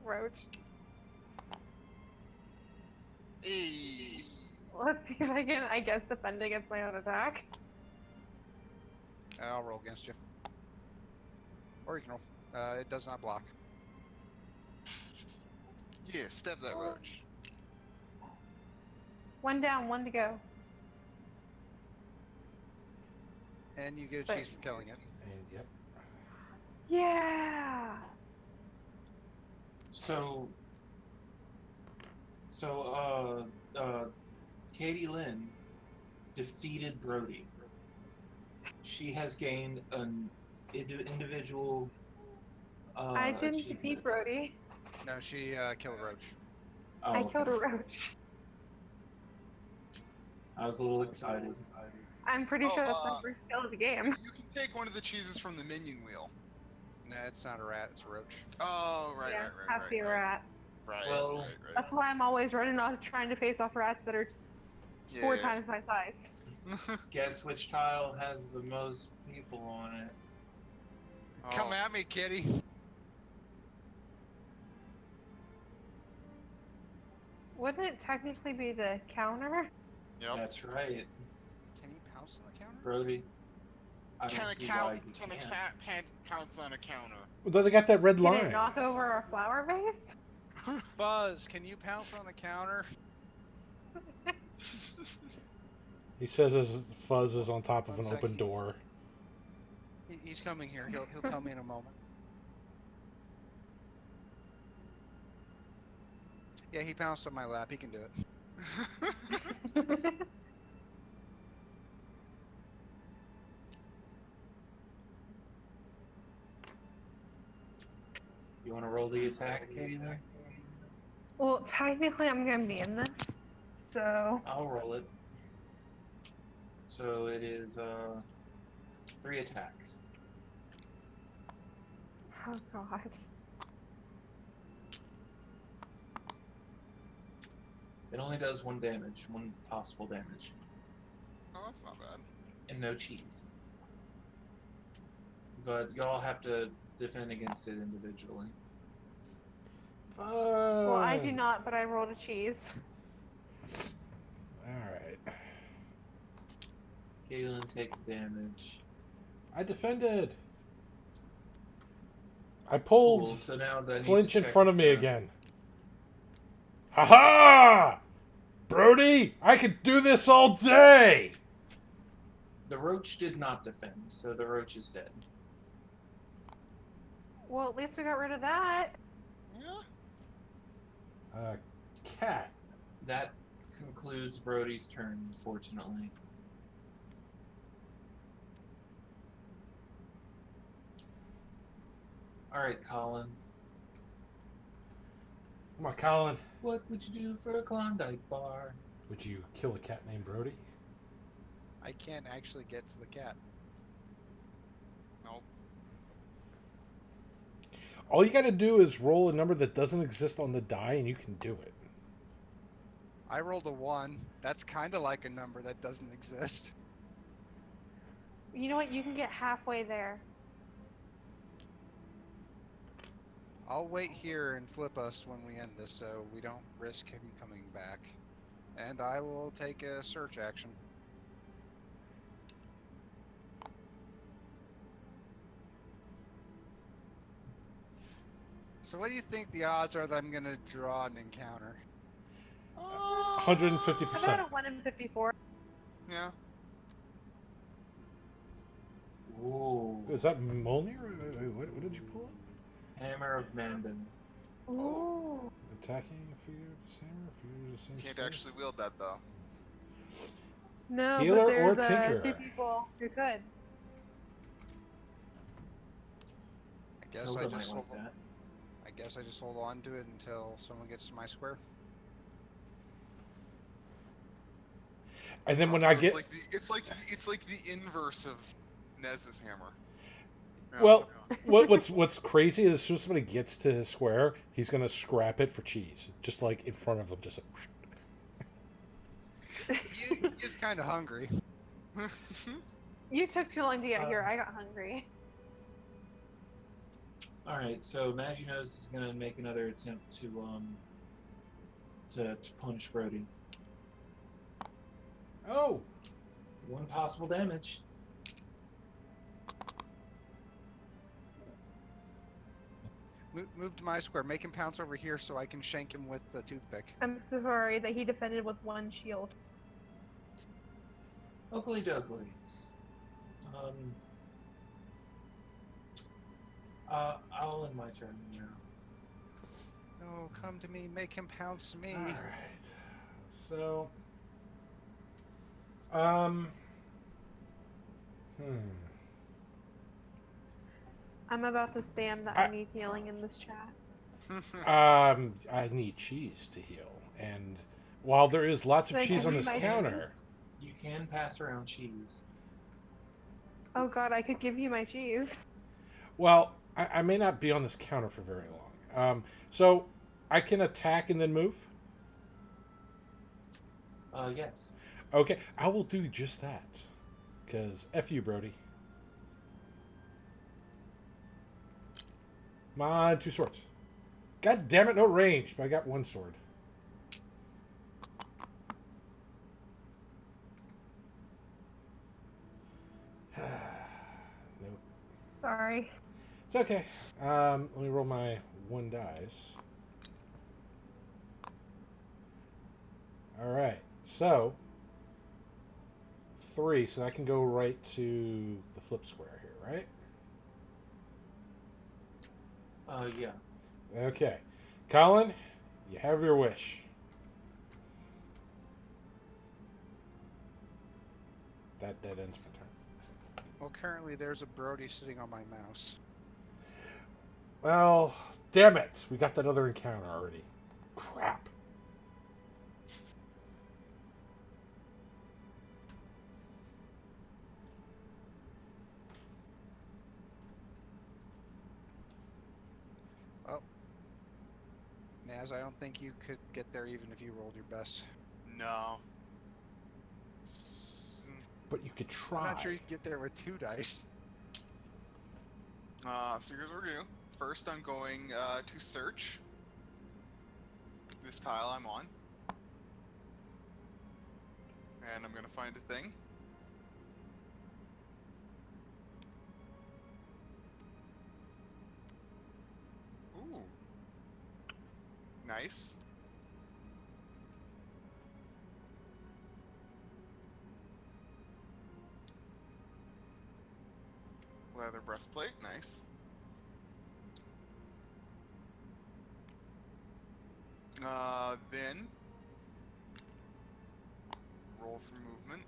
Roach. Hey. Let's see if I can, I guess, defend against my own attack. I'll roll against you. Or you can roll. It does not block. Yeah, stab that roach. 1 down, 1 to go. And you get a But- cheese for killing it. And, yep. Yeah. So, Katie Lynn defeated Brody. She has gained an individual. I didn't defeat achievement. Brody. No, she killed a roach. Oh, I okay. killed a roach. I was a little excited. I'm pretty Oh, sure that's my first kill of the game. You can take one of the cheeses from the minion wheel. No, it's not a rat, it's a roach. Oh, right, Yeah, right, right, have to be a rat. Right, Well, right, right. That's why I'm always running off trying to face off rats that are 4 Yeah. times my size. Guess which tile has the most people on it? Come Oh. at me, kitty. Wouldn't it technically be the counter? Yep. That's right, Can you pounce on the counter? Brody. I don't Can a see cat why you can a can't. cat pounce on a counter? Well, they got that red Can line. it knock over our flower vase? Buzz, can you pounce on the counter? He says his fuzz is on top of an One open second. door. He's coming here. He'll tell me in a moment. Yeah, he pounced on my lap. He can do it. You want to roll the attack, Katie? There? Well, technically I'm gonna be in this, so I'll roll it. So it is 3 attacks. oh god. It only does 1 damage, 1 possible damage, Oh, that's not bad. and no cheese. But y'all have to defend against it individually. Well, I do not, but I rolled a cheese. Alright. Galen takes damage. I defended. I pulled Cool. So now I need Flinch to in check front of me the- again. Ha-ha! Brody, I could do this all day! The roach did not defend, so the roach is dead. Well, at least we got rid of that. Yeah. Cat. That concludes Brody's turn, unfortunately. Alright, Colin. Come on, Colin. What would you do for a Klondike bar? Would you kill a cat named Brody? I can't actually get to the cat. Nope. All you gotta do is roll a number that doesn't exist on the die and you can do it. I rolled a 1. That's kind of like a number that doesn't exist. You know what? You can get halfway there. I'll wait here and flip us when we end this so we don't risk him coming back. And I will take a search action. So what do you think the odds are that I'm going to draw an encounter? 150%. How about a 1 in 54? Yeah. Ooh. Is that Mjolnir? What did you pull up? Hammer of Mandan. Ooh. Attacking figure the same or figure the same Can't space? actually wield that though. No, Healer but or there's two tinkerer? people who could. I guess Zelda I might just like hold, that. I guess I just hold on to it until someone gets to my square. And then when So I get... it's like the inverse of Nez's hammer. Yeah, Well, yeah. what's crazy is as soon as somebody gets to his square, he's gonna scrap it for cheese, just like in front of him. Just He's kind of hungry. You took too long to get here. I got hungry. Alright, so Maginos is gonna make another attempt to punch Brody. oh, One possible damage. Move to my square. Make him pounce over here so I can shank him with the toothpick. I'm so sorry that he defended with 1 shield. Oakley dokley. I'll end my turn now. No, come to me. Make him pounce me. all right. So, I'm about to spam that I need healing in this chat. I need cheese to heal, and while there is lots of So I cheese give on you this my counter, cheese? You can pass around cheese. Oh god, I could give you my cheese. well, I may not be on this counter for very long. So I can attack and then move. Yes. Okay, I will do just that. Because F you, Brody. Come on, 2 swords. God damn it, no range, but I got 1 sword. Nope. Sorry. It's okay. Let me roll my 1 dice. Alright, so 3, so I can go right to the flip square here, right? Yeah. Okay. Colin, you have your wish. That ends my turn. Well, currently there's a Brody sitting on my mouse. Well, damn it. We got that other encounter already. Crap. Oh. Naz, I don't think you could get there even if you rolled your best. No. But you could try. I'm not sure you can get there with 2 dice. So here's what we're gonna do. First, I'm going to search this tile I'm on. And I'm gonna find a thing. Ooh. Nice. Leather breastplate, nice. Then roll for movement.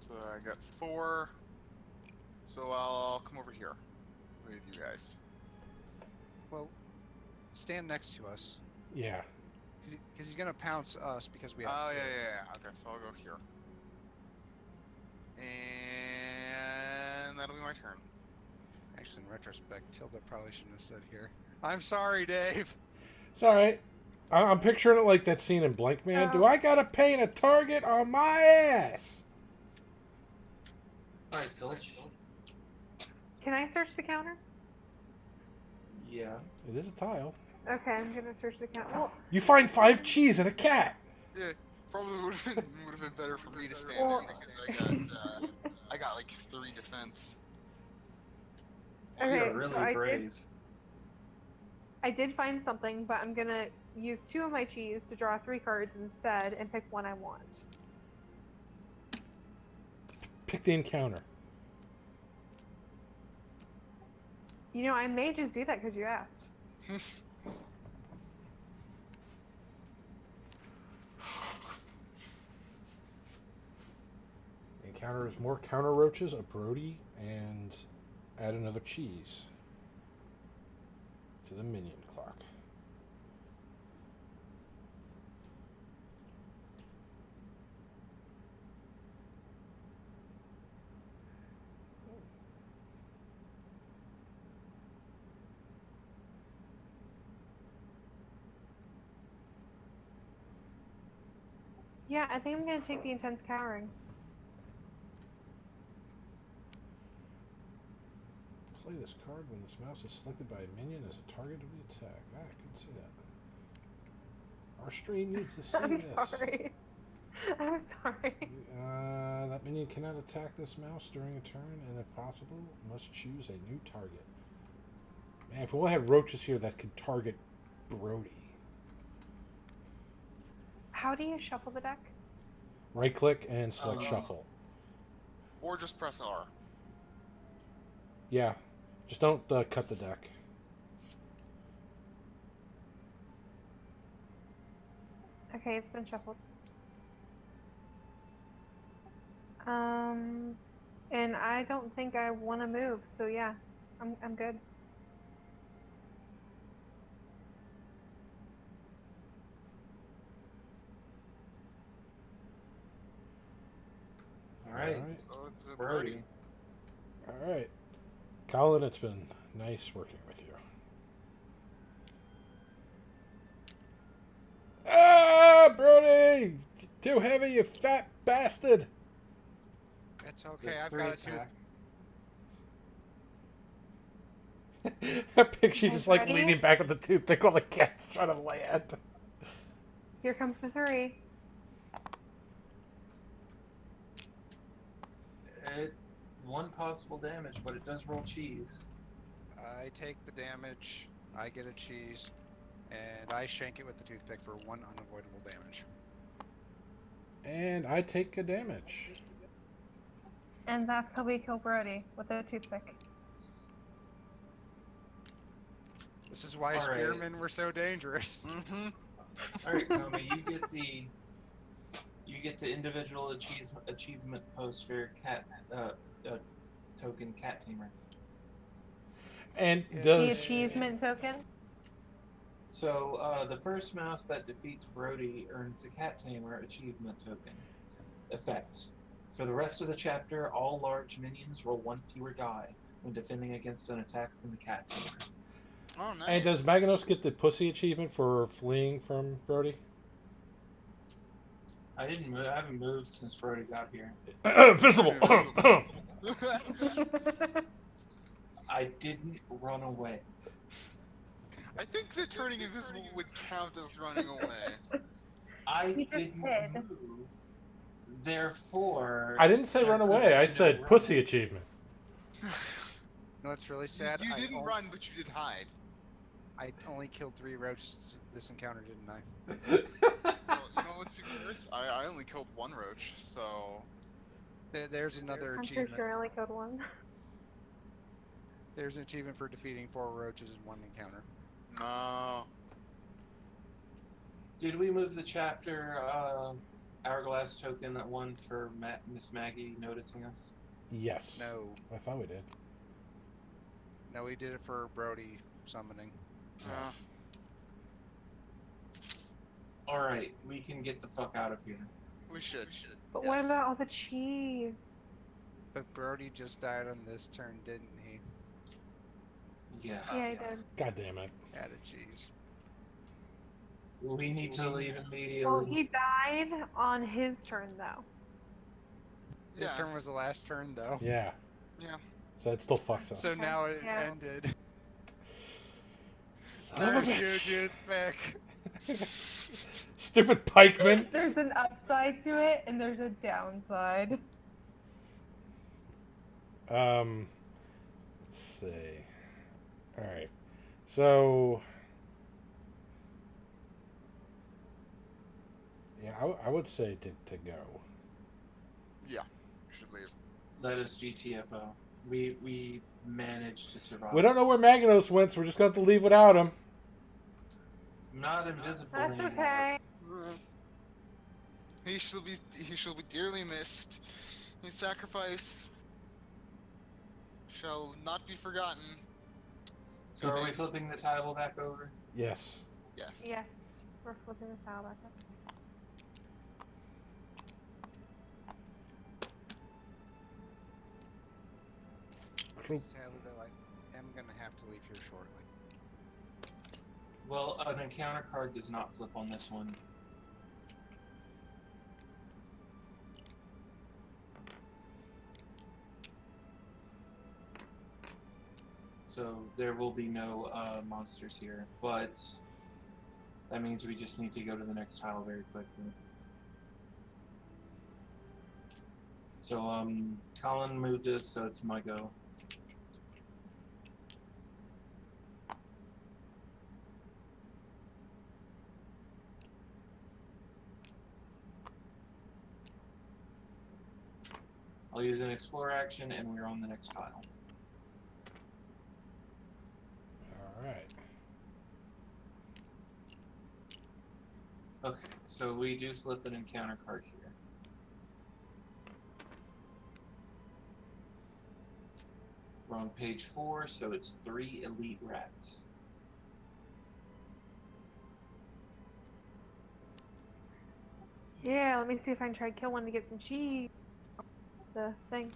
So I got 4. So I'll come over here with you guys. Well, stand next to us. Yeah. Because he's going to pounce us because we have Oh food. yeah. Okay, so I'll go here. And that'll be my turn. Actually, in retrospect, Tilda probably shouldn't have stood here. I'm sorry, Dave. It's all right. I'm picturing it like that scene in Blank Man. Do I gotta paint a target on my ass? All right, Filch. Can I search the counter? Yeah. It is a tile. Okay, I'm gonna search the counter. Well, You find 5 cheese and a cat. Yeah, probably would have been better for me to stand there because I got like 3 defense. okay, You're really so brave. I did find something, but I'm gonna use 2 of my cheese to draw 3 cards instead and pick one I want. Pick the encounter. You know, I may just do that because you asked. The encounter is more counter roaches, a Brody, and add another cheese to the minion clock. Yeah, I think I'm gonna take the intense cowering. Play this card when this mouse is selected by a minion as a target of the attack. Ah, I can see that. Our stream needs to see I'm this. sorry. I'm sorry. That minion cannot attack this mouse during a turn, and if possible, must choose a new target. Man, if we only had roaches here that could target Brody. How do you shuffle the deck? Right click and select shuffle. Or just press R. Yeah, just don't cut the deck. Okay, it's been shuffled. And I don't think I want to move, so yeah, I'm good. All right. So it's a Brody. All right. Colin, it's been nice working with you. Ah, Brody! Too heavy, you fat bastard! It's okay. That's I've 3 got a tooth. I picture you just like Ready? leaning back with the toothpick while the cat's trying to land. Here comes the 3. One possible damage, but it does roll cheese. I take the damage. I get a cheese, and I shank it with the toothpick for 1 unavoidable damage. And I take a damage. And that's how we kill Brody, with a toothpick. This is why All right. spearmen were so dangerous. Mm-hmm. All right, Koma, you get the individual achievement post for your cat token cat tamer. And Yeah. The does achievement token? So the first mouse that defeats Brody earns the cat tamer achievement token effect. For the rest of the chapter, all large minions roll 1 fewer die when defending against an attack from the cat tamer. Oh, nice. and does Maganos get the pussy achievement for fleeing from Brody? I haven't moved since Brody got here. Visible. I didn't run away. I think that turning invisible would count as running away. I He just didn't hid. move. Therefore, I didn't say there run could away. I be no said run. pussy achievement. You know what's really sad? You didn't run, but you did hide. I only killed 3 roaches this encounter, didn't I? Well, you know what's even worse? I only killed 1 roach, so... There's another I'm achievement. pretty sure I only killed one. There's an achievement for defeating 4 roaches in 1 encounter. No. Did we move the chapter hourglass token that one for Miss Maggie noticing us? Yes. No. I thought we did. No, we did it for Brody summoning. All right, we can get the fuck out of here. We should. But Yes. what about all the cheese? But Brody just died on this turn, didn't he? Yeah. Yeah, I did. God damn it. Added cheese. We need to leave immediately. Well, he died on his turn, though. This Yeah. turn was the last turn, though. Yeah. Yeah. So it still fucks us. So now it Yeah. ended. Son of a There's bitch. Jude back. Stupid pikeman. There's an upside to it, and there's a downside. Let's see. All right. So, yeah, I would say to go. Yeah. We should leave. That is GTFO. We managed to survive. We don't know where Magnos went, so we're just going to have to leave without him. Not invisible That's anymore. okay. He shall be dearly missed. His sacrifice shall not be forgotten. So are we flipping the tile back over? Yes. Yes. Yes, we're flipping the towel back up. Sadly, though, I am going to have to leave here shortly. Well, an encounter card does not flip on this one. So there will be no monsters here, but that means we just need to go to the next tile very quickly. So Colin moved us, so it's my go. I'll use an explore action, and we're on the next tile. All right. Okay, so we do flip an encounter card here. We're on page 4, so it's 3 elite rats. Yeah, let me see if I can try to kill one to get some cheese. The thing.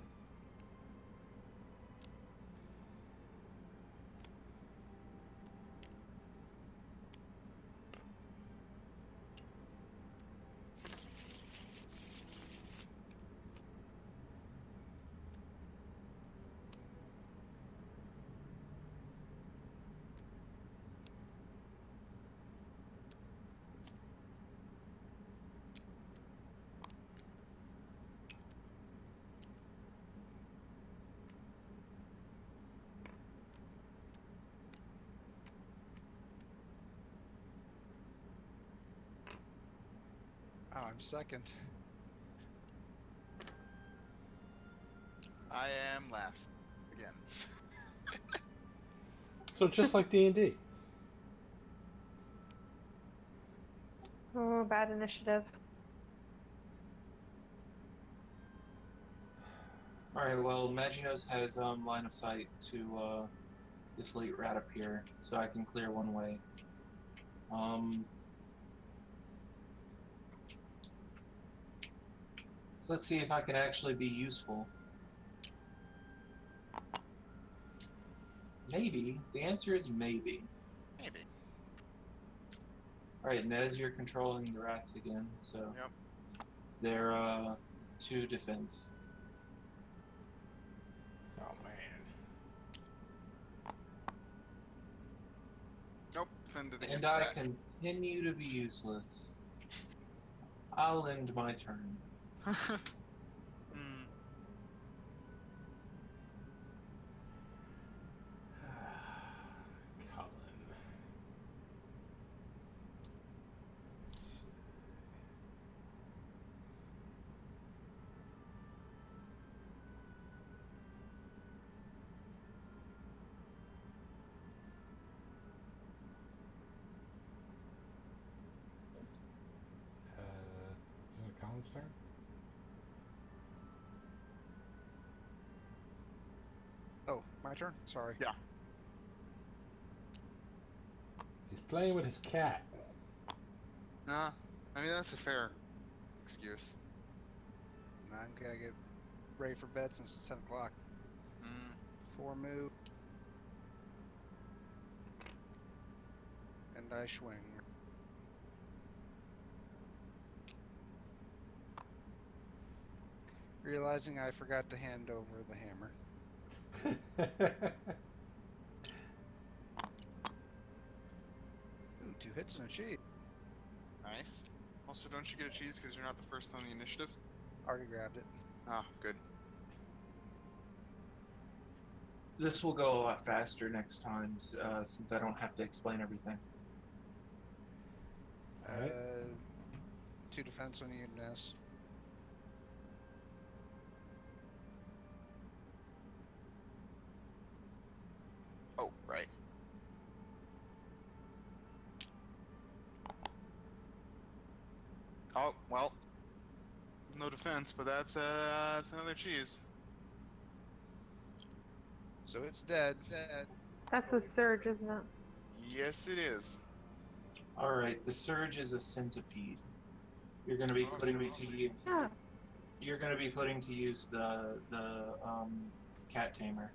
Oh, I'm second. I am last. Again. So just like D&D. Oh, bad initiative. Alright, well, Maginos has line of sight to this elite rat up here, so I can clear one way. So let's see if I can actually be useful. Maybe. The answer is maybe. Maybe. Alright, Nez, you're controlling the rats again, so... Yep. They're, 2 defense. Oh, man. Nope. Offended And against I that. continue to be useless. I'll end my turn. Hmm. Cullen. Isn't it Cullen's turn? Oh, my turn. Sorry. Yeah. He's playing with his cat. Nah. I mean, that's a fair excuse. And I'm gonna get ready for bed since it's 10 o'clock. Hmm. 4 move. And I swing. Realizing I forgot to hand over the hammer. Ooh, 2 hits and a cheat. Nice. Also, don't you get a cheese because you're not the first on the initiative? Already grabbed it. Ah, good. This will go a lot faster next time, since I don't have to explain everything. Alright. 2 defense when you miss. Oh, right. Oh, well. No defense, but that's another cheese. So it's dead. Dead. That's a surge, isn't it? Yes, it is. All right, the surge is a centipede. You're going to be putting me to use. Yeah. You're going to be putting to use the cat tamer.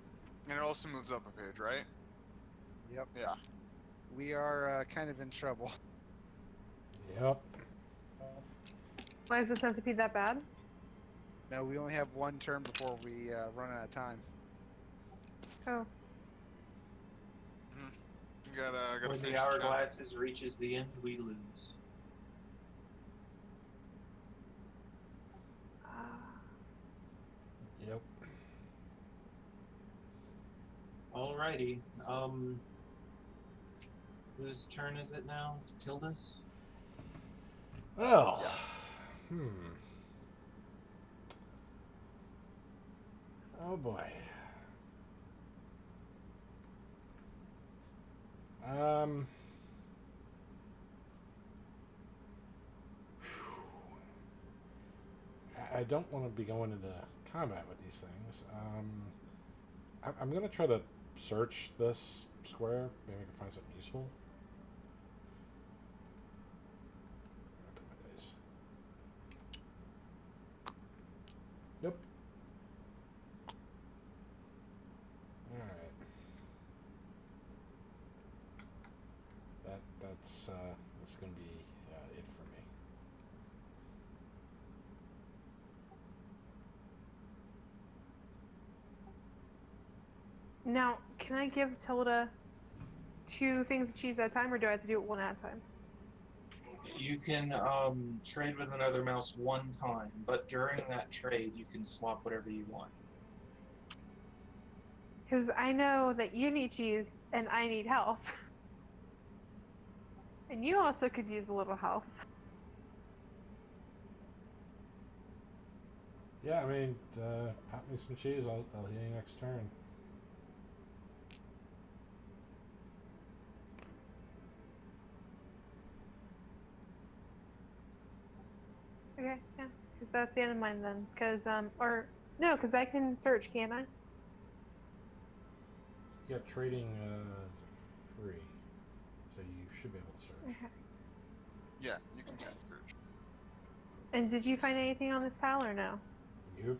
And it also moves up a page, right? Yep. Yeah. We are kind of in trouble. Yep. Why is the centipede that bad? No, we only have 1 turn before we run out of time. Oh. You gotta When finish the job. hourglass reaches the end, we lose. Yep. Alrighty. Whose turn is it now? Tilda's? Well. Oh boy. I don't want to be going into combat with these things. I'm going to try to search this square. Maybe I can find something useful. Put my dice. Nope. Alright. That's going to be it for me. Now, can I give Tilda 2 things of cheese at a time, or do I have to do it 1 at a time? You can trade with another mouse 1 time, but during that trade, you can swap whatever you want. Because I know that you need cheese and I need health. And you also could use a little health. Yeah, I mean, pop me some cheese. I'll heal you next turn. Okay, yeah. Because that's the end of mine then. Because, or, no, because I can search, can't I? Yeah, trading is free, so you should be able to search. Okay. Yeah, you can just search. And did you find anything on this tile or no? Yep.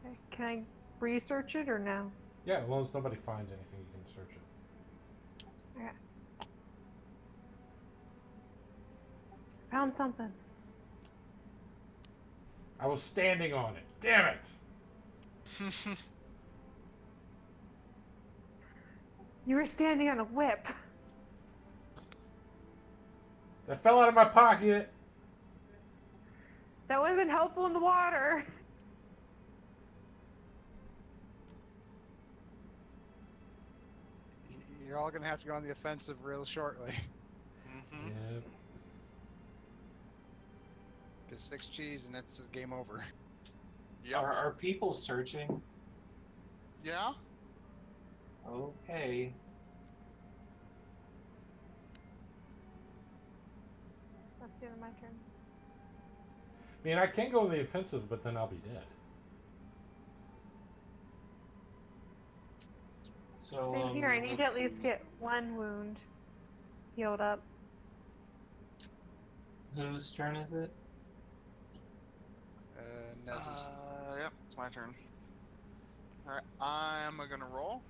Okay. Can I research it or no? Yeah, as long as nobody finds anything, you can search it. Okay. Found something. I was standing on it. Damn it! You were standing on a whip. That fell out of my pocket. That would have been helpful in the water. You're all gonna have to go on the offensive real shortly. Mm-hmm. Yeah. Because 6 cheese and it's a game over. Yep. Are people searching? Yeah. Okay. That's the end of my turn. I mean, I can go on the offensive, but then I'll be dead. So Same here. I need to let's at least see. get 1 wound healed up. Whose turn is it? Nez's. Yep. It's my turn. All right. I'm gonna roll.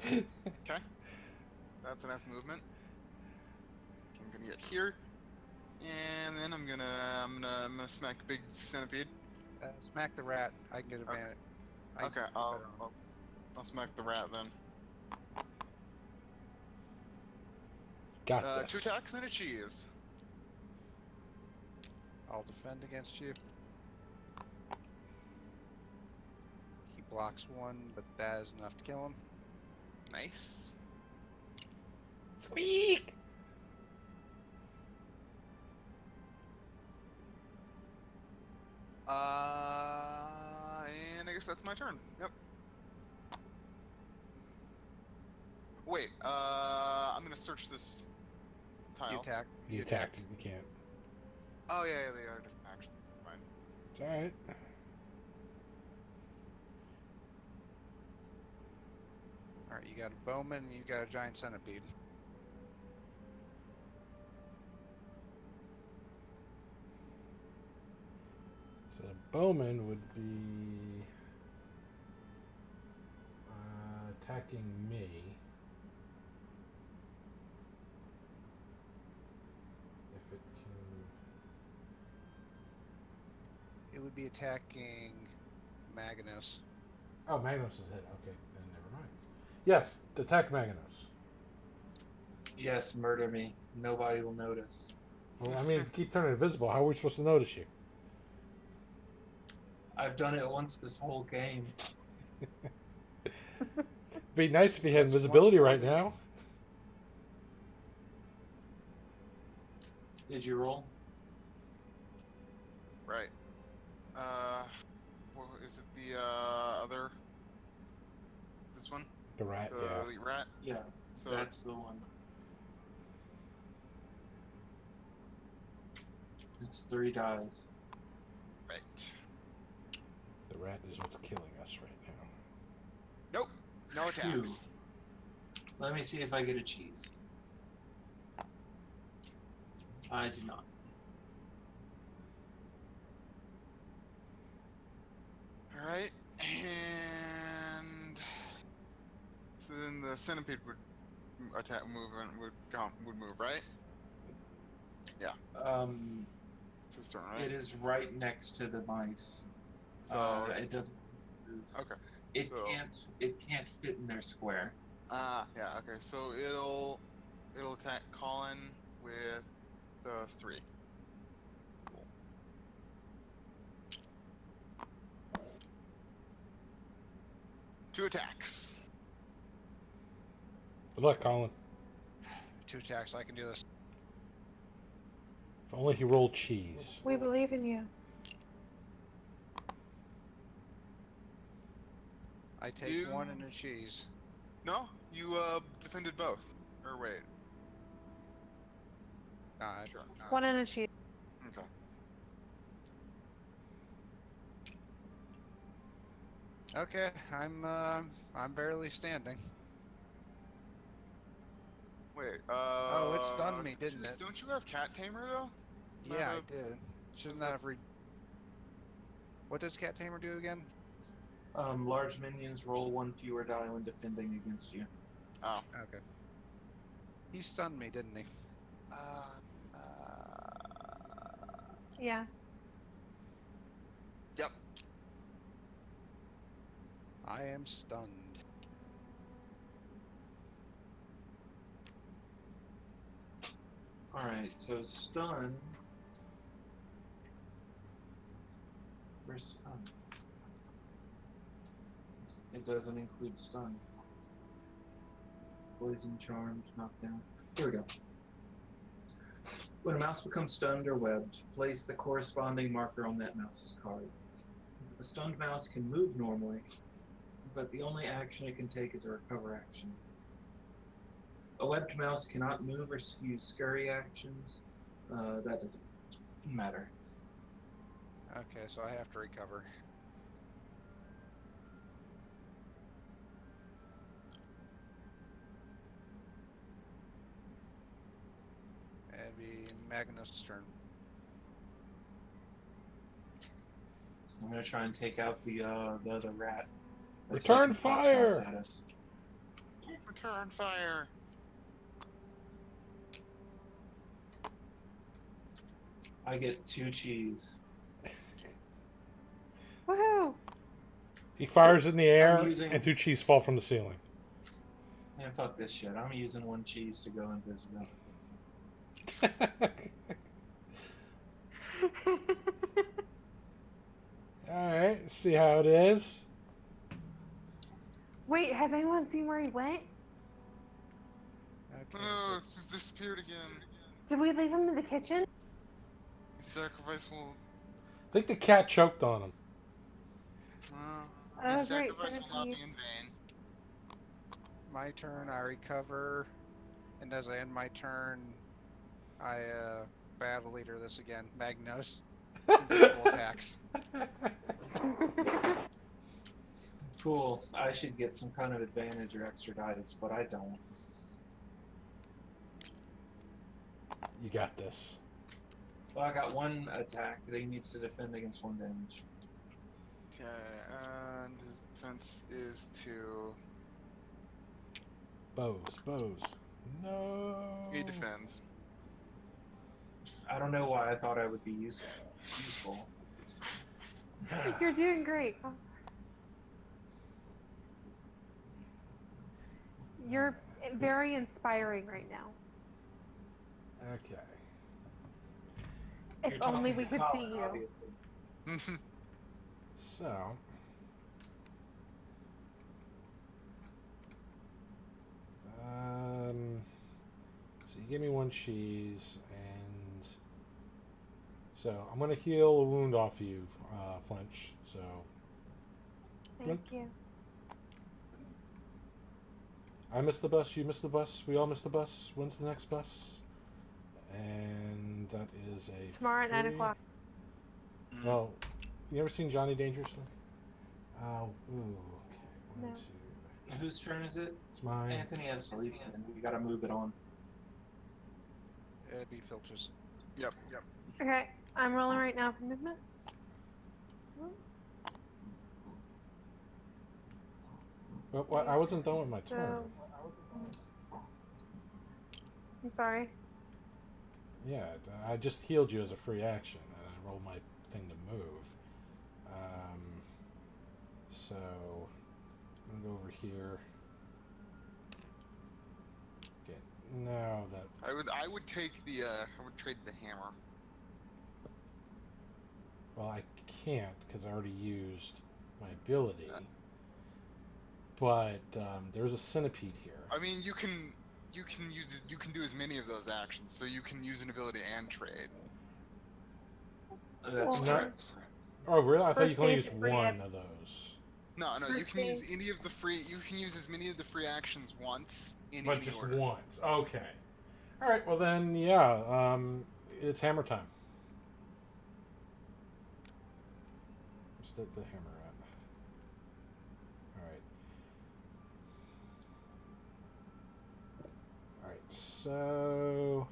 Okay. That's enough movement. I'm gonna get here, and then I'm gonna smack big centipede. Smack the rat. I can get advantage. I can Okay. get better on I'll smack the rat then. Got this. 2 attacks and a cheese. I'll defend against you. He blocks 1, but that is enough to kill him. Nice. Squeak! And I guess that's my turn. Yep. Wait, I'm gonna search this tile. You attack. You attacked. You can't. Oh yeah, they are different actions. Fine. It's alright. Alright, you got a bowman and you got a giant centipede. So the bowman would be attacking me. If it can. It would be attacking Magnus. Oh, Magnus is hit. Okay, then never mind. Yes, attack Magnus. Yes, murder me. Nobody will notice. Well, I mean, if you keep turning invisible, how are we supposed to notice you? I've done it once this whole game. It'd be nice if you had Once invisibility more right than- now. Did you roll? Right. What is it? The other. This one? The rat, The yeah. elite rat. Yeah, So that's the one. It's 3 dies. right. The rat is what's killing us right now. Nope. No attacks. Let me see if I get a cheese. I do not. All right. And so then the centipede would attack movement would move, right? It's his turn, right? It is right next to the mice. So It doesn't move. okay. It so- can't fit in their square. Yeah. Okay. So it'll attack Colin with the 3. Cool. Two attacks. Good luck, Colin. 2 attacks, I can do this. If only he rolled cheese. We believe in you. I take You- 1 and a cheese. No, you defended both. Or wait. Sure. 1 and a cheese. Okay. Okay, I'm barely standing. Wait. Oh, it stunned me, didn't it? Don't you have Cat Tamer though? Yeah, I Not did. Shouldn't that- that have What does Cat Tamer do again? Large minions roll 1 fewer die when defending against you. Oh. Okay. He stunned me, didn't he? Yeah. Yep. I am stunned. Alright, so stun. Where's stun? It doesn't include stun. Poison, charmed, knockdown. Here we go. When a mouse becomes stunned or webbed, place the corresponding marker on that mouse's card. A stunned mouse can move normally, but the only action it can take is a recover action. A webbed mouse cannot move or use scurry actions. That doesn't matter. Okay, so I have to recover. It'd be Magnus' turn. I'm gonna try and take out the other rat. that's Return taking pot shots fire! at us. Return fire. I get 2 cheese. Woohoo! He fires in the air, using- and 2 cheese fall from the ceiling. Man, fuck this shit. I'm using 1 cheese to go invisible. Alright, see how it is. Wait, has anyone seen where he went? Okay, Oh, so he's disappeared again. Did we leave him in the kitchen? His sacrifice will. I think the cat choked on him. Oh, His great, sacrifice will not finish be in vain. my turn, I recover, and as I end my turn, I battle leader this again. Magnus. Invisible attacks. Cool. I should get some kind of advantage or extra dice, but I don't. You got this. Well, I got 1 attack that he needs to defend against 1 damage. Okay, and his defense is to. Bows. No. He defends. I don't know why I thought I would be useful. You're doing great. You're very inspiring right now. Okay. If You're only talking we to could see Colin, you. obviously. So. So you give me 1 cheese, and so I'm gonna heal a wound off you, Flinch. So Thank you. I missed the bus. You missed the bus. We all missed the bus. When's the next bus? And that is a Tomorrow at 9 free- o'clock. Well, you ever seen Johnny Dangerously? Ooh, okay. One, No. two. Whose turn is it? It's mine. Anthony has to leave soon. We gotta move it on. It'd be Filch's. Yep. Okay, I'm rolling right now for movement. But what? I wasn't done with my turn. So, I'm sorry. Yeah, I just healed you as a free action, and I rolled my thing to move. So I'm gonna go over here. Get now that. I would take the I would trade the hammer. Well, I can't because I already used my ability. But there's a centipede here. I mean, you can do as many of those actions, so you can use an ability and trade. That's Well, correct. Oh, really? I thought you First could only aid's use a free 1 action. of those. No, you First can use aid. any of the free. You can use as many of the free actions once in But any just order. once. Okay. All right. Well then, yeah. It's hammer time. Where's the hammer at? All right. All right. So.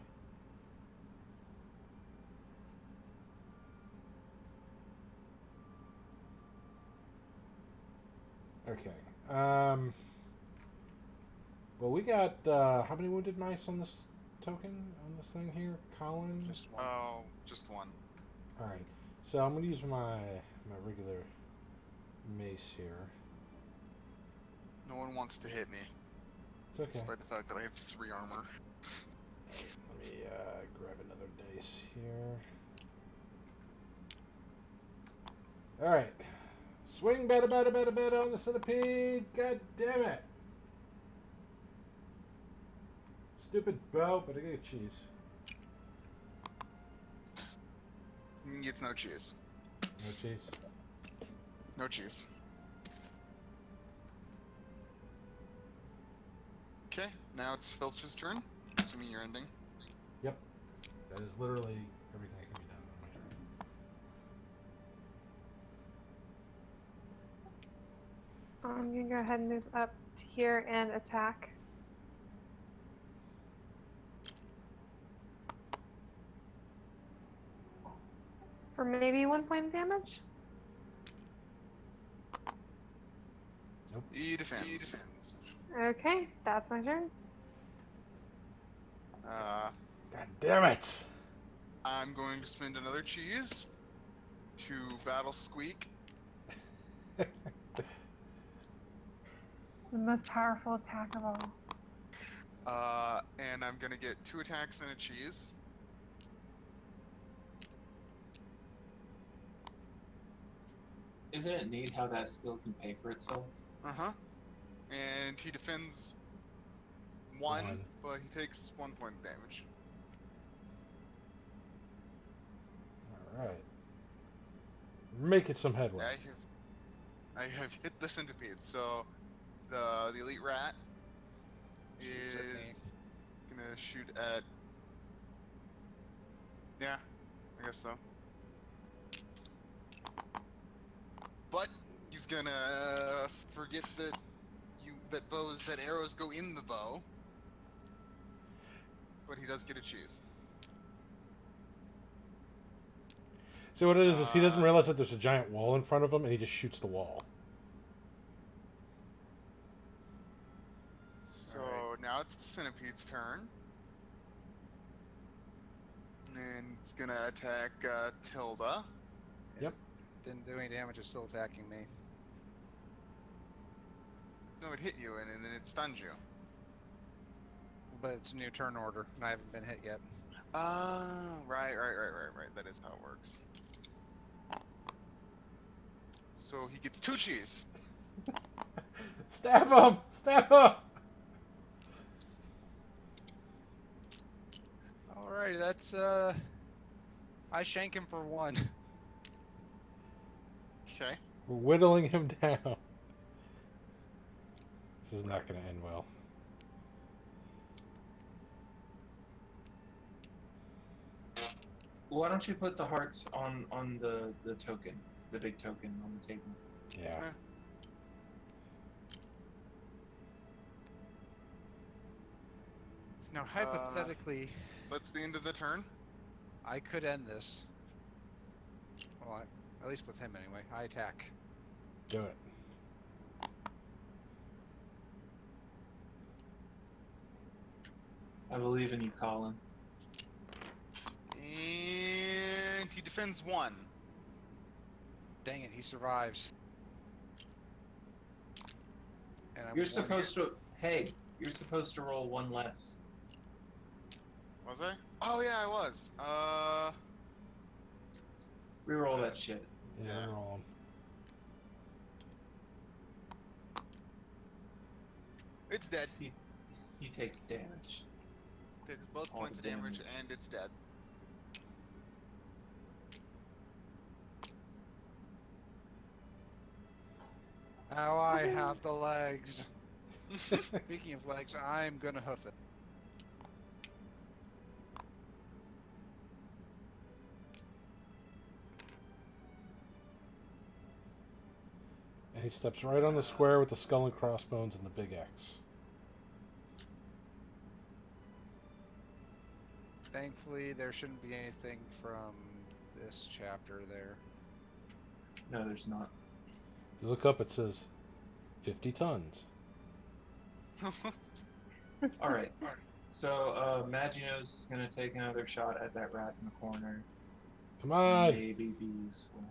Okay. Well, we got how many wounded mice on this token on this thing here, Colin? Just one. Oh, just one. All right. So I'm gonna use my regular mace here. No one wants to hit me, It's okay. despite the fact that I have 3 armor. Let me dice here. Alright. Swing bada on the centipede. God damn it. Stupid bow, but I get cheese. It's no cheese. No cheese. No cheese. Okay, now it's Filch's turn. Assuming you're ending. Yep. That is literally everything that can be done on my turn. I'm gonna go ahead and move up to here and attack. For maybe 1 point of damage? Nope. He defends. Okay, that's my turn. God damn it! I'm going to spend another cheese to battle Squeak. The most powerful attack of all. And I'm gonna get 2 attacks and a cheese. Isn't it neat how that skill can pay for itself? Uh-huh. And he defends 1, One. but he takes 1 point of damage. Alright. Making some headway. I have hit the centipede, so the elite rat Shoots is at me. gonna shoot at. Yeah, I guess so. But he's gonna forget that that arrows go in the bow. But he does get a cheese. So what it is he doesn't realize that there's a giant wall in front of him, and he just shoots the wall. So Alright. now it's the centipede's turn. And it's gonna attack Tilda. Yep. Didn't do any damage, it's still attacking me. No, it hit you and then it stuns you. But it's a new turn order, and I haven't been hit yet. Right. That is how it works. So he gets 2 cheese. Stab him! Stab him! Alrighty, that's I shank him for 1. Okay. We're whittling him down. This is not going to end well. Why don't you put the hearts on the token, the big token on the table? Yeah. Now, hypothetically, So that's the end of the turn. I could end this. Well, at least with him anyway. I attack. Do it. I believe in you, Colin. And he defends 1. Dang it, he survives. And I'm You're 1 supposed hit. to. Hey, you're supposed to roll 1 less. Was I? Oh yeah, I was. Reroll that shit. Yeah, Yeah. roll It's dead. He takes damage. Takes both All points of the damage damage. and it's dead. Now I have the legs. Speaking of legs, I'm gonna hoof it. And he steps right on the square with the skull and crossbones and the big X. Thankfully, there shouldn't be anything from this chapter there. No, there's not. You look up, it says 50 tons. All right. So Maginos is gonna take another shot at that rat in the corner. Come on! Maybe be useful.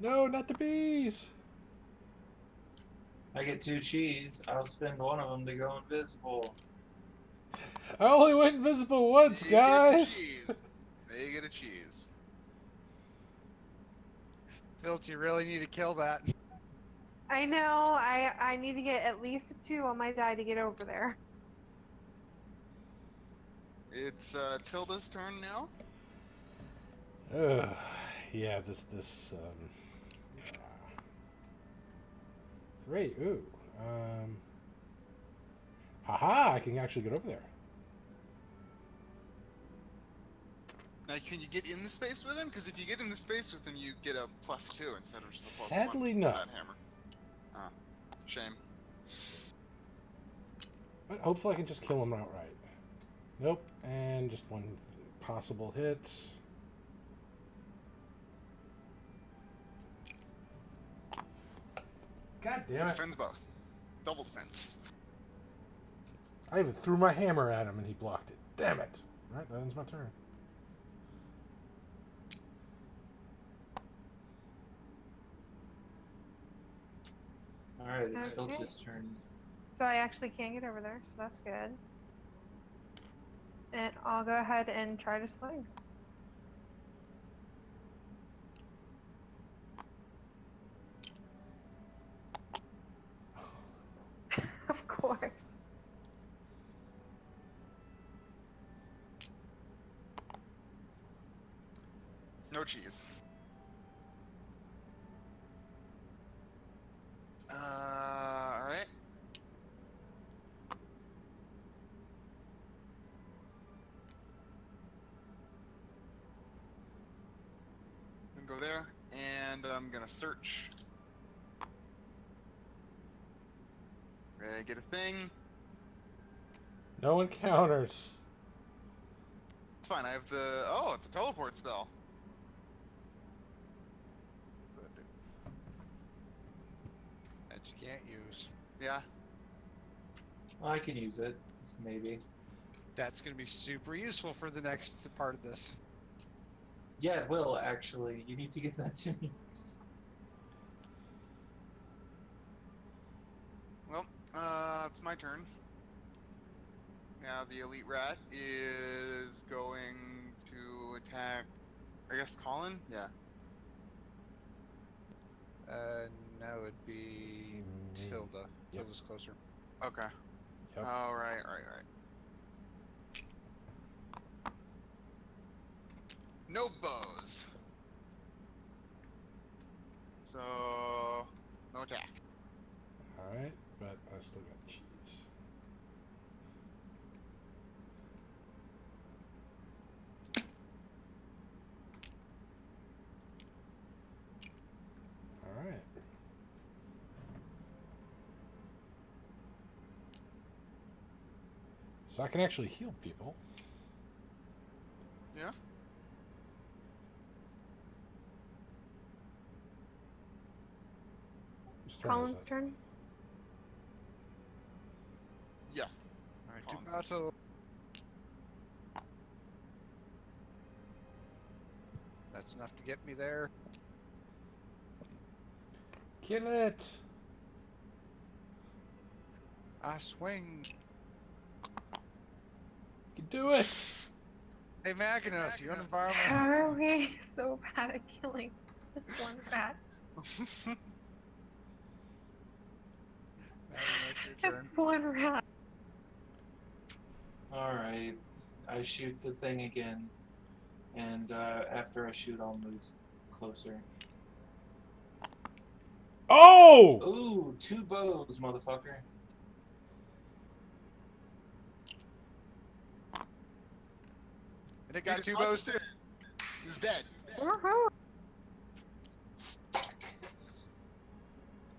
No, not the bees! I get 2 cheese. I'll spend one of them to go invisible. I only went invisible once, They guys. get a cheese. They get a cheese. Filch, you really need to kill that. I know. I need to get at least a 2 on my die to get over there. It's Tilda's turn now. Ugh, yeah, yeah. 3. Ooh. Haha! I can actually get over there. Now, can you get in the space with him? Because if you get in the space with him, you get a +2 instead of just a +1. Sadly, with no. That hammer. Ah, shame. But hopefully I can just kill him outright. Nope. And just one possible hit. God damn it. Defends both. Double defense. I even threw my hammer at him and he blocked it. Damn it. Alright, that ends my turn. Alright, it's Okay. Filch's turn. So I actually can get over there, so that's good. And I'll go ahead and try to swing. Of course. No cheese. Alright. I'm gonna go there, and I'm gonna search. Get a thing. No encounters. It's fine, I have the... Oh, it's a teleport spell. That you can't use. Yeah. Well, I can use it, maybe. That's going to be super useful for the next part of this. Yeah, it will, actually. You need to get that to me. Well, it's my turn. Now the elite rat is going to attack, I guess, Colin? Yeah. No, it'd be Me. Tilda. Yep. Tilda's closer. Okay. Yep. All right. No bows. So, no attack. Alright, but I still got cheese. Alright. So I can actually heal people. Yeah. Whose turn is Colin's it? turn. Yeah. Alright, Colin. to battle. That's enough to get me there. Kill it! I swing. You can do it! Hey, Magnus, you on environment? How are we so bad at killing this one rat? Magnus, your turn. It's one rat. Alright. I shoot the thing again. And after I shoot, I'll move closer. Oh! Ooh, 2 bows, motherfucker. And it got 2 bows too. He's dead. Woohoo!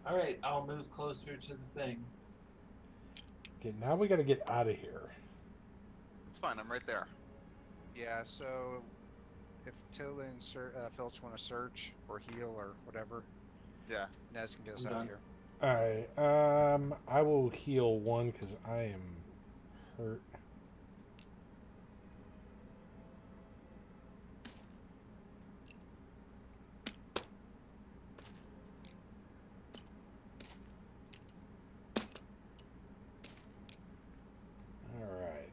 Alright, I'll move closer to the thing. Okay, now we gotta get out of here. It's fine. I'm right there. Yeah, so if Tilda and Filch want to search or heal or whatever, Yeah. Nez can get us I'm out of done. here. Alright, I will heal one because I am hurt. Alright.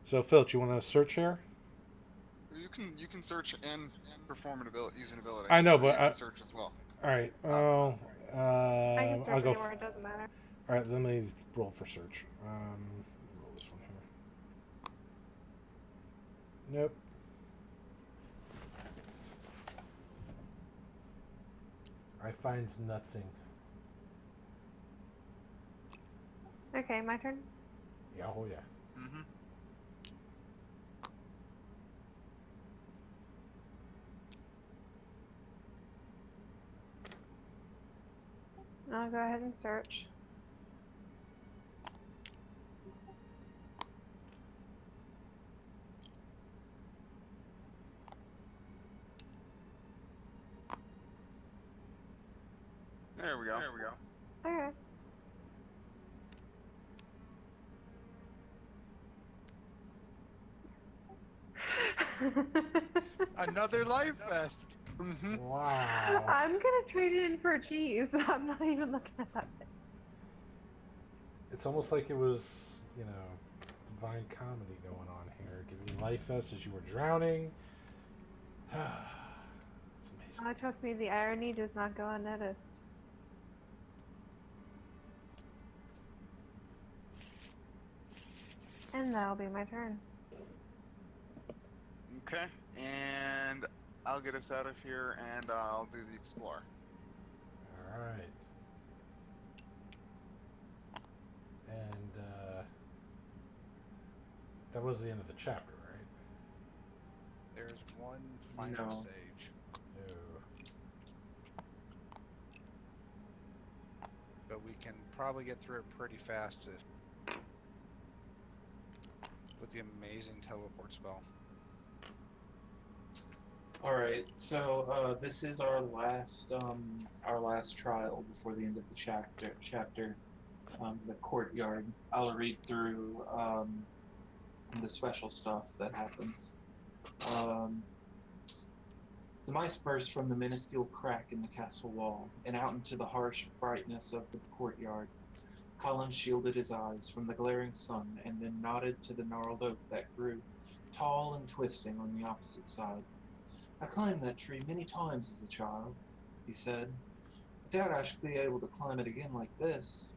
So, Phil, do you want to search here? You can search and perform an ability, use an ability. I know, so but you can search as well. all right. Oh. I can I'll search go. anywhere. It doesn't matter. All right, let me roll for search. Roll this one here. Nope. I find nothing. Okay, my turn. Yeah, oh yeah. Mm-hmm. I'll go ahead and search. There we go. Okay. Another life vest. Mm-hmm. Wow. I'm gonna trade it in for a cheese. I'm not even looking at that thing. It's almost like it was, divine comedy going on here. Giving you life vests as you were drowning. It's amazing. Trust me, the irony does not go unnoticed. And that'll be my turn. Okay, and I'll get us out of here, and I'll do the explore. All right. And that was the end of the chapter, right? There's one final No. stage. No. But we can probably get through it pretty fast with the amazing teleport spell. All right, so this is our last trial before the end of the chapter, the courtyard. I'll read through the special stuff that happens. The mice burst from the minuscule crack in the castle wall and out into the harsh brightness of the courtyard. Colin shielded his eyes from the glaring sun and then nodded to the gnarled oak that grew tall and twisting on the opposite side. "I climbed that tree many times as a child," he said. "I doubt I shall be able to climb it again like this."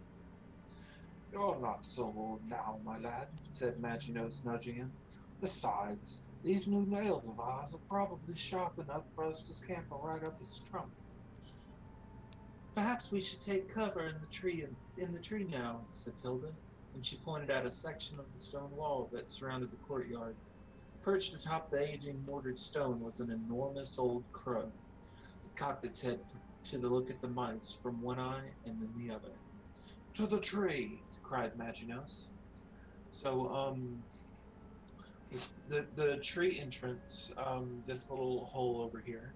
"You're not so old now, my lad," said Maginot, nudging him. "Besides, these new nails of ours are probably sharp enough for us to scamper right up its trunk." "Perhaps we should take cover in the tree now," said Tilda, and she pointed out a section of the stone wall that surrounded the courtyard. Perched atop the aging mortared stone was an enormous old crow. It cocked its head to look at the mice from one eye and then the other. "To the trees!" cried Maginot. So, the tree entrance, this little hole over here,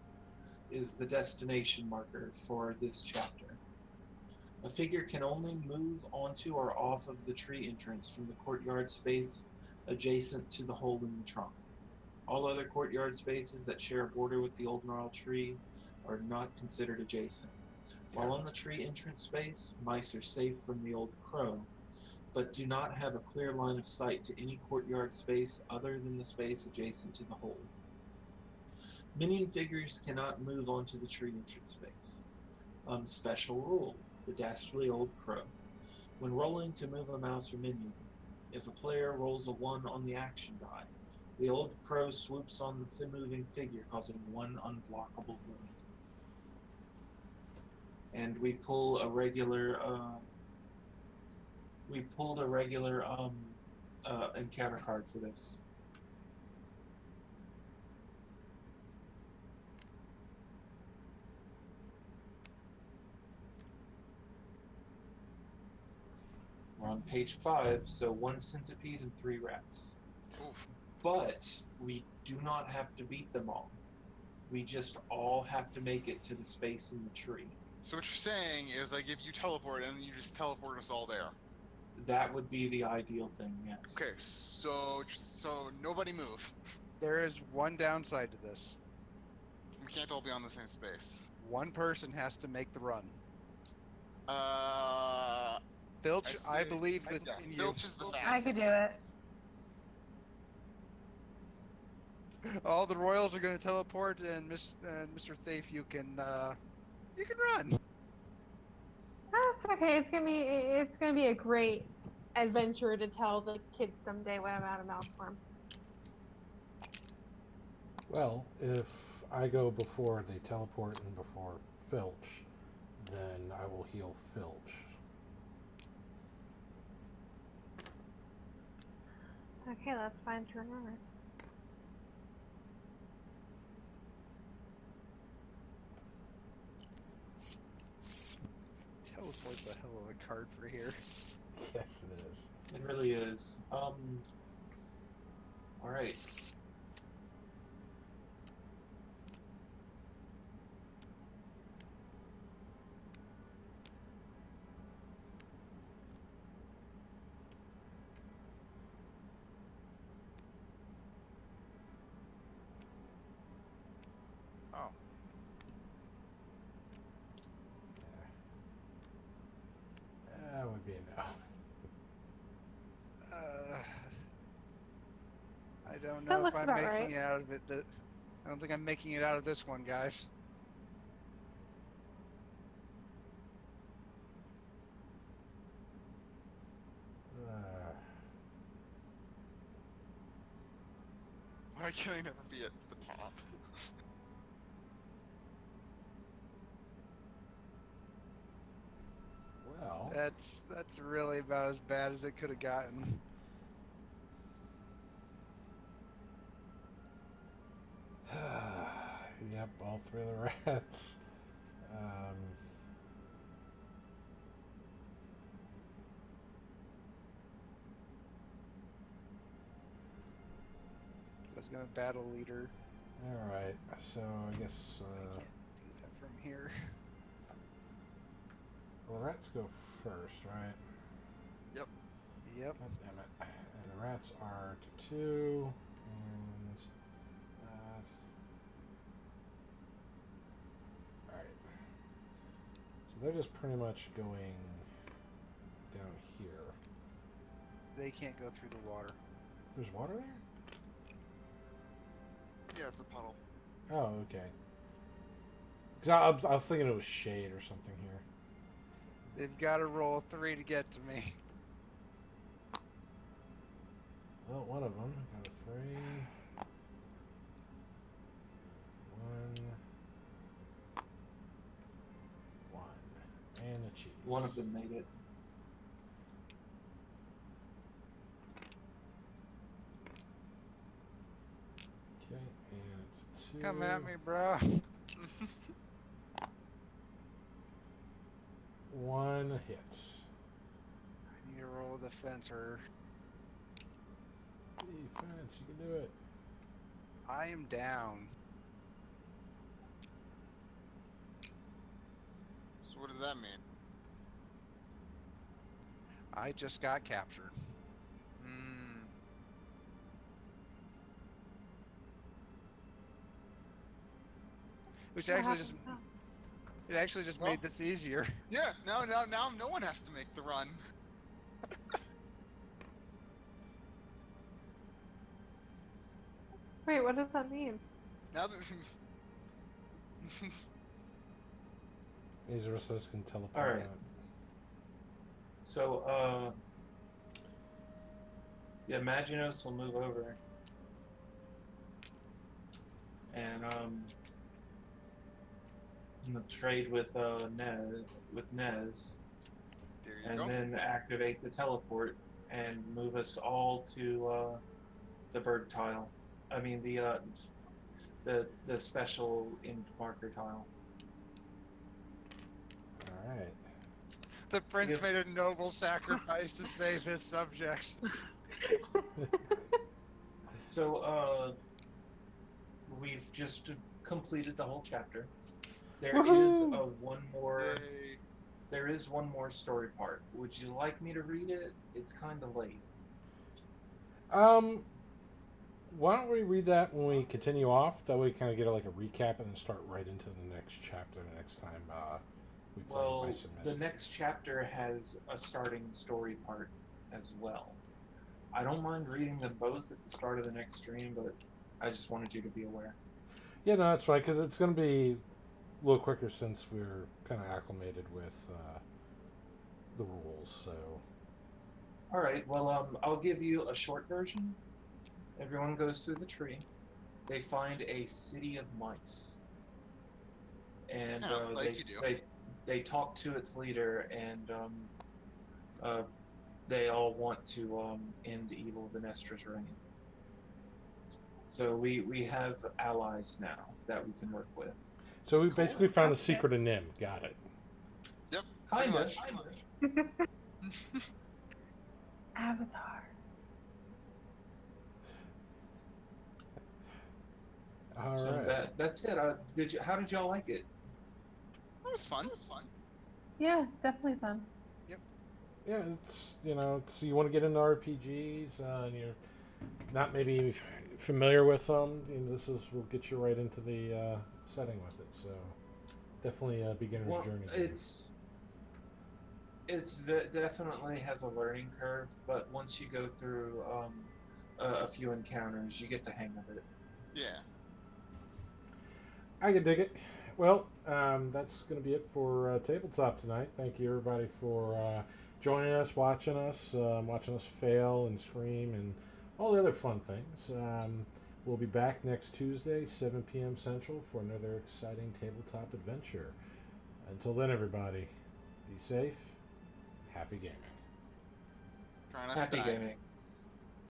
is the destination marker for this chapter. A figure can only move onto or off of the tree entrance from the courtyard space adjacent to the hole in the trunk. All other courtyard spaces that share a border with the old gnarled tree are not considered adjacent. While on the tree entrance space, mice are safe from the old crow, but do not have a clear line of sight to any courtyard space other than the space adjacent to the hole. Minion figures cannot move onto the tree entrance space. Special rule: the dastardly old crow. When rolling to move a mouse or minion, if a player rolls a 1 on the action die, the old crow swoops on the moving figure, causing 1 unblockable wound. And we pulled a regular encounter card for this. We're on page 5, so 1 centipede and 3 rats. Oof. But we do not have to beat them all. We just all have to make it to the space in the tree. So what you're saying is I give you teleport, and then you just teleport us all there. That would be the ideal thing, yes. Okay, so nobody move. There is one downside to this. We can't all be on the same space. One person has to make the run. I Filch, I see. believe Yeah, within you. Filch is the fastest. I could do it. All the royals are going to teleport, and Mr. Thafe, you can run. That's okay. It's gonna be a great adventure to tell the kids someday when I'm out of mouse form. Well, if I go before they teleport and before Filch, then I will heal Filch. Okay, that's fine to remember. Teleport's a hell of a card for here. Yes, it is. It really is. All right. Oh, That would be a no. I don't That know if looks I'm about making right. it out of it. I don't think I'm making it out of this one, guys. Why can I never be at the top? Well, That's really about as bad as it could have gotten. yep, all three of the rats. I was gonna battle leader. All right, so I guess I can't do that from here. well, the rats go first, right? Yep. God damn it! And the rats are to 2, and all right. So they're just pretty much going down here. They can't go through the water. There's water there? Yeah, it's a puddle. Oh, okay. Because I was thinking it was shade or something here. They've got to roll 3 to get to me. Well, one of them got a 3. 1. And a cheese. One of them made it. Okay, and it's a 2. Come at me, bro. 1 hit. I need to roll defense or Defense, you can do it. I am down. So what does that mean? I just got captured. Hmm. Which What actually just happened? it actually just Well- made this easier. Yeah, now no one has to make the run. Wait, what does that mean? Now that These are us can teleport All right. out. So, yeah, Maginos will move over. And, trade with, Nez. there you And go. then activate the teleport and move us all to, the bird tile. I mean, the special inked marker tile. Alright. The prince Yes. made a noble sacrifice to save his subjects. So, we've just completed the whole chapter. There Woohoo! Yay. There is one more story part. Would you like me to read it? It's kind of late. Why don't we read that when we continue off? That way we kind of get like a recap and then start right into the next chapter the next time we play Well, Mice and the Myst. next chapter has a starting story part as well. I don't mind reading them both at the start of the next stream, but I just wanted you to be aware. Yeah, no, that's fine, because it's going to be a little quicker since we're kind of acclimated with the rules, so... All right. Well, I'll give you a short version. Everyone goes through the tree. They find a city of mice, and Yeah, like you do. they talk to its leader, and they all want to end evil Venestra's reign. So we have allies now that we can work with. So we Cool. basically found the secret of Nim. Got it. Yep. Kind pretty of. much. Avatar. All So right. that's it. How did y'all like it? That was fun. Yeah, definitely fun. Yeah, it's, it's, you want to get into RPGs, and you're not maybe familiar with them, will get you right into the setting with it. So definitely a beginner's journey. Definitely has a learning curve, but once you go through a few encounters, you get the hang of it. Yeah. I can dig it. Well, that's going to be it for Tabletop tonight. Thank you, everybody, for joining us, watching us fail and scream and all the other fun things. We'll be back next Tuesday, 7 p.m. Central, for another exciting tabletop adventure. Until then, everybody, be safe. Happy gaming. Try not to Happy die. gaming.